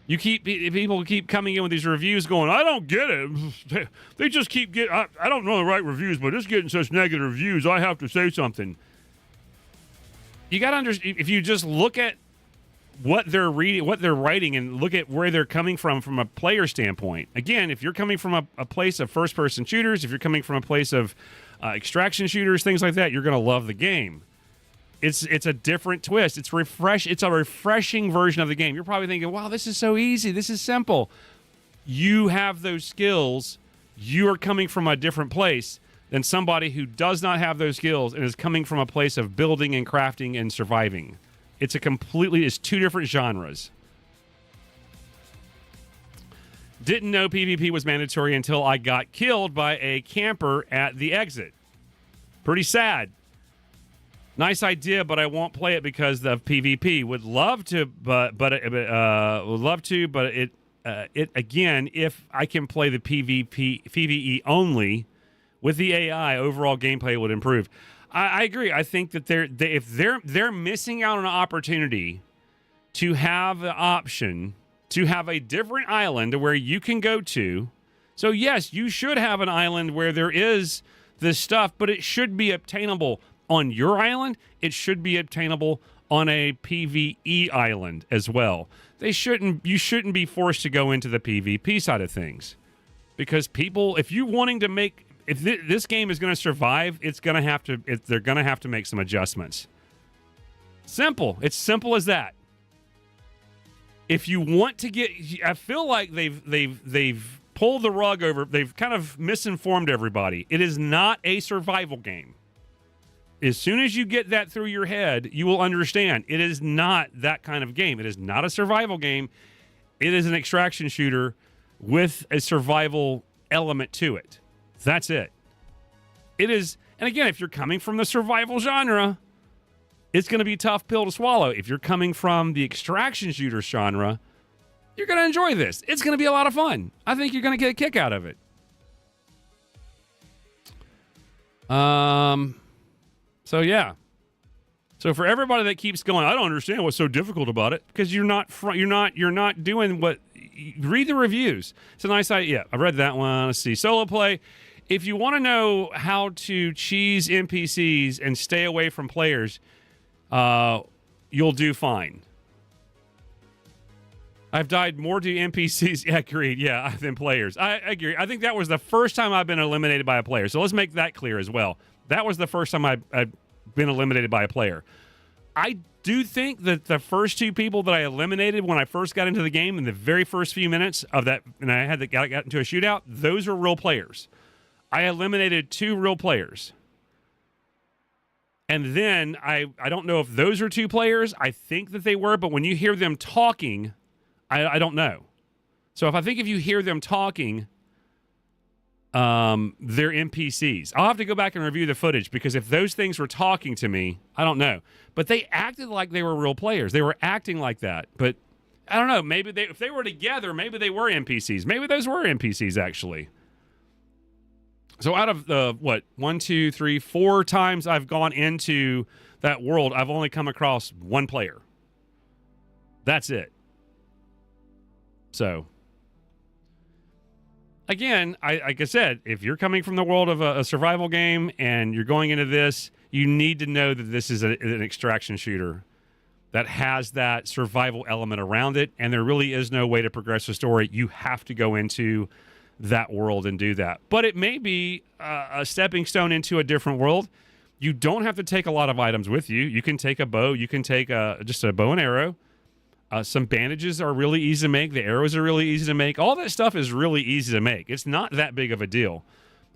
S2: People keep coming in with these reviews going, I don't get it. They just keep getting, I don't know the right reviews, but it's getting such negative reviews. I have to say something. You got to understand, if you just look at what they're reading, what they're writing, and look at where they're coming from a player standpoint. Again, if you're coming from a place of first-person shooters, if you're coming from a place of extraction shooters, things like that, you're going to love the game. It's a different twist. It's a refreshing version of the game. You're probably thinking, wow, this is so easy. This is simple. You have those skills. You are coming from a different place than somebody who does not have those skills and is coming from a place of building and crafting and surviving. It's two different genres. Didn't know PvP was mandatory until I got killed by a camper at the exit. Pretty sad. Nice idea, but I won't play it because of PvP. Would love to, but it again. If I can play the PvE only with the AI, overall gameplay would improve. I agree. I think that if they're missing out on an opportunity to have the option to have a different island where you can go to. So yes, you should have an island where there is this stuff, but it should be obtainable on your island. It should be obtainable on a PvE island as well. You shouldn't be forced to go into the PvP side of things, because people, if this game is going to survive, they're going to have to make some adjustments. Simple. It's simple as that. If you want to I feel like they've pulled the rug over. They've kind of misinformed everybody. It is not a survival game. As soon as you get that through your head, you will understand it is not that kind of game. It is not a survival game. It is an extraction shooter with a survival element to it. That's it. It is, and again, if you're coming from the survival genre, it's going to be a tough pill to swallow. If you're coming from the extraction shooter genre, you're going to enjoy this. It's going to be a lot of fun. I think you're going to get a kick out of it. So yeah. So for everybody that keeps going, I don't understand what's so difficult about it, because you're not doing what. Read the reviews. It's a nice idea. Yeah, I read that one. Let's see. Solo play. If you want to know how to cheese NPCs and stay away from players, you'll do fine. I've died more to NPCs. Yeah, agreed. Yeah, than players. I agree. I think that was the first time I've been eliminated by a player. So let's make that clear as well. That was the first time I've been eliminated by a player. I do think that the first two people that I eliminated when I first got into the game, in the very first few minutes of that, and I got into a shootout, those are real players. I eliminated 2 real players. And then I don't know if those are 2 players. I think that they were, but when you hear them talking, I don't know. So if you hear them talking, they're NPCs. I'll have to go back and review the footage, because if those things were talking to me, I don't know. But they acted like they were real players. They were acting like that. But I don't know. Maybe if they were together, maybe they were NPCs. Maybe those were NPCs, actually. So out of the, 1, 2, 3, 4 times I've gone into that world, I've only come across 1 player. That's it. So, again, like I said, if you're coming from the world of a survival game and you're going into this, you need to know that this is an extraction shooter that has that survival element around it, and there really is no way to progress the story. You have to go into that world and do that. But it may be a stepping stone into a different world. You don't have to take a lot of items with you. You can take a bow. You can take just a bow and arrow. Some bandages are really easy to make. The arrows are really easy to make. All that stuff is really easy to make. It's not that big of a deal.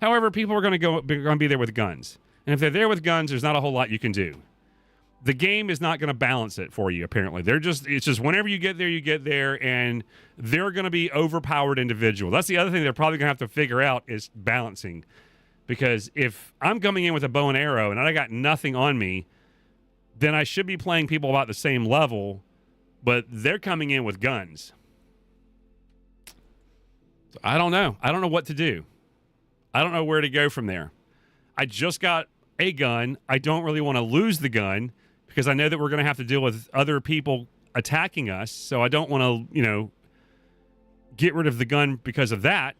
S2: However, people are going to be there with guns. And if they're there with guns, there's not a whole lot you can do. The game is not going to balance it for you, apparently. It's just whenever you get there, and they're going to be overpowered individual. That's the other thing they're probably going to have to figure out, is balancing. Because if I'm coming in with a bow and arrow and I got nothing on me, then I should be playing people about the same level, but they're coming in with guns. So I don't know. I don't know what to do. I don't know where to go from there. I just got a gun. I don't really want to lose the gun, because I know that we're going to have to deal with other people attacking us. So I don't want to, get rid of the gun because of that.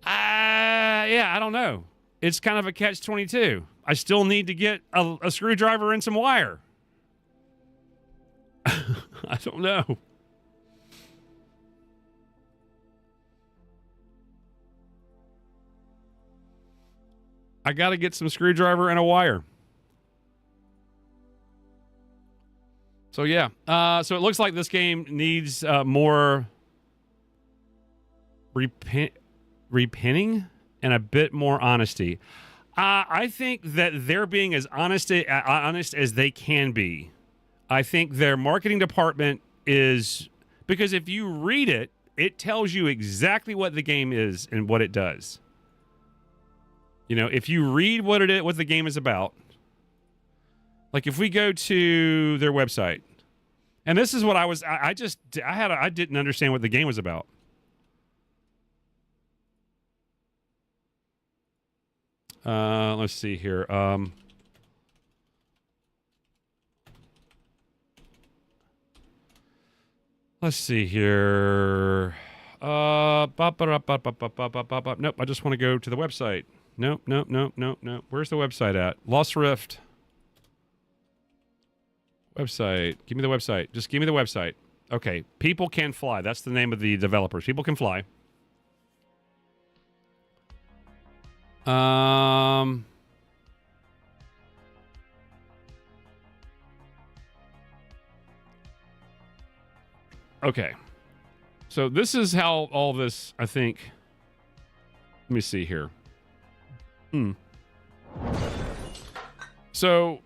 S2: Yeah, I don't know. It's kind of a catch-22. I still need to get a screwdriver and some wire. I don't know. I got to get some screwdriver and a wire. So, yeah. So it looks like this game needs more repenting and a bit more honesty. I think that they're being as honest as they can be. I think their marketing department is... Because if you read it, it tells you exactly what the game is and what it does. You know, if you read what the game is about, like if we go to their website, and this is what I didn't understand what the game was about. Let's see here. Let's see here. Nope, I just want to go to the website. Nope. Where's the website at? Lost Rift. Website. Give me the website. Just give me the website. Okay. People Can Fly. That's the name of the developers. People Can Fly. Okay. So this is how all this, I think. Let me see here. So,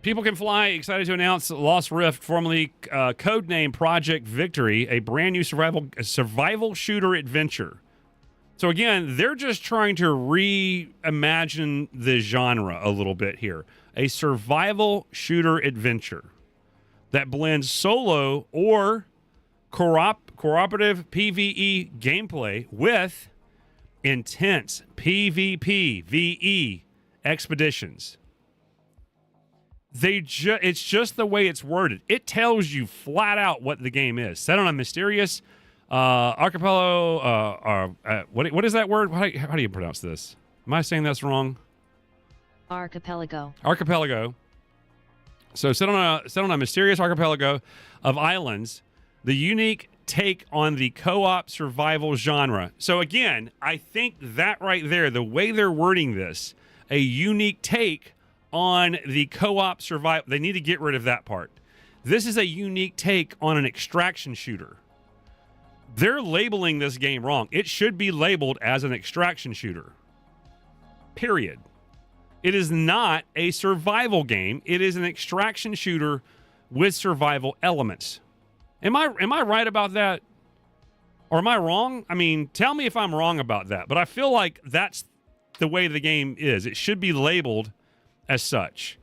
S2: People Can Fly excited to announce Lost Rift, formerly codenamed Project Victory, a brand new survival shooter adventure. So again, they're just trying to reimagine the genre a little bit here. A survival shooter adventure that blends solo or cooperative PvE gameplay with intense PvP VE expeditions. It's just the way it's worded. It tells you flat out what the game is. Set on a mysterious archipelago. What is that word? How do you pronounce this? Am I saying that's wrong?
S9: Archipelago.
S2: So set on a mysterious archipelago of islands, the unique take on the co-op survival genre. So again, I think that right there, the way they're wording this, a unique take on the co-op survival. They need to get rid of that part. This is a unique take on an extraction shooter. They're labeling this game wrong. It should be labeled as an extraction shooter. Period. It is not a survival game. It is an extraction shooter with survival elements. Am I right about that? Or am I wrong? I mean, tell me if I'm wrong about that. But I feel like that's the way the game is. It should be labeled as such.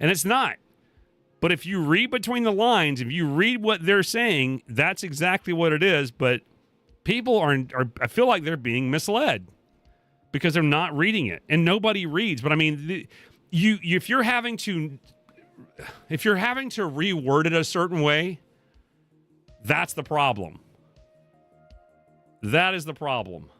S2: And it's not. But if you read between the lines, if you read what they're saying, that's exactly what it is. But people are I feel like they're being misled because they're not reading it. And nobody reads. But I mean, if you're having to reword it a certain way, that's the problem. That is the problem.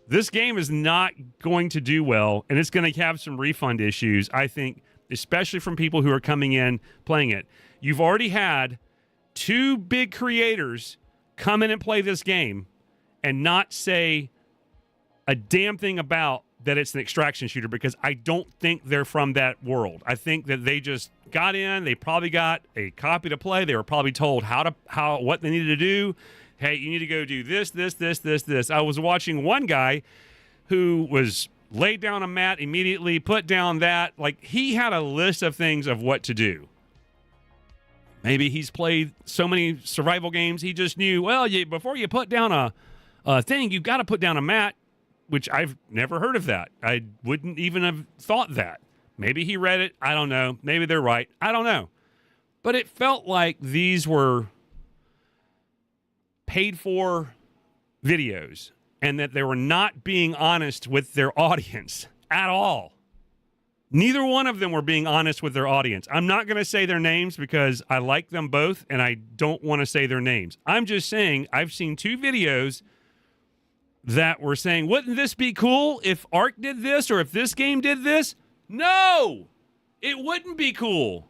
S2: This game is not going to do well, and it's going to have some refund issues, I think, especially from people who are coming in playing it. You've already had 2 big creators come in and play this game and not say a damn thing about that it's an extraction shooter, because I don't think they're from that world. I think that they just got in, they probably got a copy to play, they were probably told what they needed to do. Hey, you need to go do this. I was watching one guy who was laid down a mat, immediately put down that. Like, he had a list of things of what to do. Maybe he's played so many survival games, he just knew, well, before you put down a thing, you've got to put down a mat, which I've never heard of that. I wouldn't even have thought that. Maybe he read it. I don't know. Maybe they're right. I don't know. But it felt like these were paid for videos and that they were not being honest with their audience at all. Neither one of them were being honest with their audience. I'm not going to say their names because I like them both and I don't want to say their names. I'm just saying I've seen 2 videos that were saying, wouldn't this be cool if Ark did this or if this game did this? No, it wouldn't be cool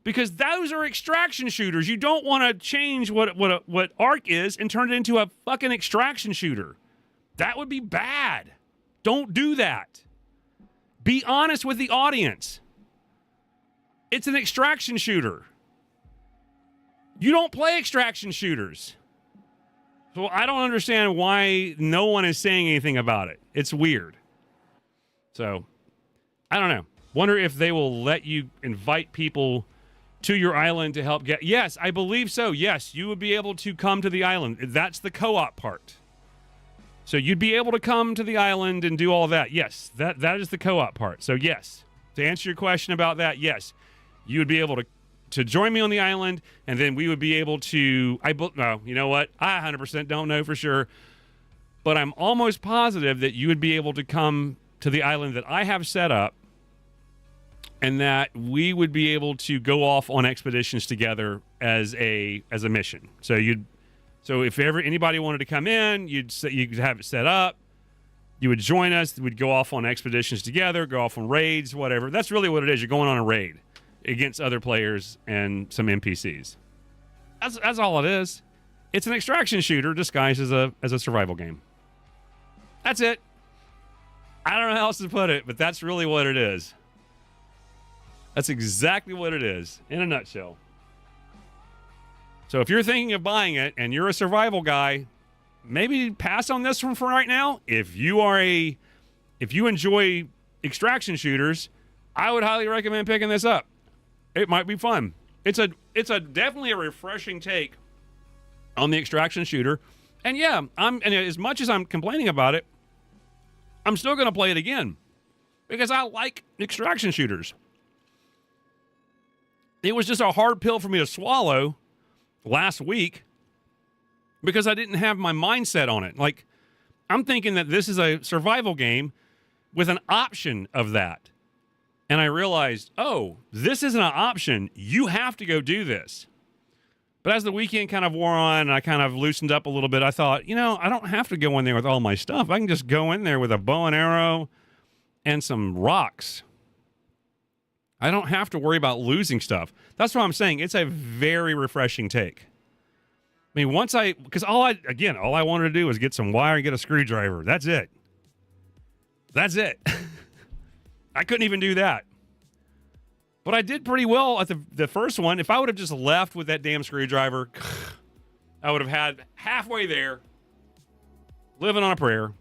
S2: because those are extraction shooters. You don't want to change what Ark is and turn it into a fucking extraction shooter. That would be bad. Don't do that. Be honest with the audience. It's an extraction shooter. You don't play extraction shooters. So I don't understand why no one is saying anything about it. It's weird. So, I don't know. Wonder if they will let you invite people to your island to help get... Yes, I believe so. Yes, you would be able to come to the island. That's the co-op part. So you'd be able to come to the island and do all that. Yes, that is the co-op part. So yes, to answer your question about that, yes, you would be able to join me on the island, and then we would be able to... No, you know what? I 100% don't know for sure, but I'm almost positive that you would be able to come to the island that I have set up, and that we would be able to go off on expeditions together as a mission. So if ever anybody wanted to come in, you could have it set up. You would join us. We'd go off on expeditions together, go off on raids, whatever. That's really what it is. You're going on a raid against other players and some NPCs. That's all it is. It's an extraction shooter disguised as a survival game. That's it. I don't know how else to put it, but that's really what it is. That's exactly what it is in a nutshell. So if you're thinking of buying it and you're a survival guy, maybe pass on this one for right now. If you enjoy extraction shooters, I would highly recommend picking this up. It might be fun. It's a definitely a refreshing take on the extraction shooter. And yeah, and as much as I'm complaining about it, I'm still going to play it again because I like extraction shooters. It was just a hard pill for me to swallow last week because I didn't have my mindset on it. Like, I'm thinking that this is a survival game with an option of that. And I realized, oh, this isn't an option. You have to go do this. But as the weekend kind of wore on and I kind of loosened up a little bit, I thought, I don't have to go in there with all my stuff. I can just go in there with a bow and arrow and some rocks. I don't have to worry about losing stuff. That's what I'm saying. It's a very refreshing take. I mean, because all I wanted to do was get some wire and get a screwdriver. That's it. I couldn't even do that. But I did pretty well at the first one. If I would have just left with that damn screwdriver, I would have had halfway there, living on a prayer.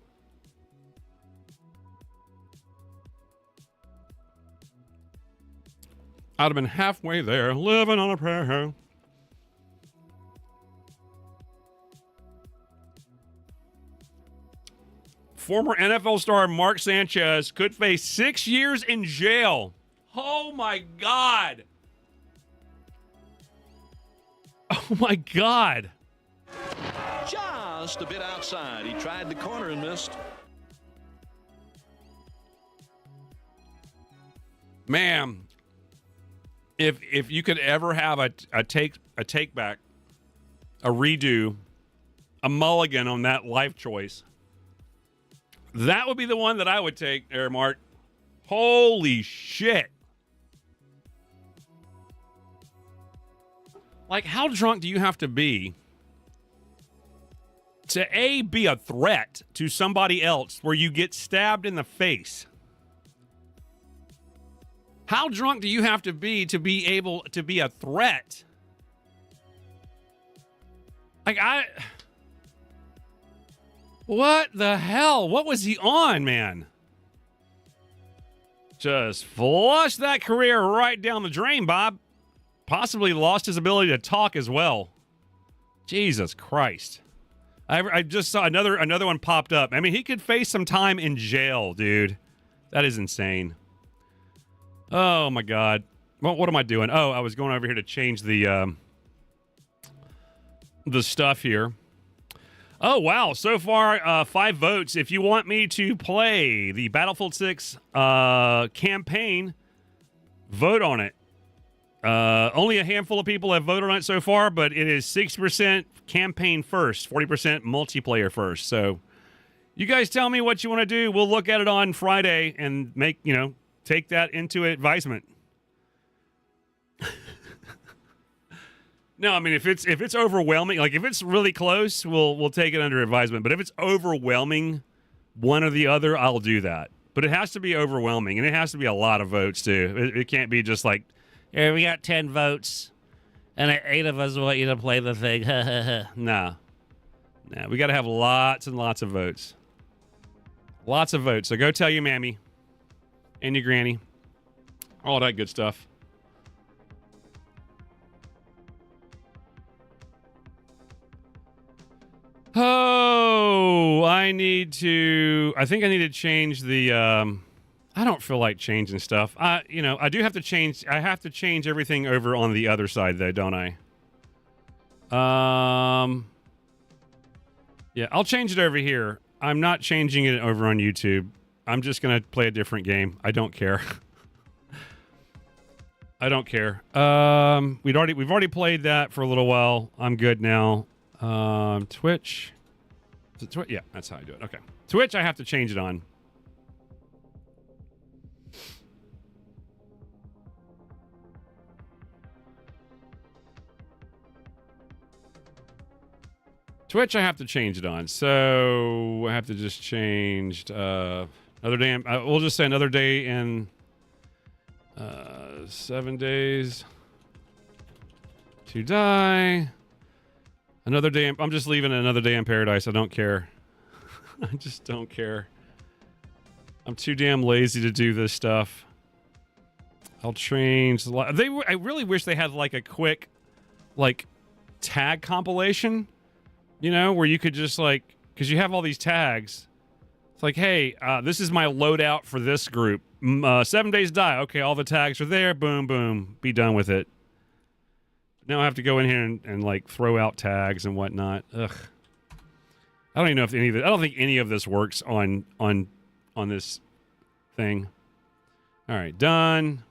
S2: I'd have been halfway there, living on a prayer. Former NFL star Mark Sanchez could face 6 years in jail. Oh, my God. Oh, my God.
S11: Just a bit outside. He tried the corner and missed.
S2: Man, if you could ever have a take back, a redo, a mulligan on that life choice, that would be the one that I would take there, Mark. Holy shit. Like, how drunk do you have to be to be a threat to somebody else where you get stabbed in the face? How drunk do you have to be able to be a threat? Like, what the hell? What was he on, man? Just flush that career right down the drain, Bob. Possibly lost his ability to talk as well. Jesus Christ. I just saw another one popped up. I mean, he could face some time in jail, dude. That is insane. Oh, my God. Well, what am I doing? Oh, I was going over here to change the stuff here. Oh, wow. So far, 5 votes. If you want me to play the Battlefield 6 campaign, vote on it. Only a handful of people have voted on it so far, but it is 60% campaign first, 40% multiplayer first. So you guys tell me what you want to do. We'll look at it on Friday and take that into advisement. No, I mean if it's overwhelming, like if it's really close, we'll take it under advisement. But if it's overwhelming one or the other, I'll do that. But it has to be overwhelming, and it has to be a lot of votes too. It can't be just like, yeah, we got 10 votes, and 8 of us want you to play the thing. No, we got to have lots and lots of votes. Lots of votes. So go tell your mammy and your granny, all that good stuff. Oh, I think I need to change the, I don't feel like changing stuff. I do have to change, I have to change everything over on the other side though, don't I? Yeah, I'll change it over here. I'm not changing it over on YouTube. I'm just going to play a different game. I don't care. I don't care. We've already played that for a little while. I'm good now. Twitch. Yeah, that's how I do it. Okay. Twitch, I have to change it on. Twitch, I have to change it on. So I have to just change another day. We'll just say another day in 7 days to die. Another day. I'm just leaving another day in paradise. I don't care. I just don't care. I'm too damn lazy to do this stuff. I'll change. I really wish they had like a quick, like, tag compilation. Where you could just because you have all these tags. It's like, hey, this is my loadout for this group. 7 days die. Okay, all the tags are there. Boom, boom. Be done with it. Now I have to go in here and throw out tags and whatnot. Ugh. I don't even know if any of it. I don't think any of this works on this thing. All right, done.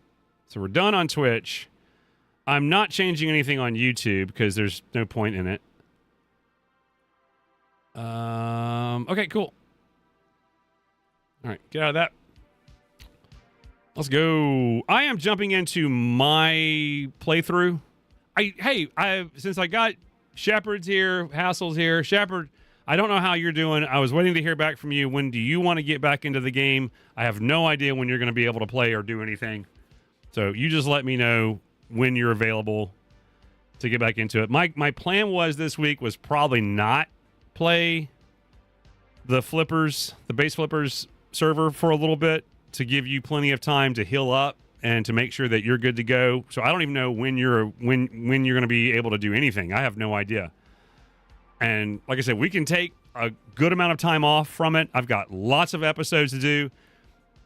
S2: So we're done on Twitch. I'm not changing anything on YouTube because there's no point in it. Okay, cool. All right, get out of that. Let's go. I am jumping into my playthrough. Since I got Shepard's here, Hassel's here. Shepard, I don't know how you're doing. I was waiting to hear back from you. When do you want to get back into the game? I have no idea when you're going to be able to play or do anything. So you just let me know when you're available to get back into it. My plan was this week was probably not play the base flippers server for a little bit to give you plenty of time to heal up and to make sure that you're good to go. So I don't even know when you're going to be able to do anything. I have no idea. And like I said, we can take a good amount of time off from it. I've got lots of episodes to do.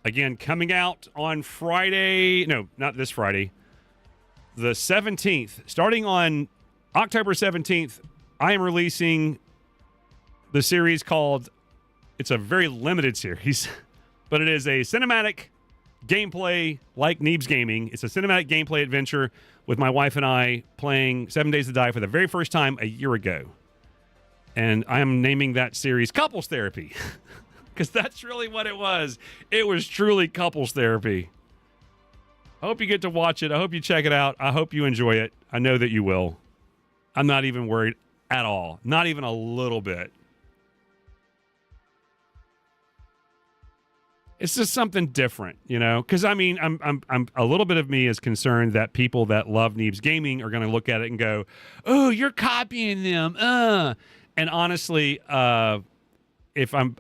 S2: Again, coming out on Friday. No, not this Friday. The 17th. Starting on October 17th, I am releasing the series called, it's a very limited series, but it is a cinematic gameplay like Neebs Gaming. It's a cinematic gameplay adventure with my wife and I playing 7 Days to Die for the very first time a year ago. And I am naming that series Couples Therapy because that's really what it was. It was truly couples therapy. I hope you get to watch it. I hope you check it out. I hope you enjoy it. I know that you will. I'm not even worried at all. Not even a little bit. It's just something different, because I mean, I'm a little bit of me is concerned that people that love Neebs Gaming are going to look at it and go, "Oh, you're copying them." And honestly, if I'm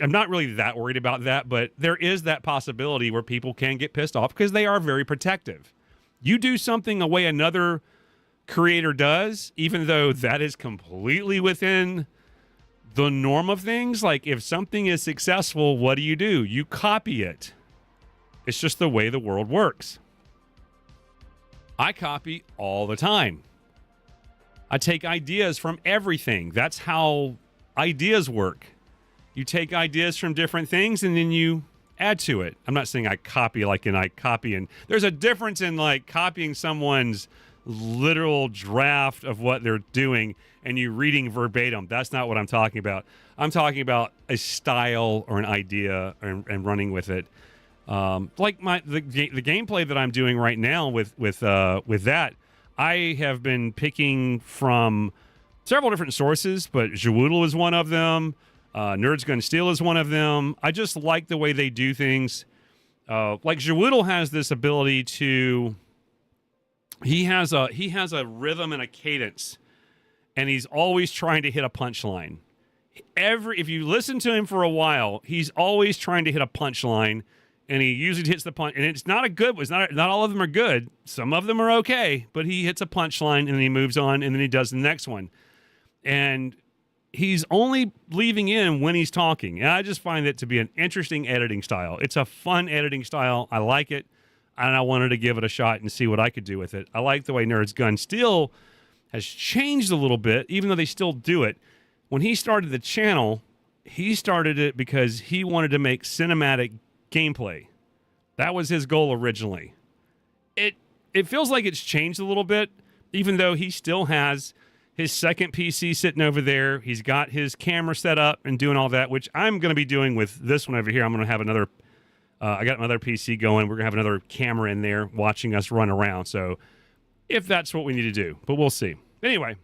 S2: not really that worried about that, but there is that possibility where people can get pissed off because they are very protective. You do something the way another creator does, even though that is completely within the norm of things. Like if something is successful, what do? You copy it. It's just the way the world works. I copy all the time. I take ideas from everything. That's how ideas work. You take ideas from different things and then you add to it. I'm not saying I copy like in I copy, and there's a difference in like copying someone's literal draft of what they're doing and you reading verbatim. That's not what I'm talking about. I'm talking about a style or an idea and running with it. Like the gameplay that I'm doing right now with that, I have been picking from several different sources, but Jawoodle is one of them. Nerds Gun Steel is one of them. I just like the way they do things. Like Jawoodle has this ability to. He has a rhythm and a cadence, and he's always trying to hit a punchline. If you listen to him for a while, he's always trying to hit a punchline, and he usually hits the punch. And it's not a good. It's not all of them are good. Some of them are okay, but he hits a punchline and then he moves on, and then he does the next one, and he's only leaving in when he's talking. And I just find it to be an interesting editing style. It's a fun editing style. I like it. And I wanted to give it a shot and see what I could do with it. I like the way Nerds Gun Steel has changed a little bit, even though they still do it. When he started the channel, he started it because he wanted to make cinematic gameplay. That was his goal originally. It feels like it's changed a little bit, even though he still has his second PC sitting over there. He's got his camera set up and doing all that, which I'm going to be doing with this one over here. I'm going to have another... I got another PC going. We're going to have another camera in there watching us run around. So if that's what we need to do, but we'll see. Anyway,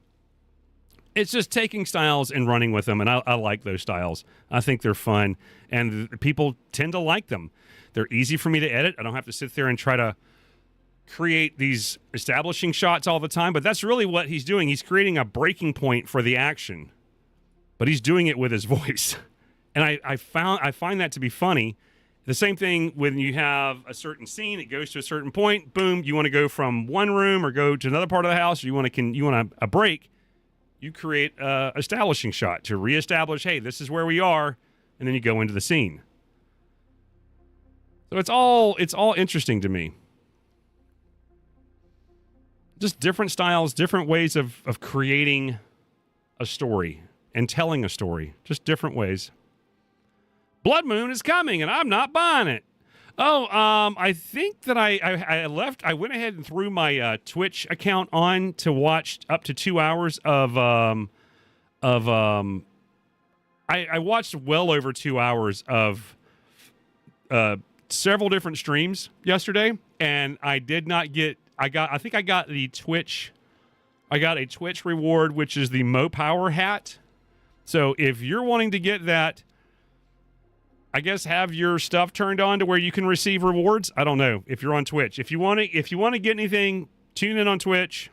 S2: it's just taking styles and running with them, and I like those styles. I think they're fun, and people tend to like them. They're easy for me to edit. I don't have to sit there and try to create these establishing shots all the time, but that's really what he's doing. He's creating a breaking point for the action, but he's doing it with his voice. And I find that to be funny. The same thing when you have a certain scene, it goes to a certain point, boom, you want to go from one room or go to another part of the house, or you want a break, you create a establishing shot to reestablish, hey, this is where we are, and then you go into the scene. So it's all interesting to me. Just different styles, different ways of creating a story and telling a story. Just different ways. Blood Moon is coming, and I'm not buying it. Oh, I think that I went ahead and threw my Twitch account on to watch up to 2 hours I watched well over 2 hours of several different streams yesterday, and I did not get. I got a Twitch reward, which is the Mo Power hat. So if you're wanting to get that, I guess have your stuff turned on to where you can receive rewards. I don't know if you're on Twitch. If you want to get anything, tune in on Twitch.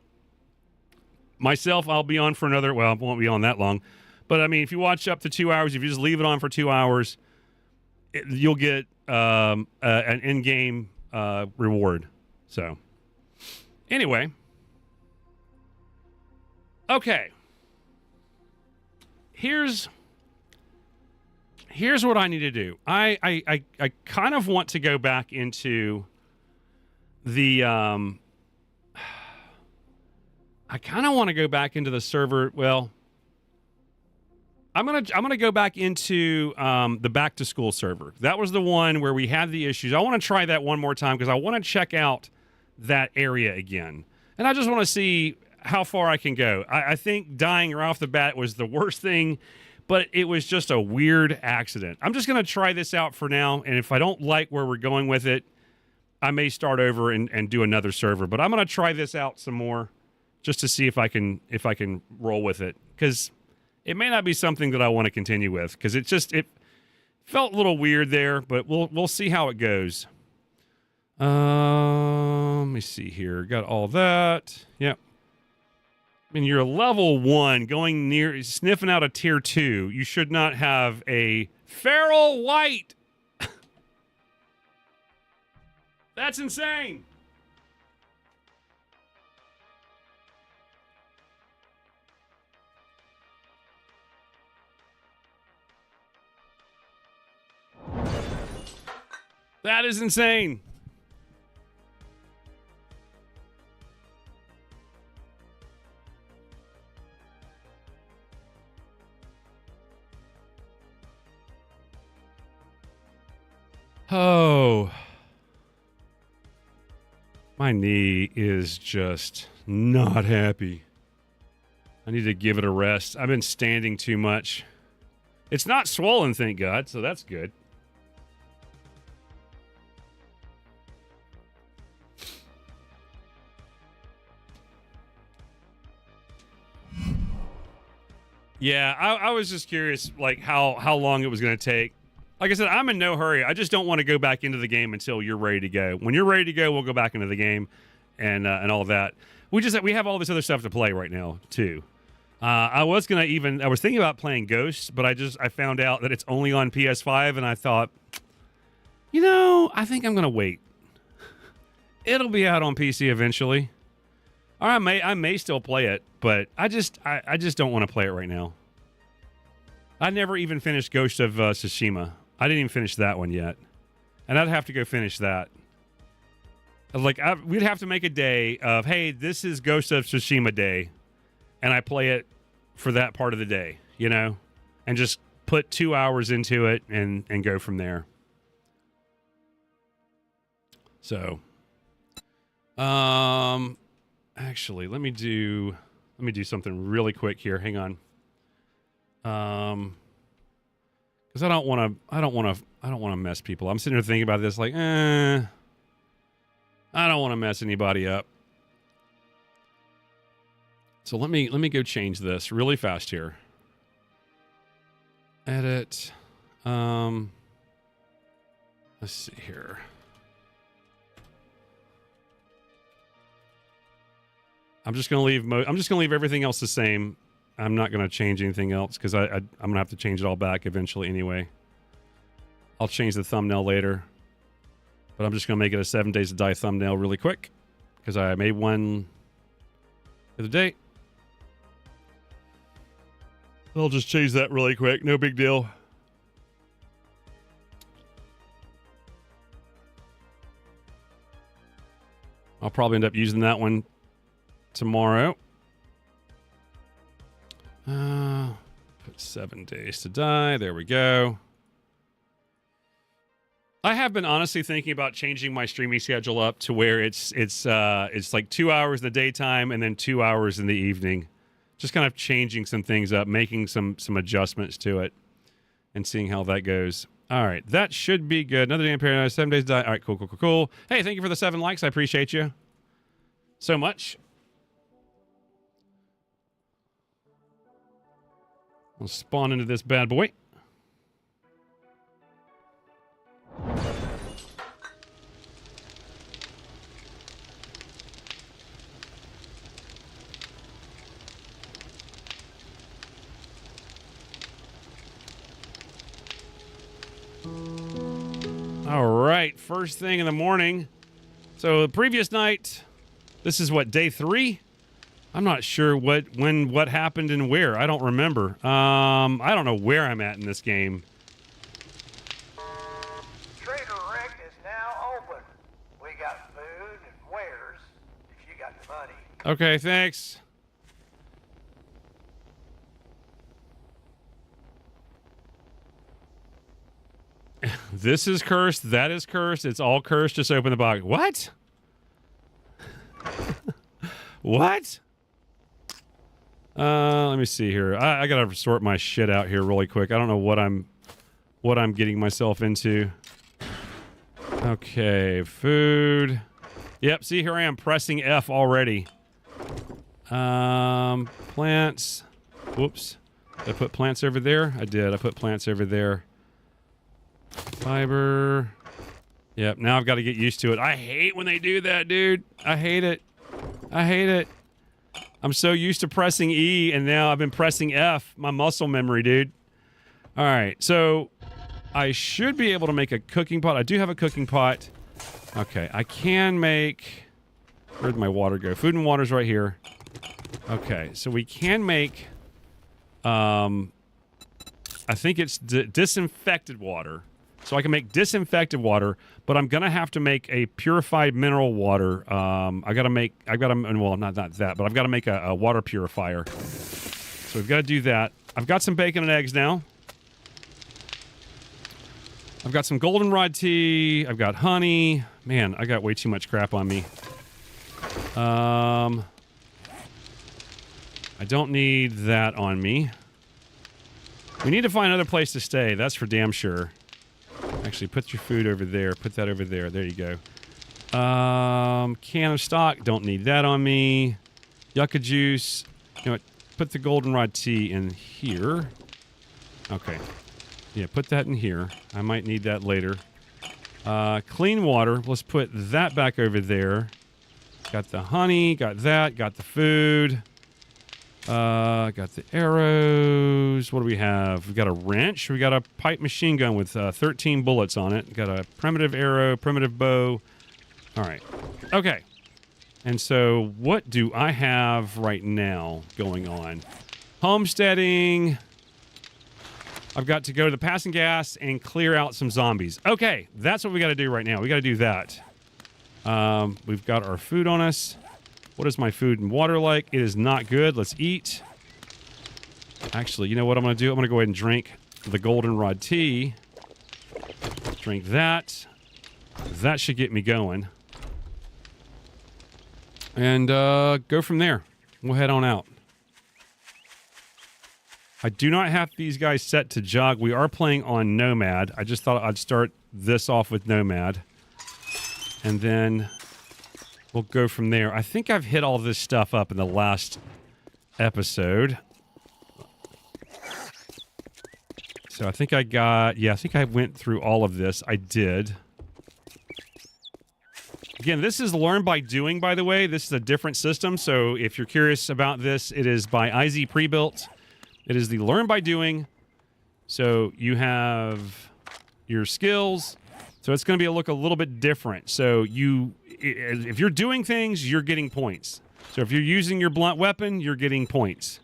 S2: Myself, I'll be on for another. Well, I won't be on that long, but I mean, if you watch up to 2 hours, if you just leave it on for 2 hours, you'll get an in-game reward. So, anyway, okay. Here's what I need to do. I kind of want to go back into the I kind of want to go back into the server. Well, I'm gonna go back into the back to school server. That was the one where we had the issues. I want to try that one more time because I want to check out that area again, and I just want to see how far I can go. I think dying right off the bat was the worst thing, but it was just a weird accident. I'm just going to try this out for now, and if I don't like where we're going with it, I may start over and do another server. But I'm going to try this out some more just to see if I can roll with it, because it may not be something that I want to continue with, because it felt a little weird there, but we'll see how it goes. Let me see here. Got all that. Yep. I mean, you're level 1 going near, sniffing out a tier 2. You should not have a feral white. That's insane. That is insane. Oh. My knee is just not happy. I need to give it a rest. I've been standing too much. It's not swollen, thank God, so that's good. Yeah, I was just curious, like, how long it was going to take. Like I said, I'm in no hurry. I just don't want to go back into the game until you're ready to go. When you're ready to go, we'll go back into the game and all of that. We have all this other stuff to play right now, too. I was thinking about playing Ghosts, but I found out that it's only on PS5, and I thought, I think I'm going to wait. It'll be out on PC eventually. Or I may still play it, but I just don't want to play it right now. I never even finished Ghost of Tsushima. I didn't even finish that one yet. And I'd have to go finish that. We'd have to make a day of, hey, this is Ghost of Tsushima Day. And I play it for that part of the day, and just put 2 hours into it and go from there. So, actually, let me do something really quick here. Hang on. Because I don't want to mess people. I'm sitting here thinking about this, like, I don't want to mess anybody up. So let me go change this really fast here. Edit. Let's see here. I'm just gonna leave everything else the same. I'm not gonna change anything else because I'm gonna have to change it all back eventually anyway. I'll change the thumbnail later, but I'm just gonna make it a 7 Days to Die thumbnail really quick because I made one the other day. I'll just change that really quick. No big deal. I'll probably end up using that one tomorrow. Put 7 Days to Die. There we go. I have been honestly thinking about changing my streaming schedule up to where it's like 2 hours in the daytime and then 2 hours in the evening. Just kind of changing some things up, making some adjustments to it, and seeing how that goes. All right, that should be good. Another day in paradise, 7 Days to Die. All right, cool. Hey, thank you for the 7 likes. I appreciate you so much. We'll spawn into this bad boy. All right, first thing in the morning. So the previous night, this is what, day 3? I'm not sure what happened and where. I don't remember. I don't know where I'm at in this game.
S10: Trader Rick is now open. We got food and wares if you got the money.
S2: Okay, thanks. This is cursed. That is cursed. It's all cursed. Just open the box. What? What? Let me see here. I gotta sort my shit out here really quick. I don't know what I'm getting myself into. Okay, food. Yep, see, here I am pressing F already. Plants. Whoops. Did I put plants over there? I did. I put plants over there. Fiber. Yep, now I've got to get used to it. I hate when they do that, dude. I hate it. I hate it. I'm so used to pressing E, and now I've been pressing F. My muscle memory, dude. All right, so I should be able to make a cooking pot. I do have a cooking pot. Okay, I can make... Where'd my water go? Food and water's right here. Okay, so we can make... I think it's disinfected water. So I can make disinfected water, but I'm gonna have to make a purified mineral water. Well, not that, but I've got to make a water purifier. So we've got to do that. I've got some bacon and eggs now. I've got some goldenrod tea. I've got honey. Man, I got way too much crap on me. I don't need that on me. We need to find another place to stay. That's for damn sure. Actually, put your food over there. Put that over there. There you go. Can of stock. Don't need that on me. Yucca juice. You know what? Put the goldenrod tea in here. Okay. Yeah, put that in here. I might need that later. Clean water. Let's put that back over there. Got the honey. Got that. Got the food. Got the arrows. What do we have? We got a wrench. We got a pipe machine gun with 13 bullets on it. Got a primitive arrow, primitive bow. All right. Okay. And so what do I have right now going on? Homesteading. I've got to go to the passing gas and clear out some zombies. Okay. That's what we got to do right now. We got to do that. We've got our food on us. What is my food and water like? It is not good. Let's eat. Actually, you know what I'm going to do? I'm going to go ahead and drink the goldenrod tea. Drink that. That should get me going. And go from there. We'll head on out. I do not have these guys set to jog. We are playing on Nomad. I just thought I'd start this off with Nomad. And then we'll go from there. I think I've hit all this stuff up in the last episode. So I think I got... Yeah, I think I went through all of this. I did. Again, this is Learn by Doing, by the way. This is a different system. So if you're curious about this, it is by IZ Prebuilt. It is the Learn by Doing. So you have your skills. So it's going to look a little bit different. So if you're doing things, you're getting points. So if you're using your blunt weapon, you're getting points.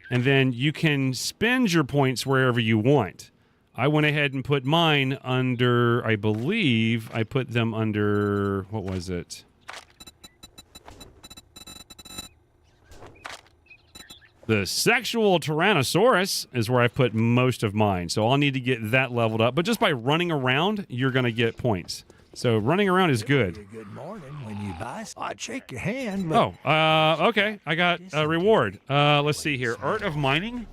S2: And then you can spend your points wherever you want. I went ahead and put mine under, I believe, I put them under, what was it? The sexual Tyrannosaurus is where I put most of mine. So I'll need to get that leveled up. But just by running around, you're going to get points. So running around is good.
S10: Good morning when you buy. I'd shake your hand.
S2: Oh, okay. I got a reward. Let's see here. Art of Mining.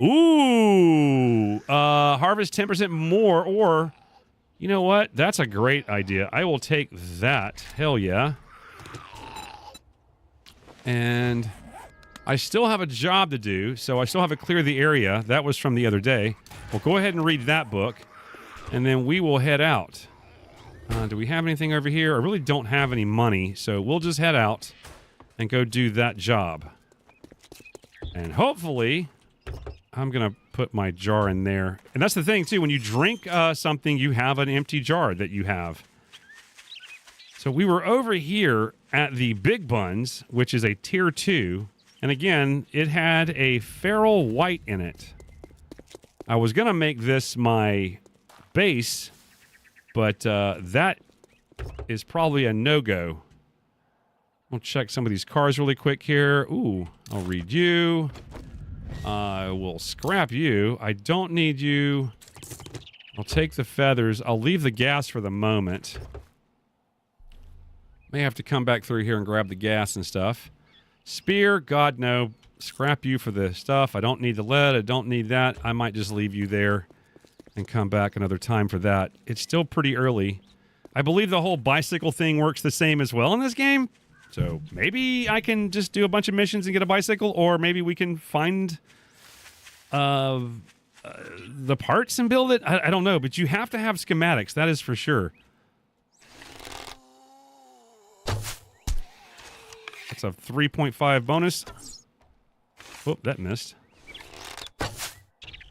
S2: Ooh. Harvest 10% more, or... You know what? That's a great idea. I will take that. Hell yeah. And I still have a job to do, so I still have to clear the area. That was from the other day. We'll go ahead and read that book, and then we will head out. Do we have anything over here? I really don't have any money, so we'll just head out and go do that job. And hopefully, I'm going to put my jar in there. And that's the thing, too. When you drink something, you have an empty jar that you have. So we were over here at the Big Buns, which is a tier 2. And again, it had a feral white in it. I was going to make this my base, but that is probably a no-go. We'll check some of these cars really quick here. Ooh, I'll read you. I will scrap you. I don't need you. I'll take the feathers. I'll leave the gas for the moment. May have to come back through here and grab the gas and stuff. Spear, God, no. Scrap you for the stuff. I don't need the lead. I don't need that. I might just leave you there and come back another time for that. It's still pretty early. I believe the whole bicycle thing works the same as well in this game. So maybe I can just do a bunch of missions and get a bicycle, or maybe we can find the parts and build it. I don't know, but you have to have schematics. That is for sure. That's a 3.5 bonus. Oh, that missed.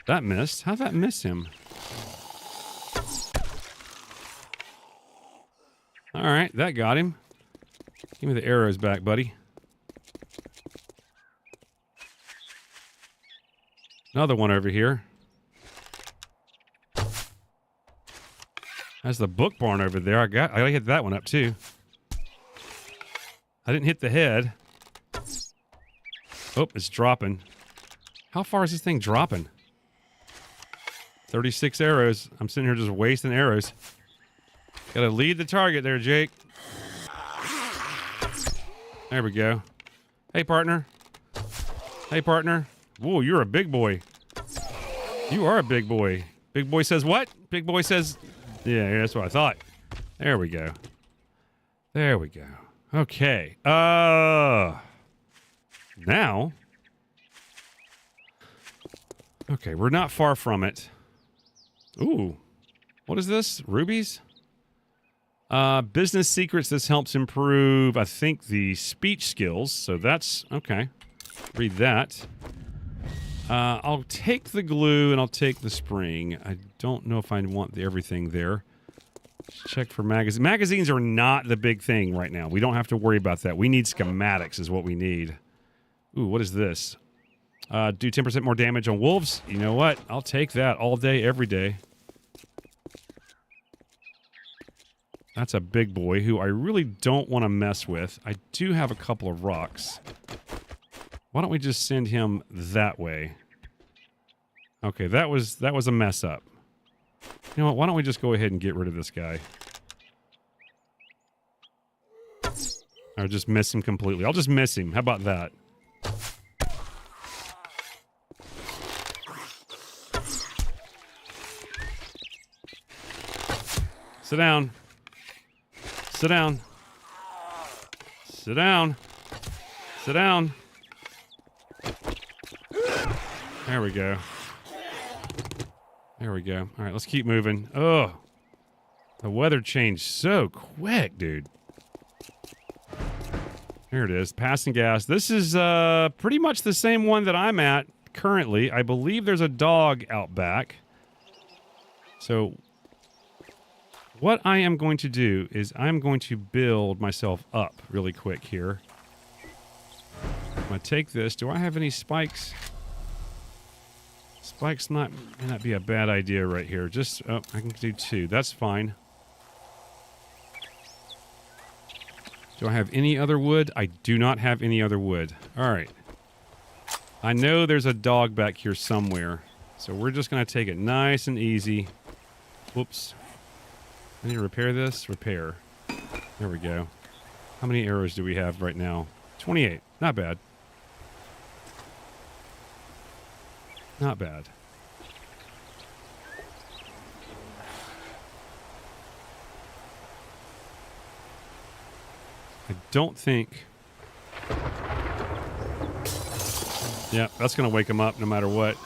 S2: That missed. How'd that miss him? All right, that got him. Give me the arrows back, buddy. Another one over here. That's the book barn over there. I gotta hit that one up too. I didn't hit the head. Oh, it's dropping. How far is this thing dropping? 36 arrows. I'm sitting here just wasting arrows. Gotta lead the target there, Jake. There we go. Hey, partner. Hey, partner. Whoa, you're a big boy. You are a big boy. Big boy says what? Big boy says... Yeah, that's what I thought. There we go. There we go. Okay. Now... Okay, we're not far from it. Ooh. What is this? Rubies? Business secrets. This helps improve, I think, the speech skills. So that's... Okay. Read that. I'll take the glue and I'll take the spring. I don't know if I want everything there. Check for magazines. Magazines are not the big thing right now. We don't have to worry about that. We need schematics is what we need. Ooh, what is this? Do 10% more damage on wolves? You know what? I'll take that all day, every day. That's a big boy who I really don't want to mess with. I do have a couple of rocks. Why don't we just send him that way? Okay, that was a mess up. You know what? Why don't we just go ahead and get rid of this guy? Or just miss him completely. I'll just miss him. How about that? Sit down. Sit down. Sit down. Sit down. There we go. There we go. All right, let's keep moving. Oh, the weather changed so quick, dude. There it is. Passing gas. This is pretty much the same one that I'm at currently. I believe there's a dog out back. So what I am going to do is I'm going to build myself up really quick here. I'm going to take this. Do I have any spikes? Spikes may not be a bad idea right here. Just, oh, I can do 2. That's fine. Do I have any other wood? I do not have any other wood. All right. I know there's a dog back here somewhere. So we're just going to take it nice and easy. Whoops. I need to repair this. Repair. There we go. How many arrows do we have right now? 28. Not bad. Not bad. I don't think... Yeah, that's going to wake him up no matter what.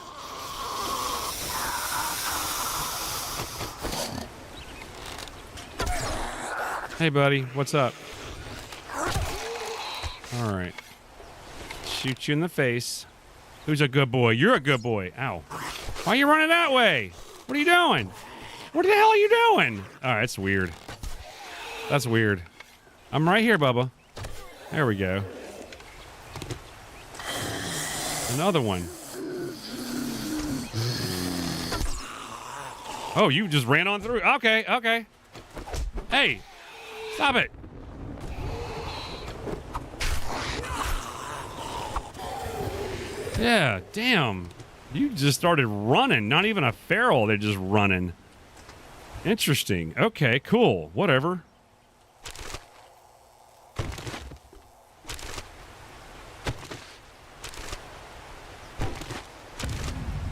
S2: Hey, buddy. What's up? All right. Shoot you in the face. Who's a good boy? You're a good boy. Ow. Why are you running that way? What are you doing? What the hell are you doing? All right, that's weird. That's weird. I'm right here, Bubba. There we go. Another one. Oh, you just ran on through. Okay, okay. Hey, stop it. Yeah, damn. You just started running. Not even a feral. They're just running. Interesting. Okay, cool. Whatever.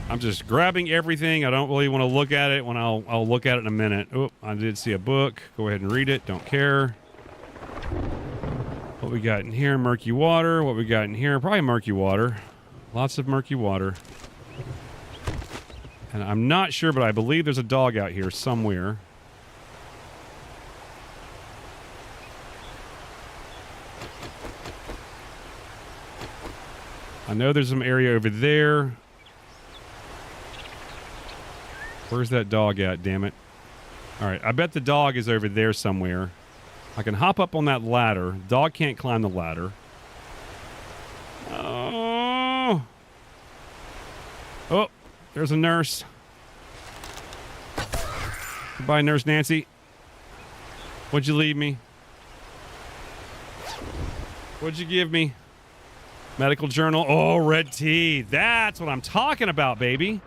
S2: I'm just grabbing everything. I don't really want to look at it when I'll look at it in a minute. Oh, I did see a book. Go ahead and read it. Don't care. What we got in here? Murky water. What we got in here? Probably murky water. Lots of murky water. And I'm not sure, but I believe there's a dog out here somewhere. I know there's some area over there. Where's that dog at, damn it? Alright, I bet the dog is over there somewhere. I can hop up on that ladder. Dog can't climb the ladder. Oh! Oh, there's a nurse. Goodbye, Nurse Nancy. What'd you leave me? What'd you give me? Medical journal. Oh, red tea. That's what I'm talking about, baby.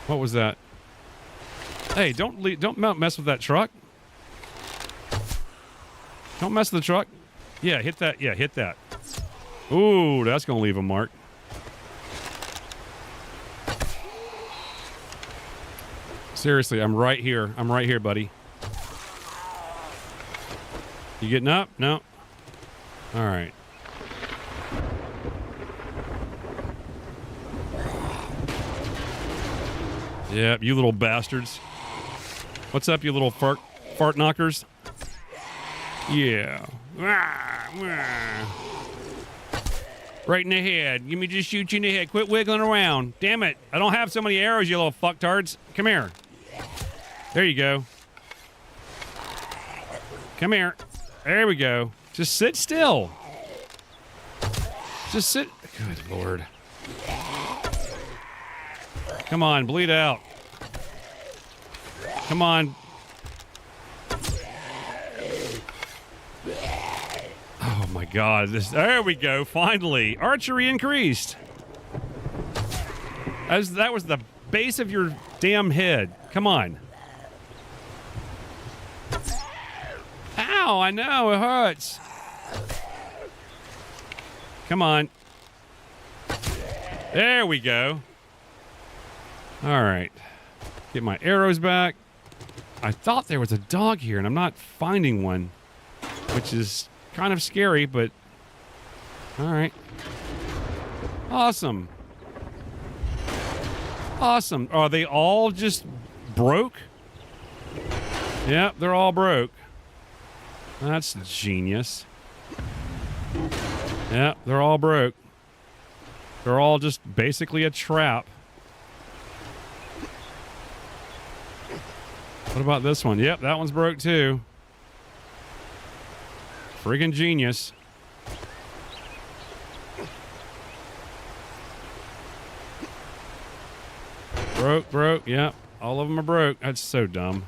S2: What was that? Hey, don't mess with that truck. Don't mess with the truck. Yeah, hit that. Yeah, hit that. Ooh, that's gonna leave a mark. Seriously, I'm right here. I'm right here, buddy. You getting up? No. All right. Yep, you little bastards. What's up, you little fart knockers? Yeah. Right in the head. Give me just shoot you in the head. Quit wiggling around. Damn it. I don't have so many arrows, you little fucktards. Come here. There you go. Come here. There we go. Just sit still. Just sit. Good Lord. Come on, bleed out. Come on. Oh my God! There we go. Finally, archery increased. That was the base of your damn head. Come on. Ow! I know it hurts. Come on. There we go. All right. Get my arrows back. I thought there was a dog here, and I'm not finding one, which is kind of scary, but all right. Awesome. Awesome. Are they all just broke? Yep, they're all broke. That's genius. Yep, they're all broke. They're all just basically a trap. What about this one? Yep, that one's broke too. Friggin' genius. Broke. Yep, all of them are broke. That's so dumb.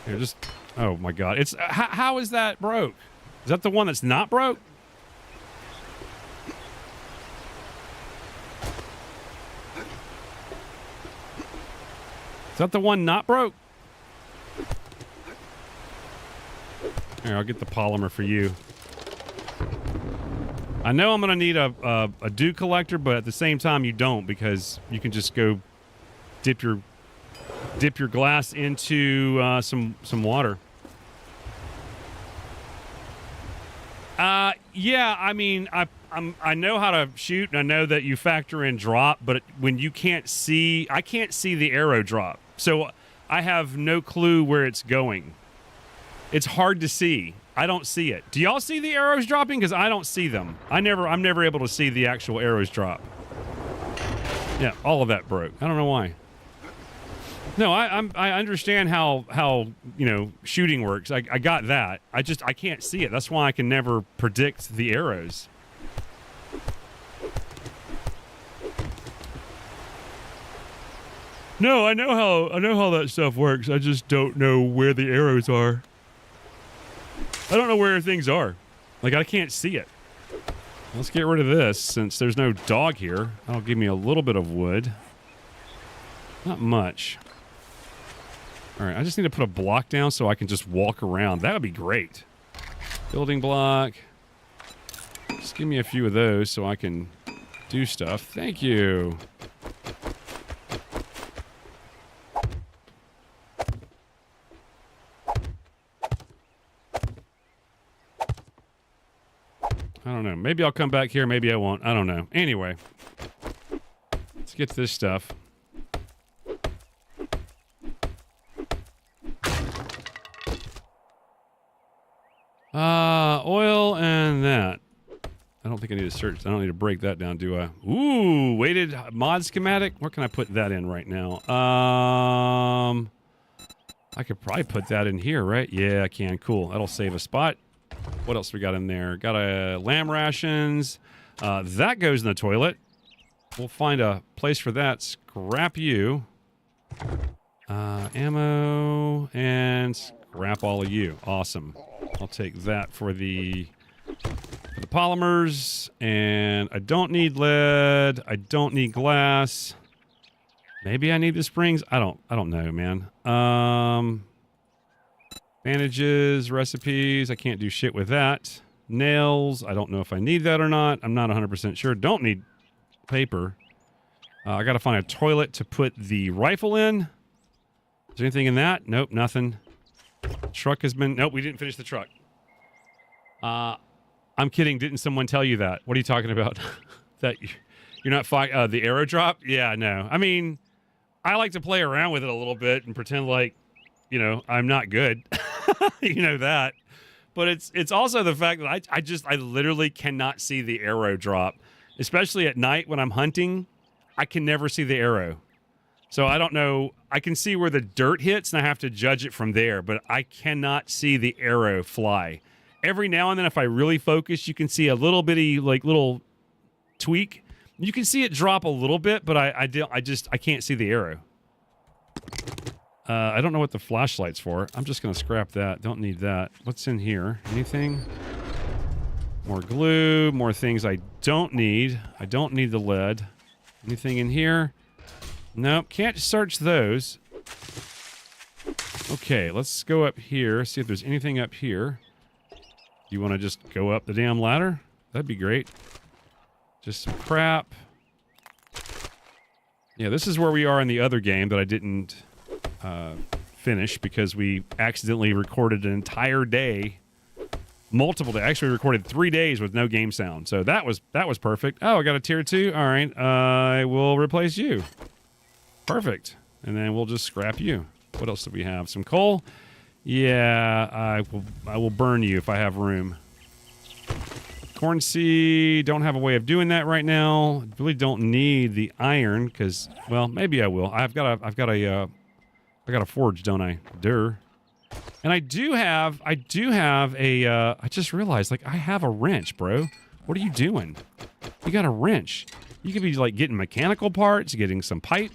S2: Here, just. Oh my God! It's how is that broke? Is that the one that's not broke? Is that the one not broke? Here, I'll get the polymer for you. I know I'm going to need a dew collector, but at the same time you don't, because you can just go dip your glass into some water. Yeah, I mean, I know how to shoot, and I know that you factor in drop, but when you can't see, I can't see the arrow drop, so I have no clue where it's going. It's hard to see. I don't see it. Do y'all see the arrows dropping? Because I don't see them. I'm never able to see the actual arrows drop. Yeah, all of that broke. I don't know why. No, I understand how shooting works. I got that. I can't see it. That's why I can never predict the arrows. No, I know how that stuff works. I just don't know where the arrows are. I don't know where things are. Like, I can't see it. Let's get rid of this since there's no dog here. That'll give me a little bit of wood. Not much. All right, I just need to put a block down so I can just walk around. That would be great. Building block. Just give me a few of those so I can do stuff. Thank you. I don't know. Maybe I'll come back here. Maybe I won't. I don't know. Anyway, let's get to this stuff. Oil and that. I don't think I need to search. I don't need to break that down, do I? Ooh, weighted mod schematic. Where can I put that in right now? I could probably put that in here, right? Yeah, I can. Cool. That'll save a spot. What else we got in there? Got a lamb rations. That goes in the toilet. We'll find a place for that. Scrap you. Ammo and scrap all of you. Awesome. I'll take that for the polymers. And I don't need lead. I don't need glass. Maybe I need the springs. I don't know, man. Bandages, recipes. I can't do shit with that. Nails. I don't know if I need that or not. I'm not 100% sure. Don't need paper. I got to find a toilet to put the rifle in. Is there anything in that? Nope, nothing. Truck has been... Nope, we didn't finish the truck. I'm kidding. Didn't someone tell you that? What are you talking about? That you're not... the arrow drop? Yeah, no. I mean, I like to play around with it a little bit and pretend like, you know, I'm not good. You know that. But it's also the fact that I literally cannot see the arrow drop. Especially at night when I'm hunting, I can never see the arrow. So I don't know. I can see where the dirt hits, and I have to judge it from there. But I cannot see the arrow fly. Every now and then, if I really focus, you can see a little bitty, like, little tweak. You can see it drop a little bit, but I can't see the arrow. I don't know what the flashlight's for. I'm just going to scrap that. Don't need that. What's in here? Anything? More glue, more things I don't need. I don't need the lead. Anything in here? Nope, can't search those. Okay, let's go up here, see if there's anything up here. You want to just go up the damn ladder? That'd be great. Just some crap. Yeah, this is where we are in the other game that I didn't finish because we accidentally recorded an entire day. Multiple days. Actually, we recorded 3 days with no game sound. So that was perfect. Oh, I got a tier 2. All right. I will replace you. Perfect. And then we'll just scrap you. What else do we have? Some coal? Yeah, I will burn you if I have room. Corn seed. Don't have a way of doing that right now. Really don't need the iron because, well, maybe I will. I've got a forge, don't I? Durr. And I do have a, I just realized, like, I have a wrench, bro. What are you doing? You got a wrench. You could be, like, getting mechanical parts, getting some pipe,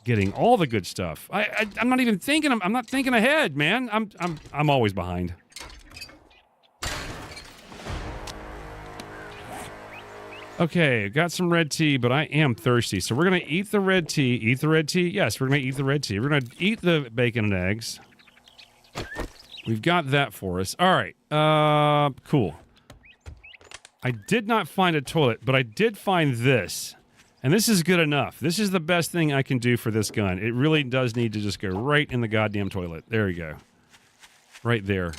S2: getting all the good stuff. I'm not even thinking, I'm not thinking ahead, man. I'm always behind. Okay, got some red tea, but I am thirsty. So we're going to eat the red tea. Eat the red tea? Yes, we're going to eat the red tea. We're going to eat the bacon and eggs. We've got that for us. All right. Cool. I did not find a toilet, but I did find this. And this is good enough. This is the best thing I can do for this gun. It really does need to just go right in the goddamn toilet. There we go. Right there.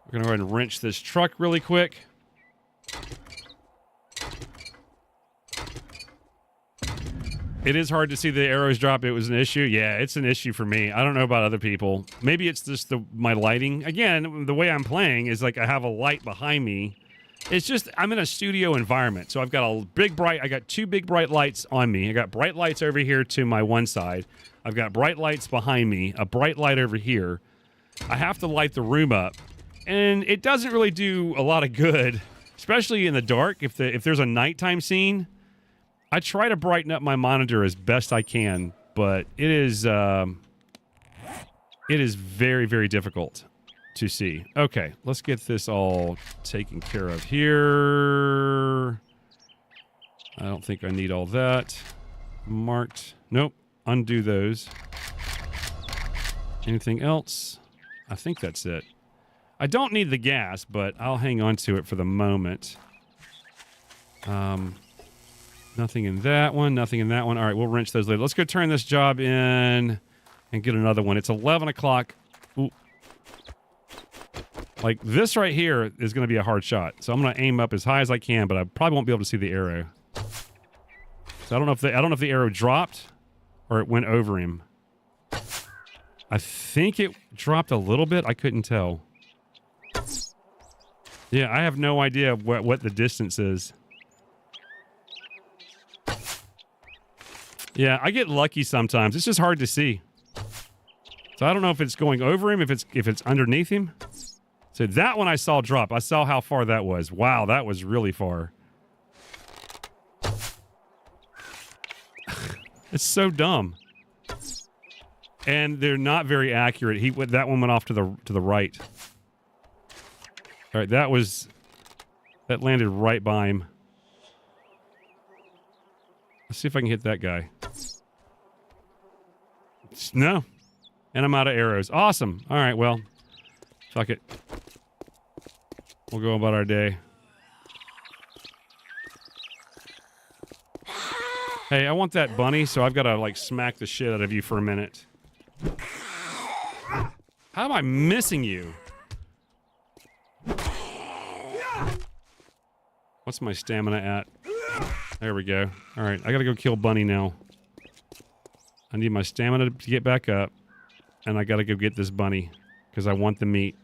S2: We're going to go ahead and wrench this truck really quick. It is hard to see the arrows drop. It was an issue. Yeah, it's an issue for me. I don't know about other people. Maybe it's just my lighting. Again, the way I'm playing is like I have a light behind me. It's just I'm in a studio environment. So I've got I got 2 big bright lights on me. I got bright lights over here to my one side. I've got bright lights behind me, a bright light over here. I have to light the room up. And it doesn't really do a lot of good, especially in the dark. If there's a nighttime scene, I try to brighten up my monitor as best I can, but it is very, very difficult to see. Okay, let's get this all taken care of here. I don't think I need all that. Marked. Nope. Undo those. Anything else? I think that's it. I don't need the gas, but I'll hang on to it for the moment. Nothing in that one. Nothing in that one. All right, we'll wrench those later. Let's go turn this job in and get another one. It's 11 o'clock. Ooh. Like, this right here is going to be a hard shot. So I'm going to aim up as high as I can, but I probably won't be able to see the arrow. So I don't know if the arrow dropped or it went over him. I think it dropped a little bit. I couldn't tell. Yeah, I have no idea what the distance is. Yeah, I get lucky sometimes. It's just hard to see. So I don't know if it's going over him, if it's underneath him. So that one I saw drop. I saw how far that was. Wow, that was really far. It's so dumb. And they're not very accurate. That one went off to the right. All right, that landed right by him. Let's see if I can hit that guy. No. And I'm out of arrows. Awesome. All right, well, fuck it. We'll go about our day. Hey, I want that bunny, so I've got to, like, smack the shit out of you for a minute. How am I missing you? What's my stamina at? There we go. All right, I got to go kill Bunny now. I need my stamina to get back up, and I got to go get this bunny because I want the meat.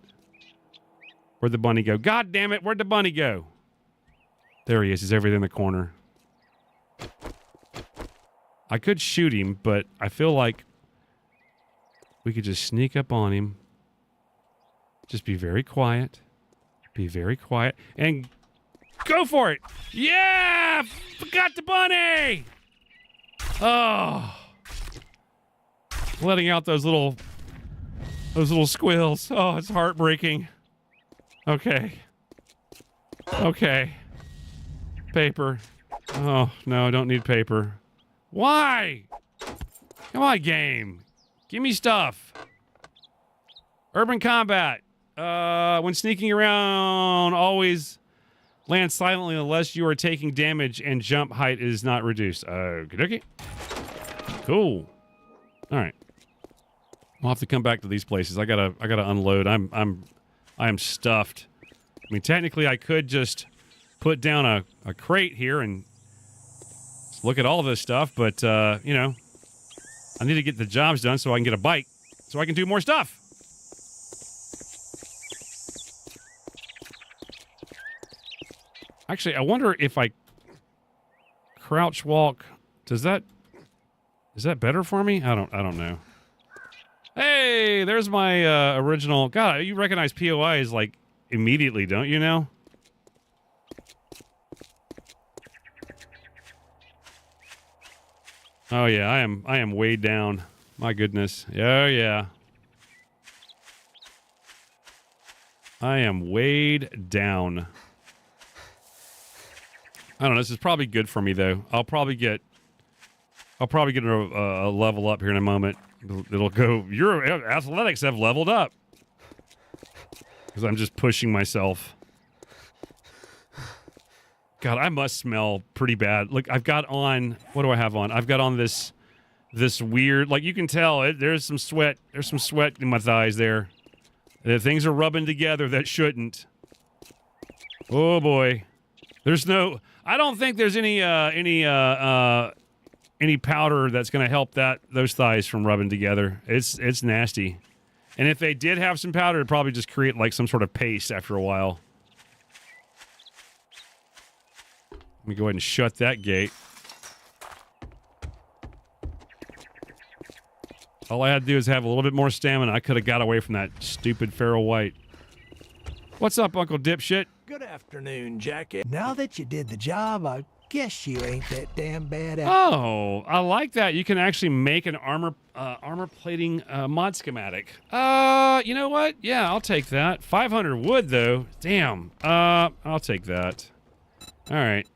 S2: Where'd the bunny go? God damn it, where'd the bunny go? There he is. He's over there in the corner. I could shoot him, but I feel like we could just sneak up on him. Just be very quiet. Be very quiet. And go for it! Yeah! Got the bunny! Oh. Letting out those little squeals. Oh, it's heartbreaking. Okay. Okay. Paper. Oh, no, I don't need paper. Why? Come on, game. Give me stuff. Urban combat. When sneaking around, always land silently unless you are taking damage and jump height is not reduced. Okay. Cool. All right. We'll have to come back to these places. I gotta unload. I am stuffed. I mean, technically, I could just put down a crate here and look at all this stuff, but, you know, I need to get the jobs done so I can get a bike, so I can do more stuff. Actually, I wonder if I crouch walk, is that better for me? I don't know. Hey, there's my original. God, you recognize POIs like immediately, don't you now? Oh yeah, I am way down. My goodness. Oh yeah. I am weighed down. I don't know. This is probably good for me though. I'll probably get a level up here in a moment. It'll go. Your athletics have leveled up because I'm just pushing myself. God, I must smell pretty bad. Look, I've got on. What do I have on? I've got on this weird. Like you can tell, there's some sweat. There's some sweat in my thighs there. Things are rubbing together that shouldn't. Oh boy, there's no. I don't think there's any powder that's going to help those thighs from rubbing together. It's nasty. And if they did have some powder, it'd probably just create like some sort of paste after a while. Let me go ahead and shut that gate. All I had to do is have a little bit more stamina. I could have got away from that stupid feral white. What's up, Uncle Dipshit?
S10: Good afternoon, Jackie. Now that you did the job, I guess you ain't that damn bad at.
S2: Oh, I like that. You can actually make an armor plating mod schematic. You know what? Yeah, I'll take that. 500 wood though. Damn. I'll take that. All right.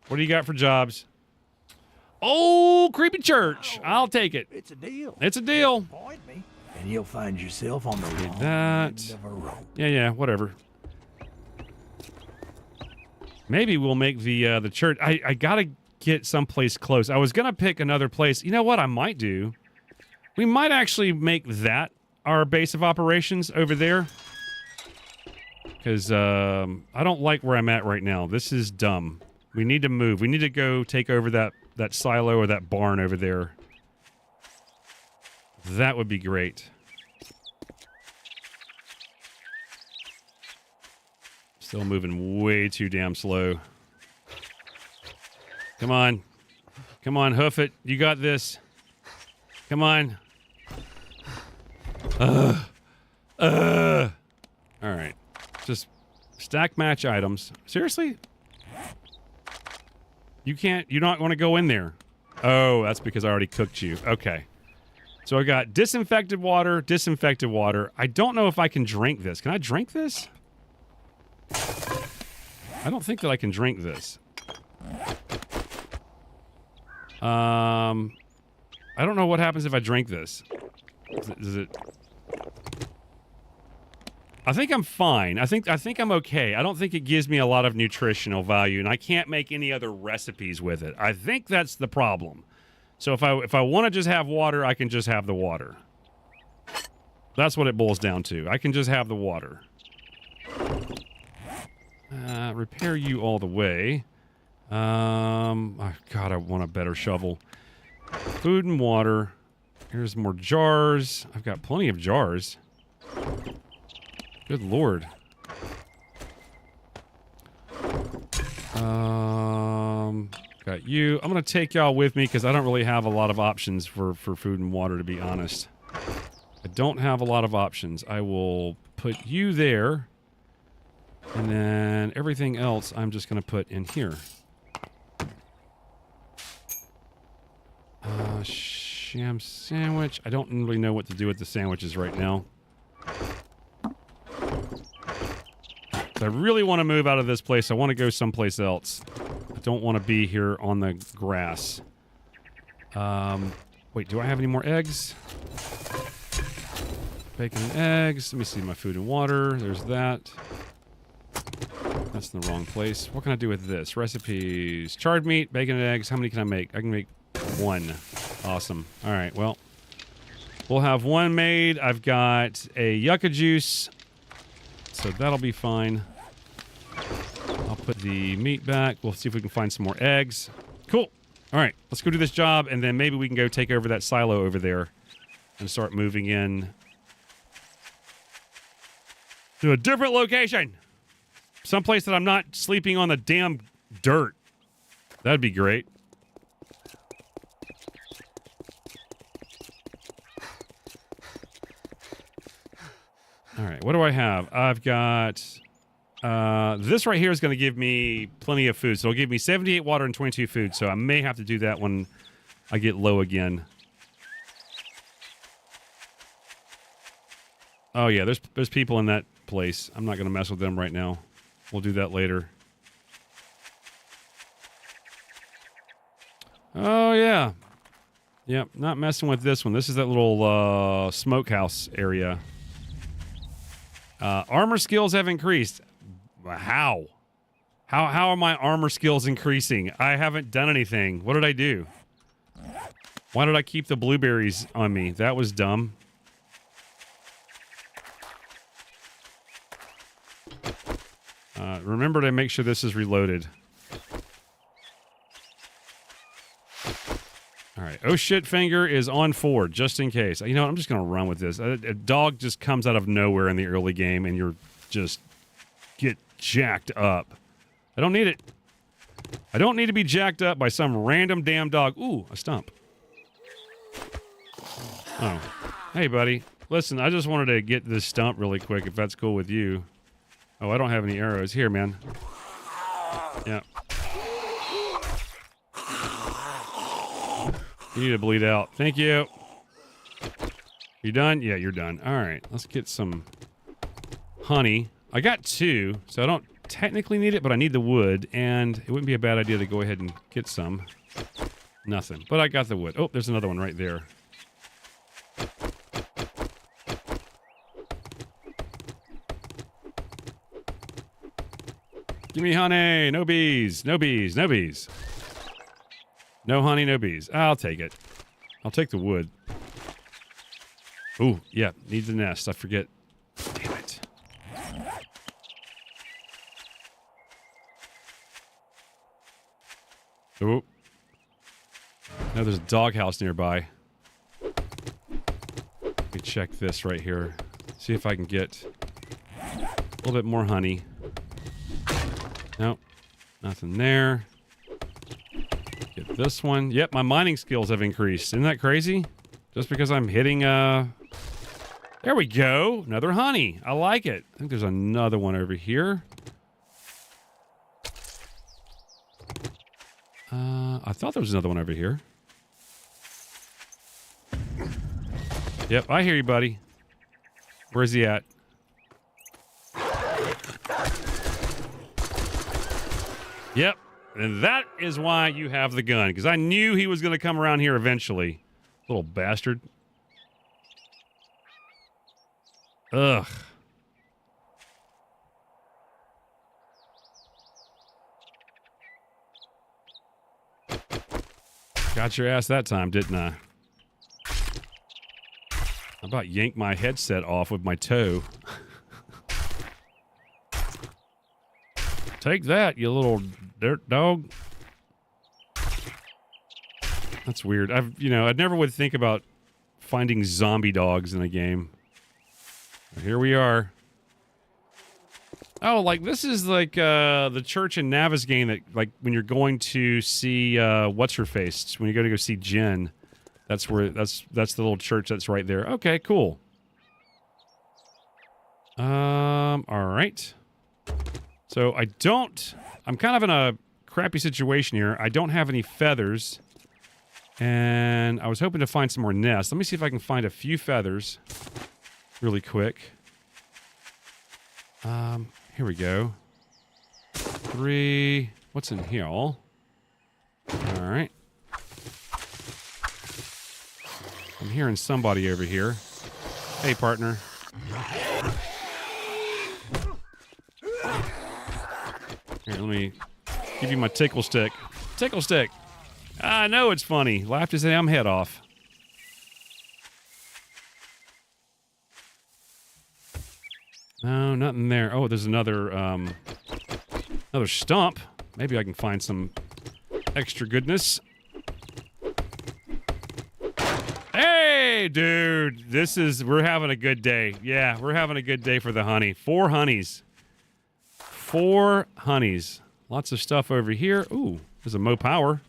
S2: What do you got for jobs? Oh, creepy church. I'll take it.
S10: It's a deal.
S2: It's a deal.
S10: Point me, and you'll find yourself on the wrong
S2: that.
S10: end of a rope.
S2: Yeah, whatever. Maybe we'll make the church. I gotta get someplace close. I was gonna pick another place. You know what I might do? We might actually make that our base of operations over there. Because I don't like where I'm at right now. This is dumb. We need to move. We need to go take over that silo or that barn over there. That would be great. Still moving way too damn slow. Come on. Come on, hoof it. You got this. Come on. All right. Just stack match items. Seriously? You're not going to go in there. Oh, that's because I already cooked you. Okay. So I got disinfected water. I don't know if I can drink this. Can I drink this? I don't think that I can drink this. I don't know what happens if I drink this. Is it? I think I'm fine. I think I'm okay. I don't think it gives me a lot of nutritional value, and I can't make any other recipes with it. I think that's the problem. So if I want to just have water, I can just have the water. That's what it boils down to. I can just have the water. Repair you all the way. Oh God, I want a better shovel. Food and water. Here's more jars. I've got plenty of jars. Good Lord. Got you. I'm going to take y'all with me because I don't really have a lot of options for food and water, to be honest. I don't have a lot of options. I will put you there. And then everything else I'm just going to put in here. Sham sandwich. I don't really know what to do with the sandwiches right now. I really want to move out of this place. I want to go someplace else. I don't want to be here on the grass. Wait, do I have any more eggs? Bacon and eggs. Let me see my food and water. There's that. That's in the wrong place. What can I do with this? Recipes. Charred meat, bacon and eggs. How many can I make? I can make 1. Awesome. All right, well, we'll have 1 made. I've got a yucca juice, so that'll be fine. I'll put the meat back. We'll see if we can find some more eggs. Cool. All right, let's go do this job, and then maybe we can go take over that silo over there and start moving in to a different location. Someplace that I'm not sleeping on the damn dirt. That'd be great. All right, what do I have? I've got... this right here is going to give me plenty of food. So it'll give me 78 water and 22 food. So I may have to do that when I get low again. Oh, yeah, there's people in that place. I'm not going to mess with them right now. We'll do that later. Oh, yeah. Yep, not messing with this one. This is that little smokehouse area. Armor skills have increased. How? How are my armor skills increasing? I haven't done anything. What did I do? Why did I keep the blueberries on me? That was dumb. Remember to make sure this is reloaded. All right. Oh shit, finger is on 4, just in case. You know what? I'm just going to run with this. A dog just comes out of nowhere in the early game, and you're just get jacked up. I don't need it. I don't need to be jacked up by some random damn dog. Ooh, a stump. Oh. Hey, buddy. Listen, I just wanted to get this stump really quick, if that's cool with you. Oh, I don't have any arrows. Here, man. Yeah. You need to bleed out. Thank you. You done? Yeah, you're done. All right. Let's get some honey. I got 2, so I don't technically need it, but I need the wood, and it wouldn't be a bad idea to go ahead and get some. Nothing. But I got the wood. Oh, there's another one right there. Give me honey. No bees. No bees. No bees. No honey, no bees. I'll take it. I'll take the wood. Ooh, yeah. Needs a nest. I forget. Damn it. Ooh. Now there's a doghouse nearby. Let me check this right here. See if I can get a little bit more honey. Nope. Nothing there. Get this one. Yep, my mining skills have increased. Isn't that crazy? Just because I'm hitting, There we go. Another honey. I like it. I think there's another one over here. I thought there was another one over here. Yep, I hear you, buddy. Where's he at? Yep. And that is why you have the gun, because I knew he was going to come around here eventually. Little bastard. Ugh. Got your ass that time, didn't I? How about yank my headset off with my toe? Take that, you little dirt dog. That's weird. I never would think about finding zombie dogs in a game. But here we are. Oh, like this is like the church in Navis game that like when you're going to see what's her face when you go see Jen. That's the little church that's right there. Okay, cool. All right. So I'm kind of in a crappy situation here. I don't have any feathers. And I was hoping to find some more nests. Let me see if I can find a few feathers really quick. Here we go. 3. What's in here? All right. I'm hearing somebody over here. Hey, partner. Here, let me give you my tickle stick. Tickle stick. I know it's funny. Laughed his damn head off. No, nothing there. Oh, there's another stump. Maybe I can find some extra goodness. Hey, dude. We're having a good day. Yeah, we're having a good day for the honey. 4 honeys. 4 honeys. Lots of stuff over here. Ooh, there's a Mo Power.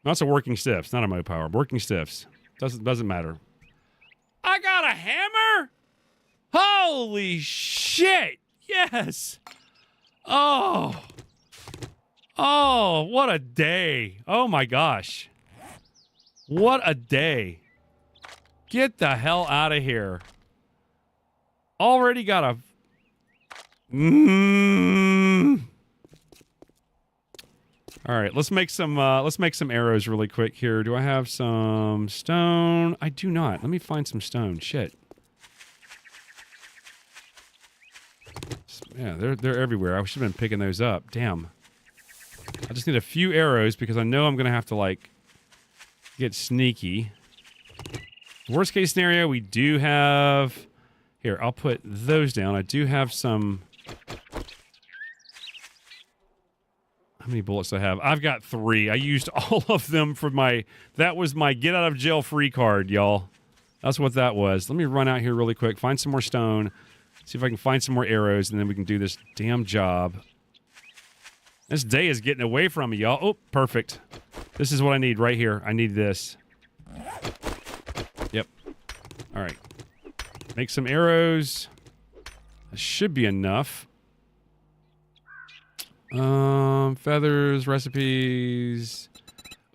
S2: No, it's a working stiffs, not a Mo Power. Working stiffs. Doesn't matter. I got a hammer? Holy shit! Yes! Oh! Oh, what a day. Oh my gosh. What a day. Get the hell out of here. Already got a... All right, let's make some arrows really quick here. Do I have some stone? I do not. Let me find some stone. Shit. Yeah, they're everywhere. I should have been picking those up. Damn. I just need a few arrows because I know I'm gonna have to like get sneaky. Worst case scenario, we do have. Here, I'll put those down. I do have some. How many bullets do I have? I've got 3. I used all of them for my... That was my get out of jail free card, y'all. That's what that was. Let me run out here really quick, find some more stone, see if I can find some more arrows, and then we can do this damn job. This day is getting away from me, y'all. Oh, perfect. This is what I need right here. I need this. Yep. All right. Make some arrows. That should be enough. Feathers, recipes.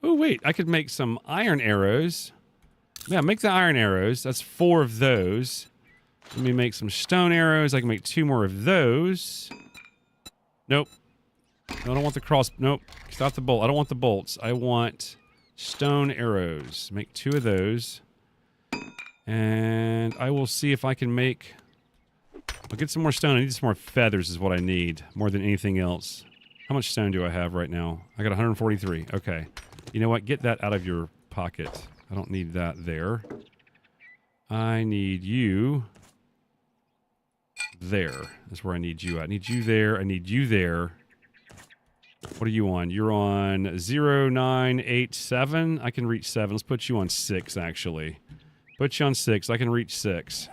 S2: Oh, wait. I could make some iron arrows. Yeah, make the iron arrows. That's 4 of those. Let me make some stone arrows. I can make 2 more of those. Nope. No, I don't want the cross. Nope. Stop the bolt. I don't want the bolts. I want stone arrows. Make 2 of those. And I will see if I can make... I'll get some more stone. I need some more feathers is what I need. More than anything else. How much stone do I have right now? I got 143. Okay. You know what? Get that out of your pocket. I don't need that there. I need you... there. That's where I need you at. I need you there. I need you there. What are you on? You're on 0987. I can reach 7. Let's put you on 6, actually. Put you on 6. I can reach 6.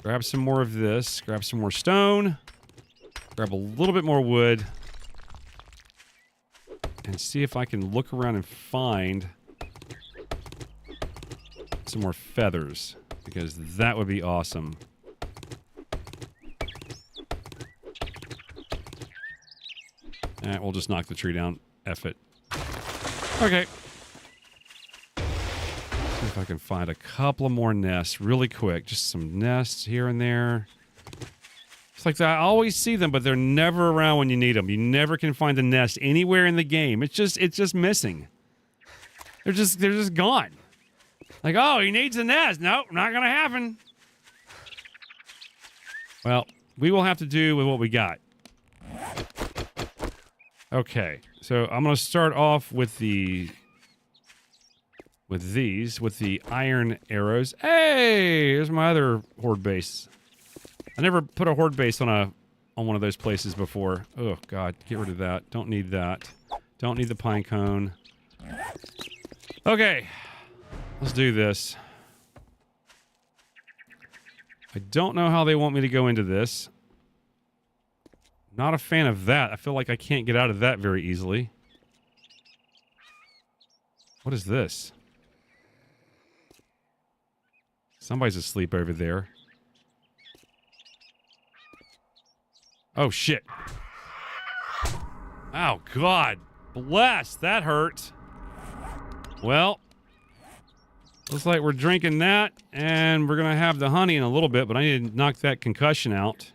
S2: Grab some more of this. Grab some more stone. Grab a little bit more wood. And see if I can look around and find some more feathers. Because that would be awesome. We'll just knock the tree down. F it. Okay. See if I can find a couple more nests really quick. Just some nests here and there. It's like that. I always see them, but they're never around when you need them. You never can find a nest anywhere in the game. It's just missing. They're just gone. Like, oh, he needs a nest. Nope, not gonna happen. Well, we will have to do with what we got. Okay, so I'm going to start off with the iron arrows. Hey, here's my other horde base. I never put a horde base on one of those places before. Oh God, get rid of that. Don't need that. Don't need the pine cone. Okay, let's do this. I don't know how they want me to go into this. Not a fan of that. I feel like I can't get out of that very easily. What is this? Somebody's asleep over there. Oh, shit. Oh, God. Bless. That hurt. Well, looks like we're drinking that, and we're going to have the honey in a little bit, but I need to knock that concussion out.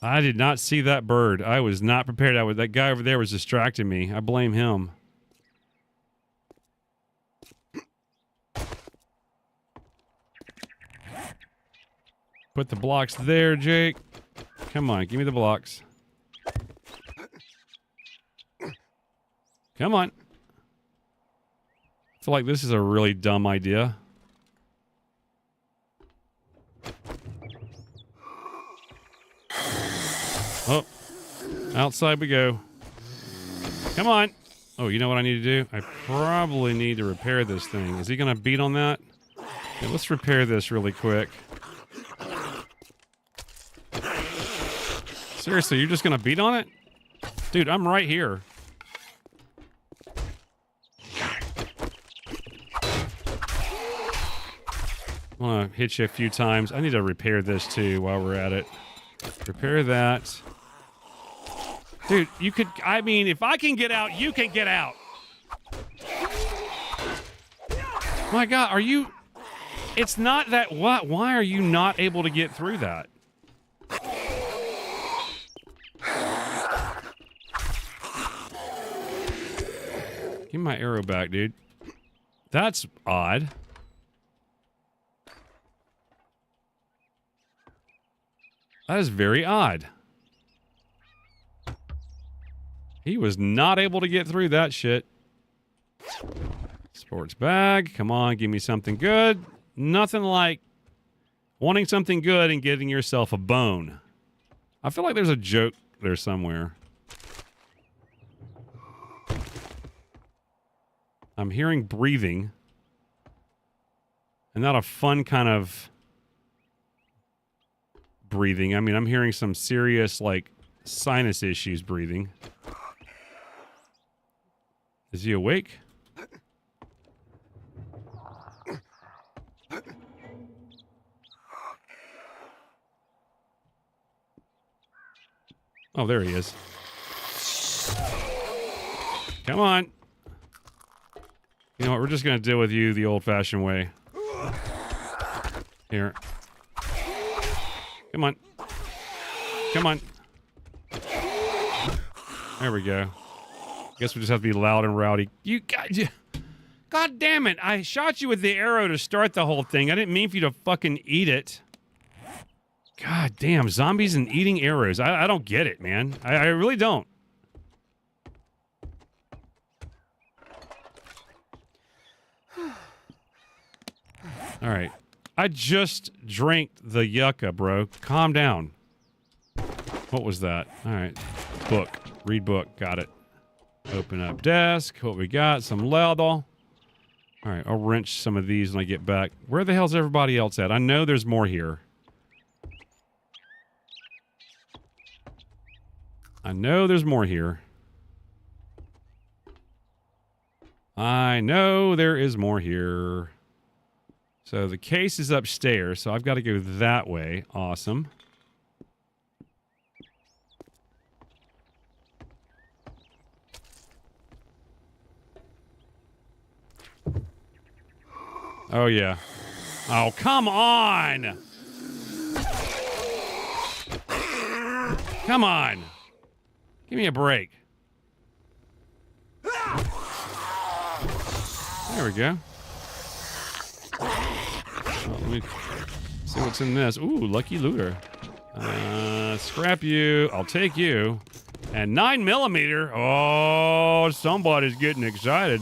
S2: I did not see that bird. I was not prepared. That guy over there was distracting me. I blame him. Put the blocks there, Jake. Come on, give me the blocks. Come on. I feel like this is a really dumb idea. Oh, outside we go. Come on. Oh, you know what I need to do? I probably need to repair this thing. Is he going to beat on that? Yeah, let's repair this really quick. Seriously, you're just going to beat on it? Dude, I'm right here. I'm going to hit you a few times. I need to repair this too while we're at it. Repair that. Dude, you could... I mean, if I can get out, you can get out. My God, are you... It's not that... What? Why are you not able to get through that? Give me my arrow back, dude. That's odd. That is very odd. He was not able to get through that shit. Sports bag. Come on, give me something good. Nothing like wanting something good and getting yourself a bone. I feel like there's a joke there somewhere. I'm hearing breathing. And not a fun kind of breathing. I mean, I'm hearing some serious, like, sinus issues breathing. Is he awake? Oh, there he is. Come on. You know what? We're just going to deal with you the old-fashioned way. Here. Come on. Come on. There we go. Guess we just have to be loud and rowdy. God damn it. I shot you with the arrow to start the whole thing. I didn't mean for you to fucking eat it. God damn. Zombies and eating arrows. I don't get it, man. I really don't. All right. I just drank the yucca, bro. Calm down. What was that? All right. Book. Read book. Got it. Open up desk. What we got? Some leather. All right. I'll wrench some of these when I get back. Where the hell's everybody else at? I know there's more here. I know there's more here. I know there is more here. So the case is upstairs, so I've got to go that way. Awesome. Oh, yeah. Oh, come on! Come on! Give me a break. There we go. Let me See what's in this. Ooh, lucky looter. Scrap you. I'll take you. And 9mm. Oh, somebody's getting excited.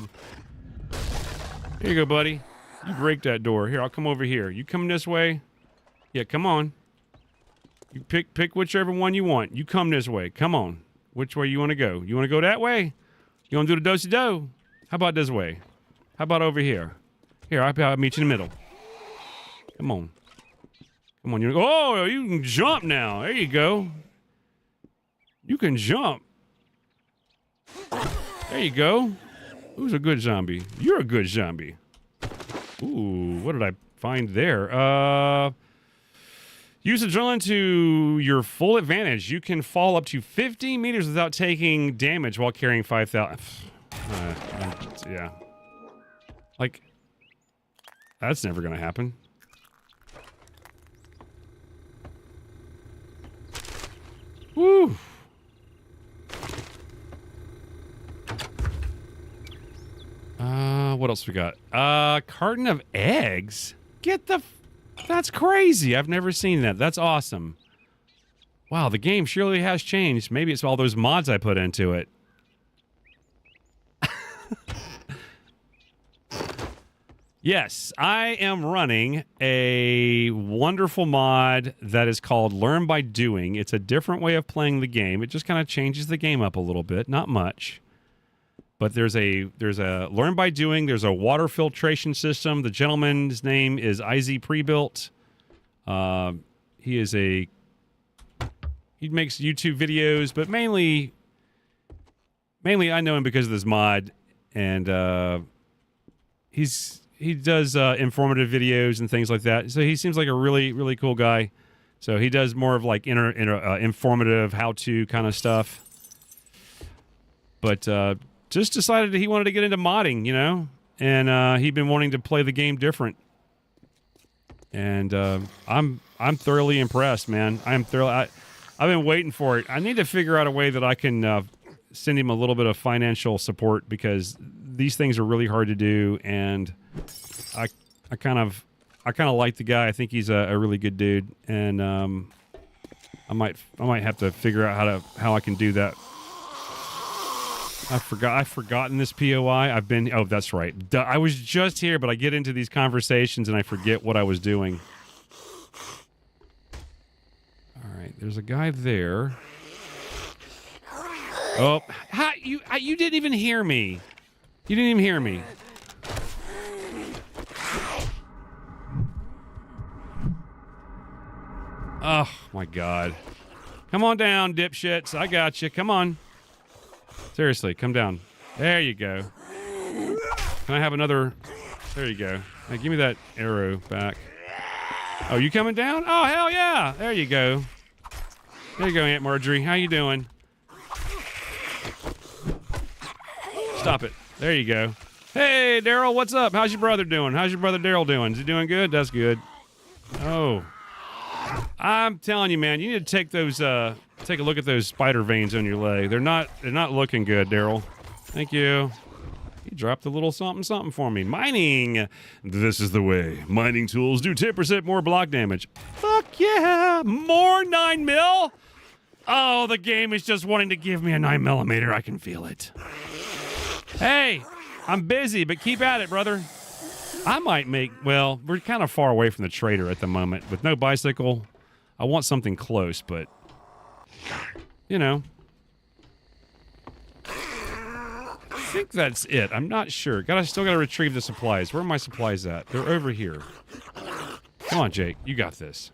S2: Here you go, buddy. You break that door. Here, I'll come over here. You come this way. Yeah, come on. You pick whichever one you want. You come this way. Come on. Which way you want to go? You want to go that way? You want to do the do-si-do? How about this way? How about over here? Here, I'll meet you in the middle. Come on. Come on. Oh, you can jump now. There you go. You can jump. There you go. Who's a good zombie? You're a good zombie. Ooh, what did I find there? Use adrenaline to your full advantage. You can fall up to 50 meters without taking damage while carrying 5,000. Yeah. Like, that's never gonna happen. Woo! What else we got? Carton of eggs? Get the... That's crazy. I've never seen that. That's awesome. Wow, the game surely has changed. Maybe it's all those mods I put into it. Yes, I am running a wonderful mod that is called Learn by Doing. It's a different way of playing the game. It just kind of changes the game up a little bit. Not much. But there's a Learn by Doing. There's a water filtration system. The gentleman's name is IZ Prebuilt. He makes YouTube videos, but mainly I know him because of this mod, and he does informative videos and things like that. So he seems like a really, really cool guy. So he does more of like informative how-to kind of stuff. But just decided that he wanted to get into modding, you know, and he'd been wanting to play the game different. And I'm thoroughly impressed, man. I've been waiting for it. I need to figure out a way that I can send him a little bit of financial support, because these things are really hard to do, and I kind of like the guy. I think he's a really good dude, and I might have to figure out how I can do that. I've forgotten this POI. Oh, that's right. I was just here, but I get into these conversations and I forget what I was doing. All right, there's a guy there. Oh, you didn't even hear me. You didn't even hear me. Oh, my God. Come on down, dipshits. I got you. Come on. Seriously, come down. There you go. Can I have another? There you go. Now, give me that arrow back. Oh, you coming down? Oh, hell yeah. There you go. There you go, Aunt Marjorie. How you doing? Stop it. There you go. Hey, Daryl, what's up? How's your brother doing? How's your brother Daryl doing? Is he doing good? That's good. Oh. I'm telling you, man, you need to take those, take a look at those spider veins on your leg. They're not looking good, Daryl. Thank you. He dropped a little something for me. Mining. This is the way. Mining tools do 10% more block damage. Fuck yeah. More 9mm. Oh, the game is just wanting to give me a 9mm. I can feel it. Hey, I'm busy, but keep at it, brother. I might well, we're kind of far away from the trader at the moment. With no bicycle, I want something close, but, you know. I think that's it. I'm not sure. Still gotta retrieve the supplies. Where are my supplies at? They're over here. Come on, Jake. You got this.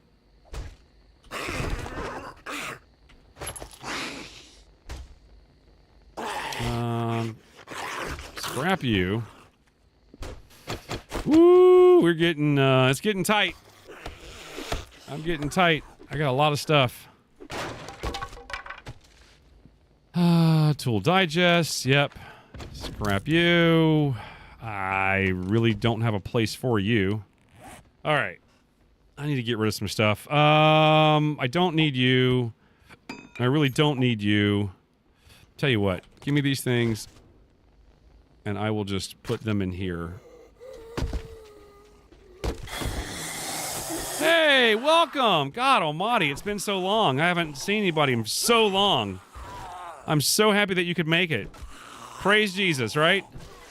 S2: Scrap you. Woo! We're getting, it's getting tight. I'm getting tight. I got a lot of stuff. Tool digest. Yep. Scrap you. I really don't have a place for you. All right. I need to get rid of some stuff. I don't need you. I really don't need you. Tell you what. Give me these things, and I will just put them in here. Hey! Hey, welcome. God almighty, it's been so long. I haven't seen anybody in so long. I'm so happy that you could make it. Praise Jesus, right?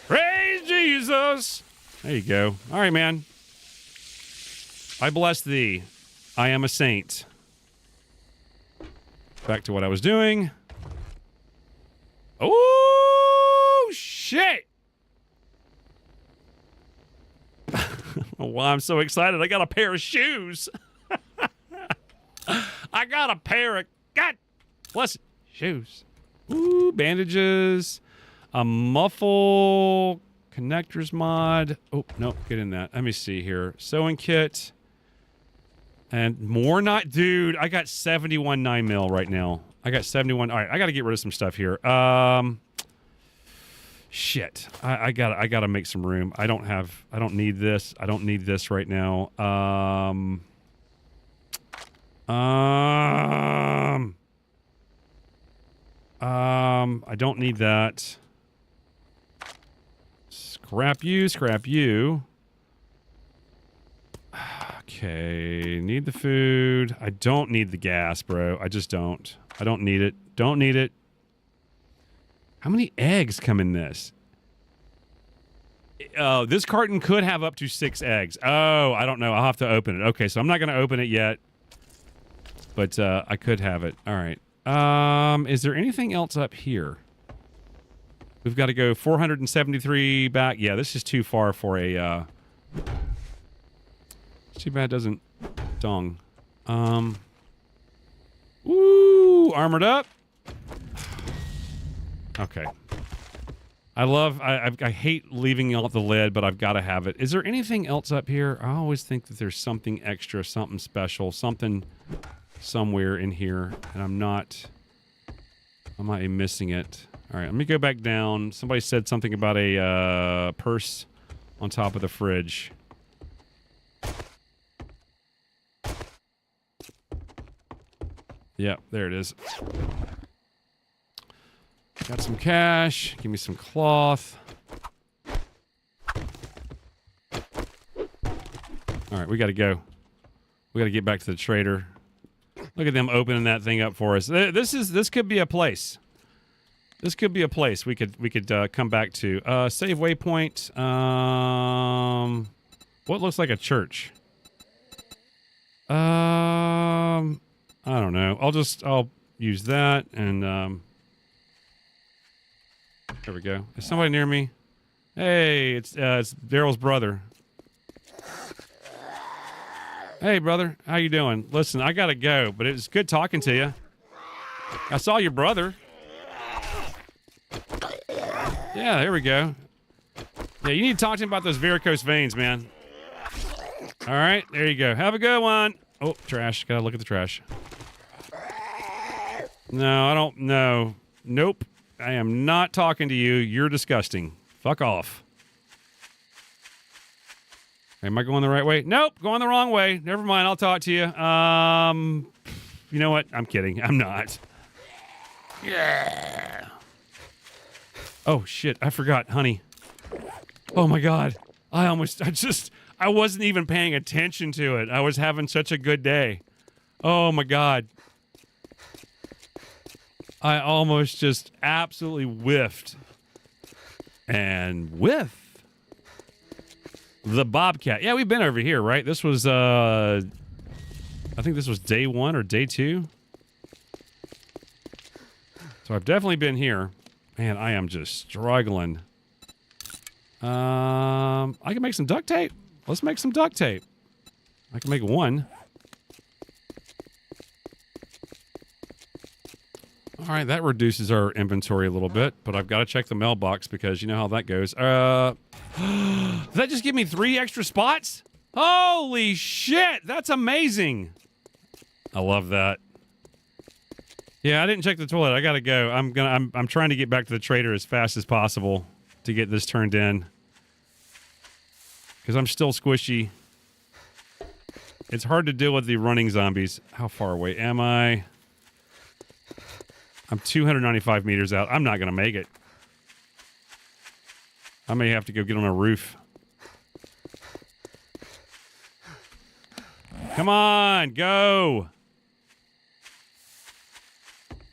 S2: Praise Jesus. There you go. All right, man. I bless thee. I am a saint. Back to what I was doing. Oh, shit. Why I'm so excited. I got a pair of shoes. I got a pair of, God bless it, shoes. Ooh, bandages. A muffle. Connectors mod. Oh, no, get in that. Let me see here. Sewing kit. And more not. Dude, I got 71 9mm right now. I got 71. All right, I got to get rid of some stuff here. Shit. I gotta make some room. I don't need this. I don't need this right now. I don't need that. Scrap you. Okay, need the food. I don't need the gas, bro. I just don't. I don't need it. Don't need it. How many eggs come in this? This carton could have up to 6 eggs. Oh, I don't know. I'll have to open it. Okay, so I'm not going to open it yet. But I could have it. All right. Is there anything else up here? We've got to go 473 back. Yeah, this is too far for a... It's too bad it doesn't dong. Ooh, armored up. Okay. I hate leaving off the lid, but I've got to have it. Is there anything else up here? I always think that there's something extra, something special, something somewhere in here, and I might be missing it. All right, let me go back down. Somebody said something about a purse on top of the fridge. Yep, there it is. Got some cash. Give me some cloth. All right, we got to go. We got to get back to the trader. Look at them opening that thing up for us. This could be a place. This could be a place we could come back to. Save waypoint. What looks like a church? I don't know. I'll use that and there we go. Is somebody near me? Hey, it's Daryl's brother. Hey, brother. How you doing? Listen, I gotta go, but it was good talking to you. I saw your brother. Yeah, there we go. Yeah, you need to talk to him about those varicose veins, man. All right, there you go. Have a good one. Oh, trash. Gotta look at the trash. No, I don't know. Nope. I am not talking to you. You're disgusting. Fuck off. Am I going the right way? Nope, going the wrong way. Never mind, I'll talk to you. You know what? I'm kidding. I'm not. Yeah. Oh, shit. I forgot, honey. Oh, my God. I wasn't even paying attention to it. I was having such a good day. Oh, my God. I almost just absolutely whiffed. And whiff. The Bobcat. Yeah, we've been over here, right? This was, I think this was day 1 or day 2. So I've definitely been here. Man, I am just struggling. I can make some duct tape. Let's make some duct tape. I can make 1. All right, that reduces our inventory a little bit, but I've got to check the mailbox because you know how that goes. Did that just give me 3 extra spots? Holy shit, that's amazing. I love that. Yeah, I didn't check the toilet. I got to go. I'm trying to get back to the trader as fast as possible to get this turned in. Because I'm still squishy. It's hard to deal with the running zombies. How far away am I? I'm 295 meters out. I'm not going to make it. I may have to go get on a roof. Come on, go.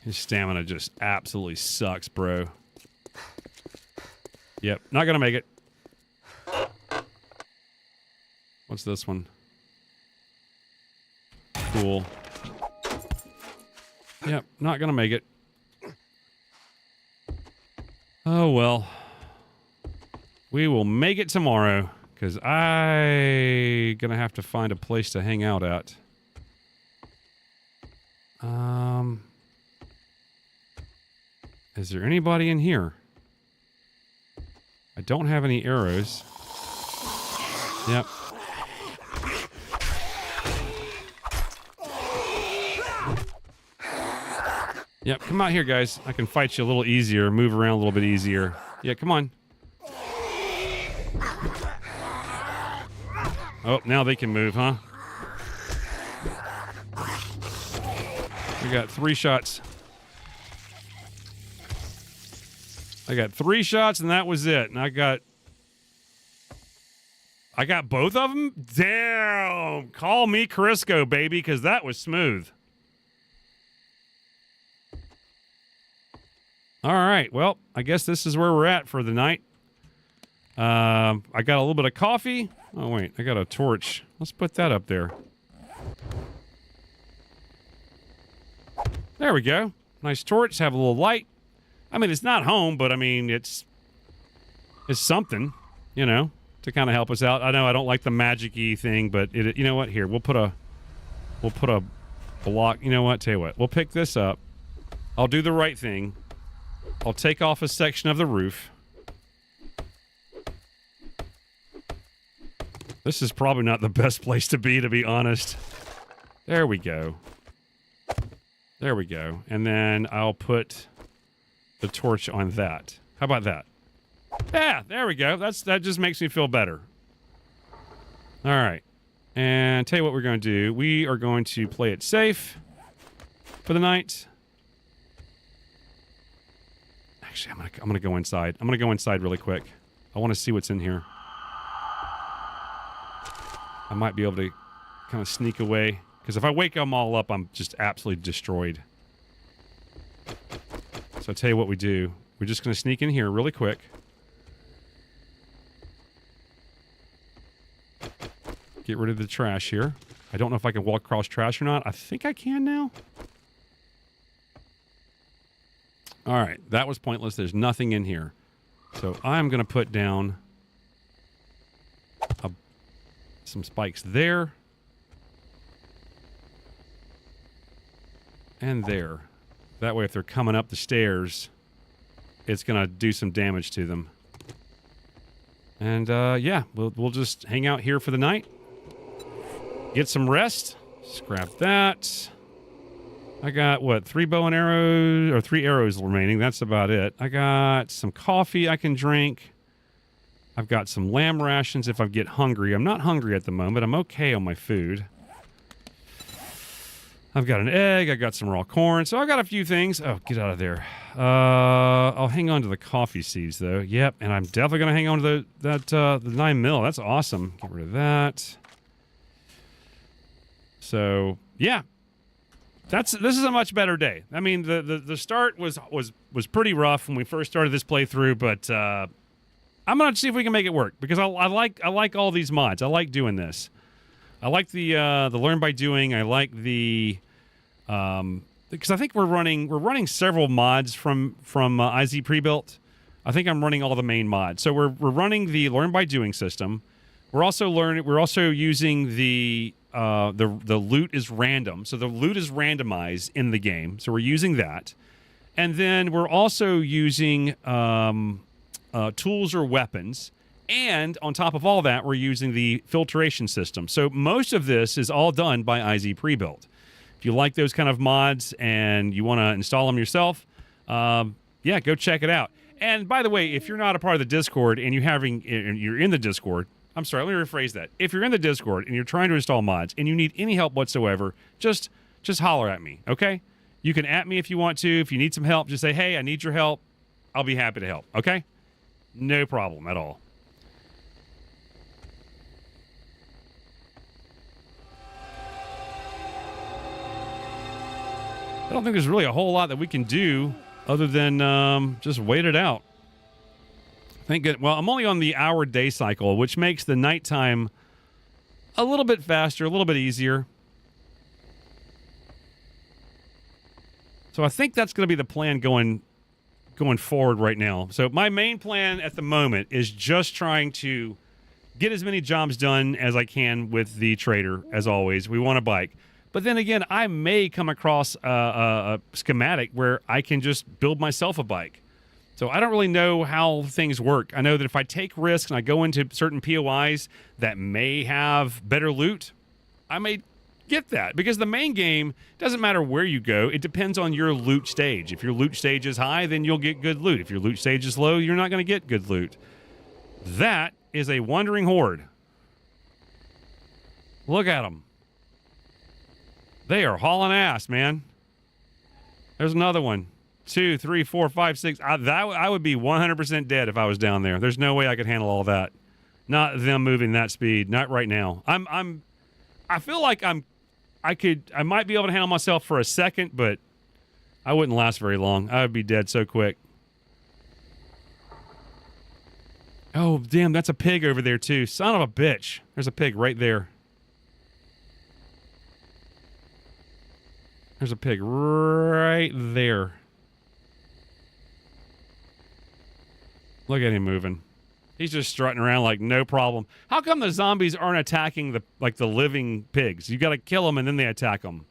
S2: His stamina just absolutely sucks, bro. Yep, not gonna make it. What's this one? Cool. Yep, not gonna make it. Oh well. We will make it tomorrow, because I gonna have to find a place to hang out at. Is there anybody in here? I don't have any arrows. Yep. Yep, come out here, guys. I can fight you a little easier, move around a little bit easier. Yeah, come on. Oh, now they can move, huh? We got 3 shots. I got 3 shots, and that was it. And I got both of them? Damn! Call me Crisco, baby, because that was smooth. All right, well, I guess this is where we're at for the night. I got a little bit of coffee. Oh, wait, I got a torch. Let's put that up there. There we go. Nice torch, have a little light. I mean, it's not home, but I mean, it's something, you know, to kind of help us out. I know I don't like the magic-y thing, but you know what? Here, we'll put a block. You know what? Tell you what, we'll pick this up. I'll do the right thing. I'll take off a section of the roof. This is probably not the best place to be honest. There we go. There we go. And then I'll put the torch on that. How about that? Yeah, there we go. That just makes me feel better. All right. And tell you what we're going to do. We are going to play it safe for the night. Actually, I'm gonna go inside. I'm gonna go inside really quick. I want to see what's in here. I might be able to kind of sneak away, because if I wake them all up, I'm just absolutely destroyed. So I'll tell you what we do. We're just gonna sneak in here really quick. Get rid of the trash here. I don't know if I can walk across trash or not. I think I can now. All right, that was pointless. There's nothing in here. So I'm going to put down some spikes there. And there. That way, if they're coming up the stairs, it's going to do some damage to them. And, yeah, we'll just hang out here for the night. Get some rest. Scrap that. I got, what, 3 bow and arrows, or 3 arrows remaining. That's about it. I got some coffee I can drink. I've got some lamb rations if I get hungry. I'm not hungry at the moment. I'm okay on my food. I've got an egg. I got some raw corn. So I got a few things. Oh, get out of there. I'll hang on to the coffee seeds, though. Yep, and I'm definitely going to hang on to the 9 mil. That's awesome. Get rid of that. So, yeah. This is a much better day. I mean, the start was pretty rough when we first started this playthrough, but I'm gonna see if we can make it work, because I like all these mods. I like doing this. I like the learn by doing. I like the because I think we're running several mods from IZ Prebuilt. I think I'm running all the main mods. So we're running the learn by doing system. We're also using the loot is random. So the loot is randomized in the game. So we're using that. And then we're also using tools or weapons. And on top of all that, we're using the filtration system. So most of this is all done by IZ Prebuilt. If you like those kind of mods and you want to install them yourself, yeah, go check it out. And by the way, if you're not a part of the Discord and you're in the Discord, I'm sorry, let me rephrase that. If you're in the Discord and you're trying to install mods and you need any help whatsoever, just holler at me, okay? You can at me if you want to. If you need some help, just say, hey, I need your help. I'll be happy to help, okay? No problem at all. don't think there's really a whole lot that we can do other than just wait it out. Well, I'm only on the hour day cycle, which makes the nighttime a little bit faster, a little bit easier. So I think that's going to be the plan going forward right now. So my main plan at the moment is just trying to get as many jobs done as I can with the trader. As always, we want a bike. But then again, I may come across a schematic where I can just build myself a bike. So I don't really know how things work. I know that if I take risks and I go into certain POIs that may have better loot, I may get that. Because the main game, doesn't matter where you go, it depends on your loot stage. If your loot stage is high, then you'll get good loot. If your loot stage is low, you're not going to get good loot. That is a wandering horde. Look at them. They are hauling ass, man. There's another one. 2, 3, 4, 5, 6. I would be 100% dead if I was down there. There's no way I could handle all that. Not them moving that speed. Not right now. I feel like I might be able to handle myself for a second, but I wouldn't last very long. I would be dead so quick. Oh, damn, that's a pig over there too. Son of a bitch. There's a pig right there. There's a pig right there. Look at him moving. He's just strutting around like no problem. How come the zombies aren't attacking the living pigs? You got to kill them and then they attack them.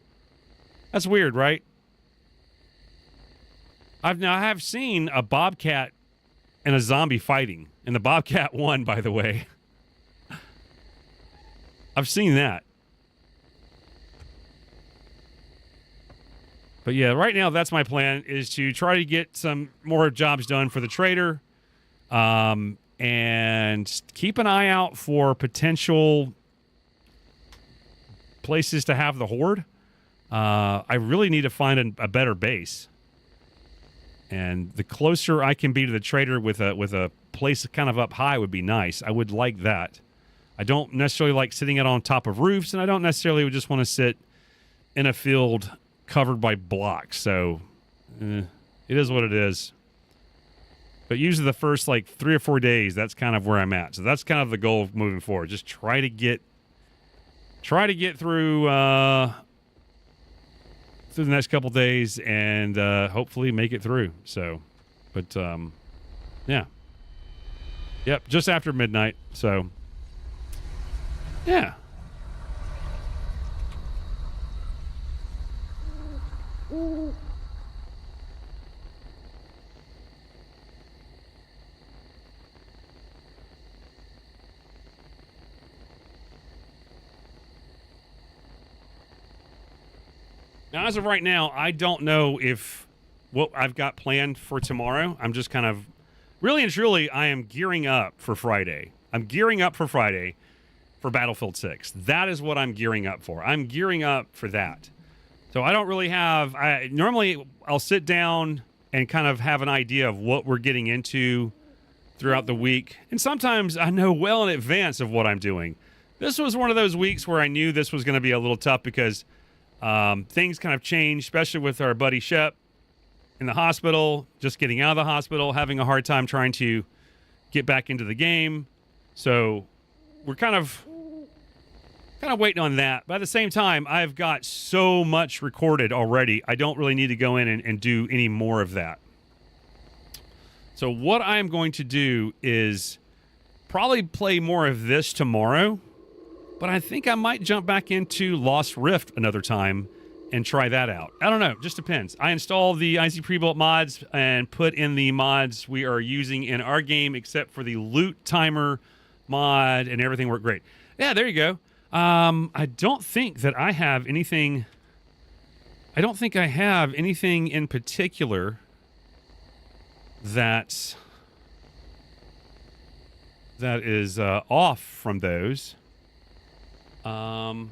S2: That's weird, right? I have seen a bobcat and a zombie fighting, and the bobcat won, by the way. I've seen that. But yeah, right now that's my plan, is to try to get some more jobs done for the trader, and keep an eye out for potential places to have the horde. I really need to find a better base, and the closer I can be to the trader with a place kind of up high would be nice. I would like that. I don't necessarily like sitting it on top of roofs, and I don't necessarily just want to sit in a field covered by blocks. So it is what it is. But usually the first 3 or 4 days, that's kind of where I'm at. So that's kind of the goal moving forward. Just try to get through the next couple days and hopefully make it through. So, but yeah. Yep, just after midnight. So, yeah. Now, as of right now, I don't know if what I've got planned for tomorrow. I'm just kind of, really and truly, I am gearing up for Friday. I'm gearing up for Friday for Battlefield 6. That is what I'm gearing up for. I'm gearing up for that. So I don't really have, normally I'll sit down and kind of have an idea of what we're getting into throughout the week. And sometimes I know well in advance of what I'm doing. This was one of those weeks where I knew this was going to be a little tough because things kind of changed, especially with our buddy Shep in the hospital, just getting out of the hospital, having a hard time trying to get back into the game. So we're kind of waiting on that. But at the same time, I've got so much recorded already. I don't really need to go in and do any more of that. So what I'm going to do is probably play more of this tomorrow. But I think I might jump back into Lost Rift another time and try that out. I don't know. Just depends. I installed the IZ pre-built mods and put in the mods we are using in our game, except for the loot timer mod, and everything worked great. Yeah, there you go. I don't think that I have anything. I don't think I have anything in particular that is off from those. Let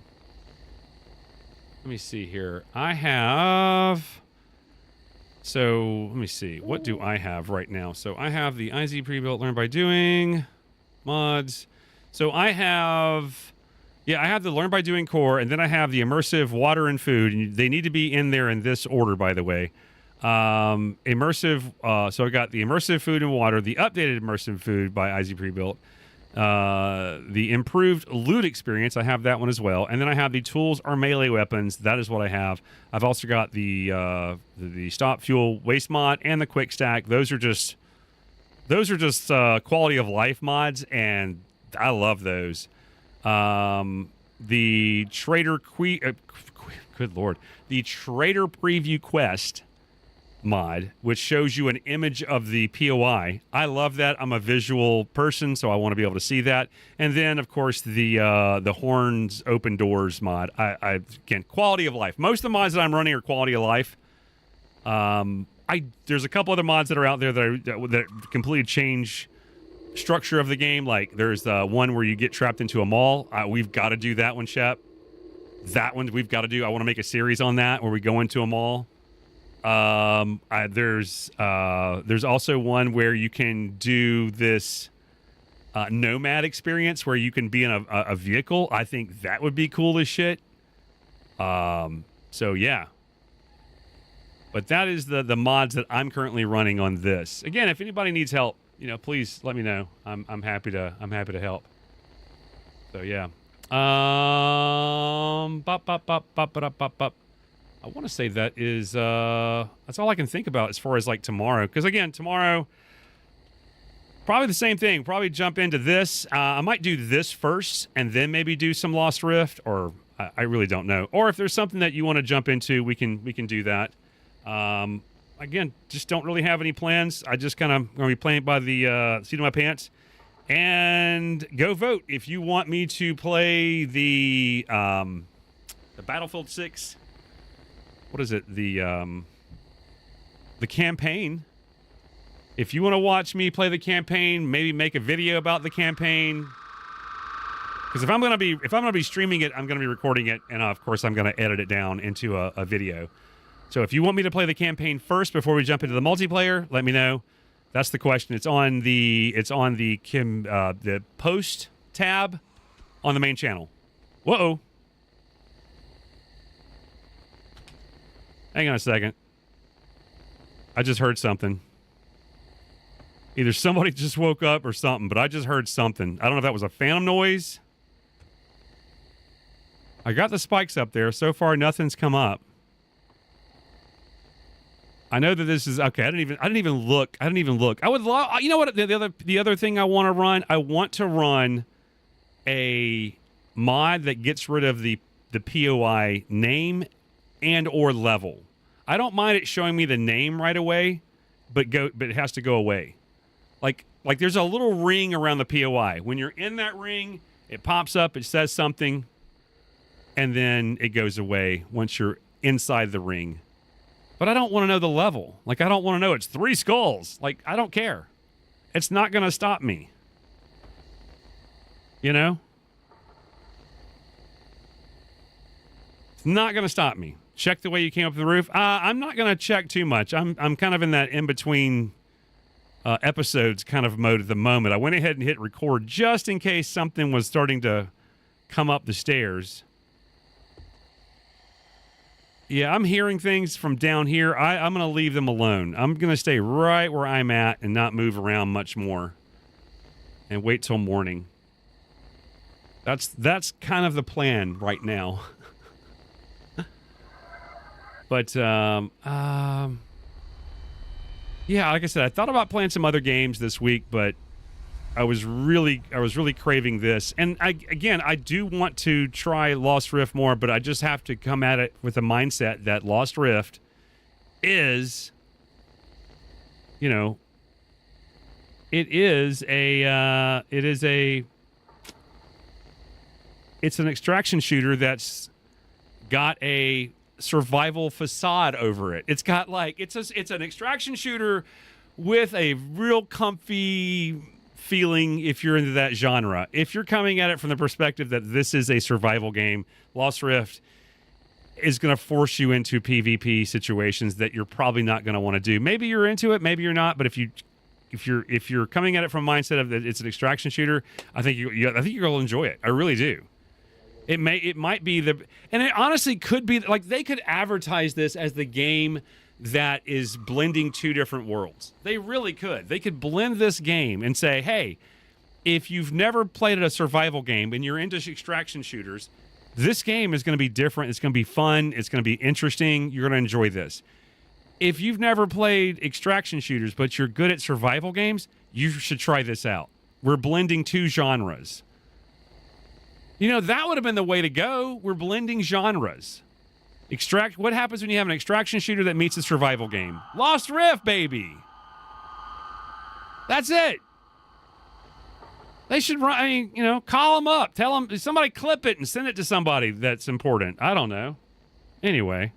S2: me see here. I have. So let me see. What do I have right now? So I have the IZ pre-built learn by doing mods. So I have Yeah, I have the learn by doing core, and then I have the immersive water and food. And they need to be in there in this order, by the way. Immersive. So I got the immersive food and water, the updated immersive food by IZ Prebuilt, the improved loot experience. I have that one as well, and then I have the tools or melee weapons. That is what I have. I've also got the stop fuel waste mod and the quick stack. Those are just quality of life mods, and I love those. The trader good lord, the trader preview quest mod, which shows you an image of the POI. I love that. I'm a visual person, so I want to be able to see that. And then, of course, the horns open doors mod. I again, quality of life. Most of the mods that I'm running are quality of life. There's a couple other mods that are out there that completely change structure of the game. Like there's the one where you get trapped into a mall. We've got to do that one, Shep. That one we've got to do. I want to make a series on that where we go into a mall. There's also one where you can do this nomad experience where you can be in a vehicle. I think that would be cool as shit. So yeah. But that is the mods that I'm currently running on this. Again, if anybody needs help, please let me know. I'm happy to help. So yeah. I want to say that is that's all I can think about as far as like tomorrow. Because again, tomorrow probably the same thing. Probably jump into this. I might do this first and then maybe do some Lost Rift, or I really don't know. Or if there's something that you want to jump into, we can do that. Again, just don't really have any plans. I just kind of going to be playing by the seat of my pants. And go vote if you want me to play the Battlefield 6. What is it? The campaign. If you want to watch me play the campaign, maybe make a video about the campaign. Because if I'm gonna be streaming it, I'm gonna be recording it, and of course I'm gonna edit it down into a video. So if you want me to play the campaign first before we jump into the multiplayer, let me know. That's the question. It's on the post tab on the main channel. Whoa. Hang on a second. I just heard something. Either somebody just woke up or something, but I just heard something. I don't know if that was a phantom noise. I got the spikes up there. So far, nothing's come up. I know that this is okay. I didn't even look. I would love. You know what? The other thing I want to run. I want to run a mod that gets rid of the POI name and or level. I don't mind it showing me the name right away, but it has to go away. Like there's a little ring around the POI. When you're in that ring, it pops up, it says something, and then it goes away once you're inside the ring. But I don't want to know the level. Like I don't want to know it's 3 skulls. Like I don't care. It's not going to stop me. You know? It's not going to stop me. Check the way you came up the roof. I'm not going to check too much. I'm kind of in that in-between episodes kind of mode at the moment. I went ahead and hit record just in case something was starting to come up the stairs. Yeah, I'm hearing things from down here. I'm going to leave them alone. I'm going to stay right where I'm at and not move around much more and wait till morning. That's kind of the plan right now. But, yeah, like I said, I thought about playing some other games this week, but I was really craving this. And I do want to try Lost Rift more, but I just have to come at it with the mindset that Lost Rift is, it's an extraction shooter that's got a survival facade over it. It's got it's an extraction shooter with a real comfy feeling if you're into that genre. If you're coming at it from the perspective that this is a survival game, Lost Rift is going to force you into PvP situations that you're probably not going to want to do. Maybe you're into it, maybe you're not, but if you're coming at it from a mindset of that it's an extraction shooter, I think you're going to enjoy it. I really do. It might be and it honestly could be like they could advertise this as the game that is blending two different worlds. They really could. They could blend this game and say, hey, if you've never played a survival game and you're into extraction shooters, this game is going to be different. It's going to be fun. It's going to be interesting. You're going to enjoy this. If you've never played extraction shooters, but you're good at survival games, you should try this out. We're blending two genres. You know, that would have been the way to go. We're blending genres. What happens when you have an extraction shooter that meets a survival game? Lost Rift, baby. That's it. They should run, I mean, you know, call them up. Tell them, somebody clip it and send it to somebody that's important. I don't know. Anyway.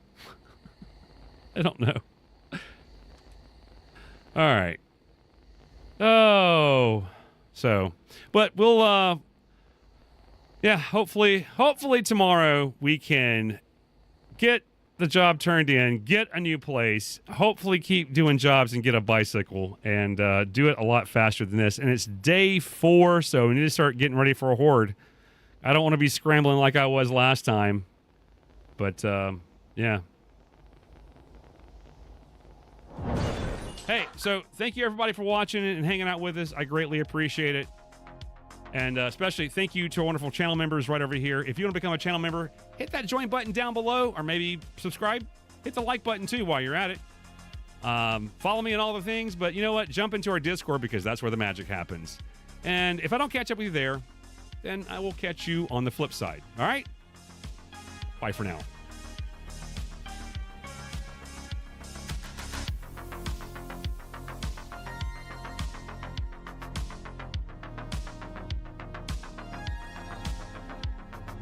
S2: I don't know. All right. Oh. So, but we'll, yeah, hopefully tomorrow we can get the job turned in, get a new place, hopefully keep doing jobs and get a bicycle and do it a lot faster than this. And it's day 4, so we need to start getting ready for a horde. I don't want to be scrambling like I was last time, but yeah. Hey, so thank you everybody for watching and hanging out with us. I greatly appreciate it. And especially thank you to our wonderful channel members right over here. If you want to become a channel member, hit that join button down below, or maybe subscribe. Hit the like button too while you're at it. Follow me on all the things, but you know what? Jump into our Discord because that's where the magic happens. And if I don't catch up with you there, then I will catch you on the flip side. All right? Bye for now.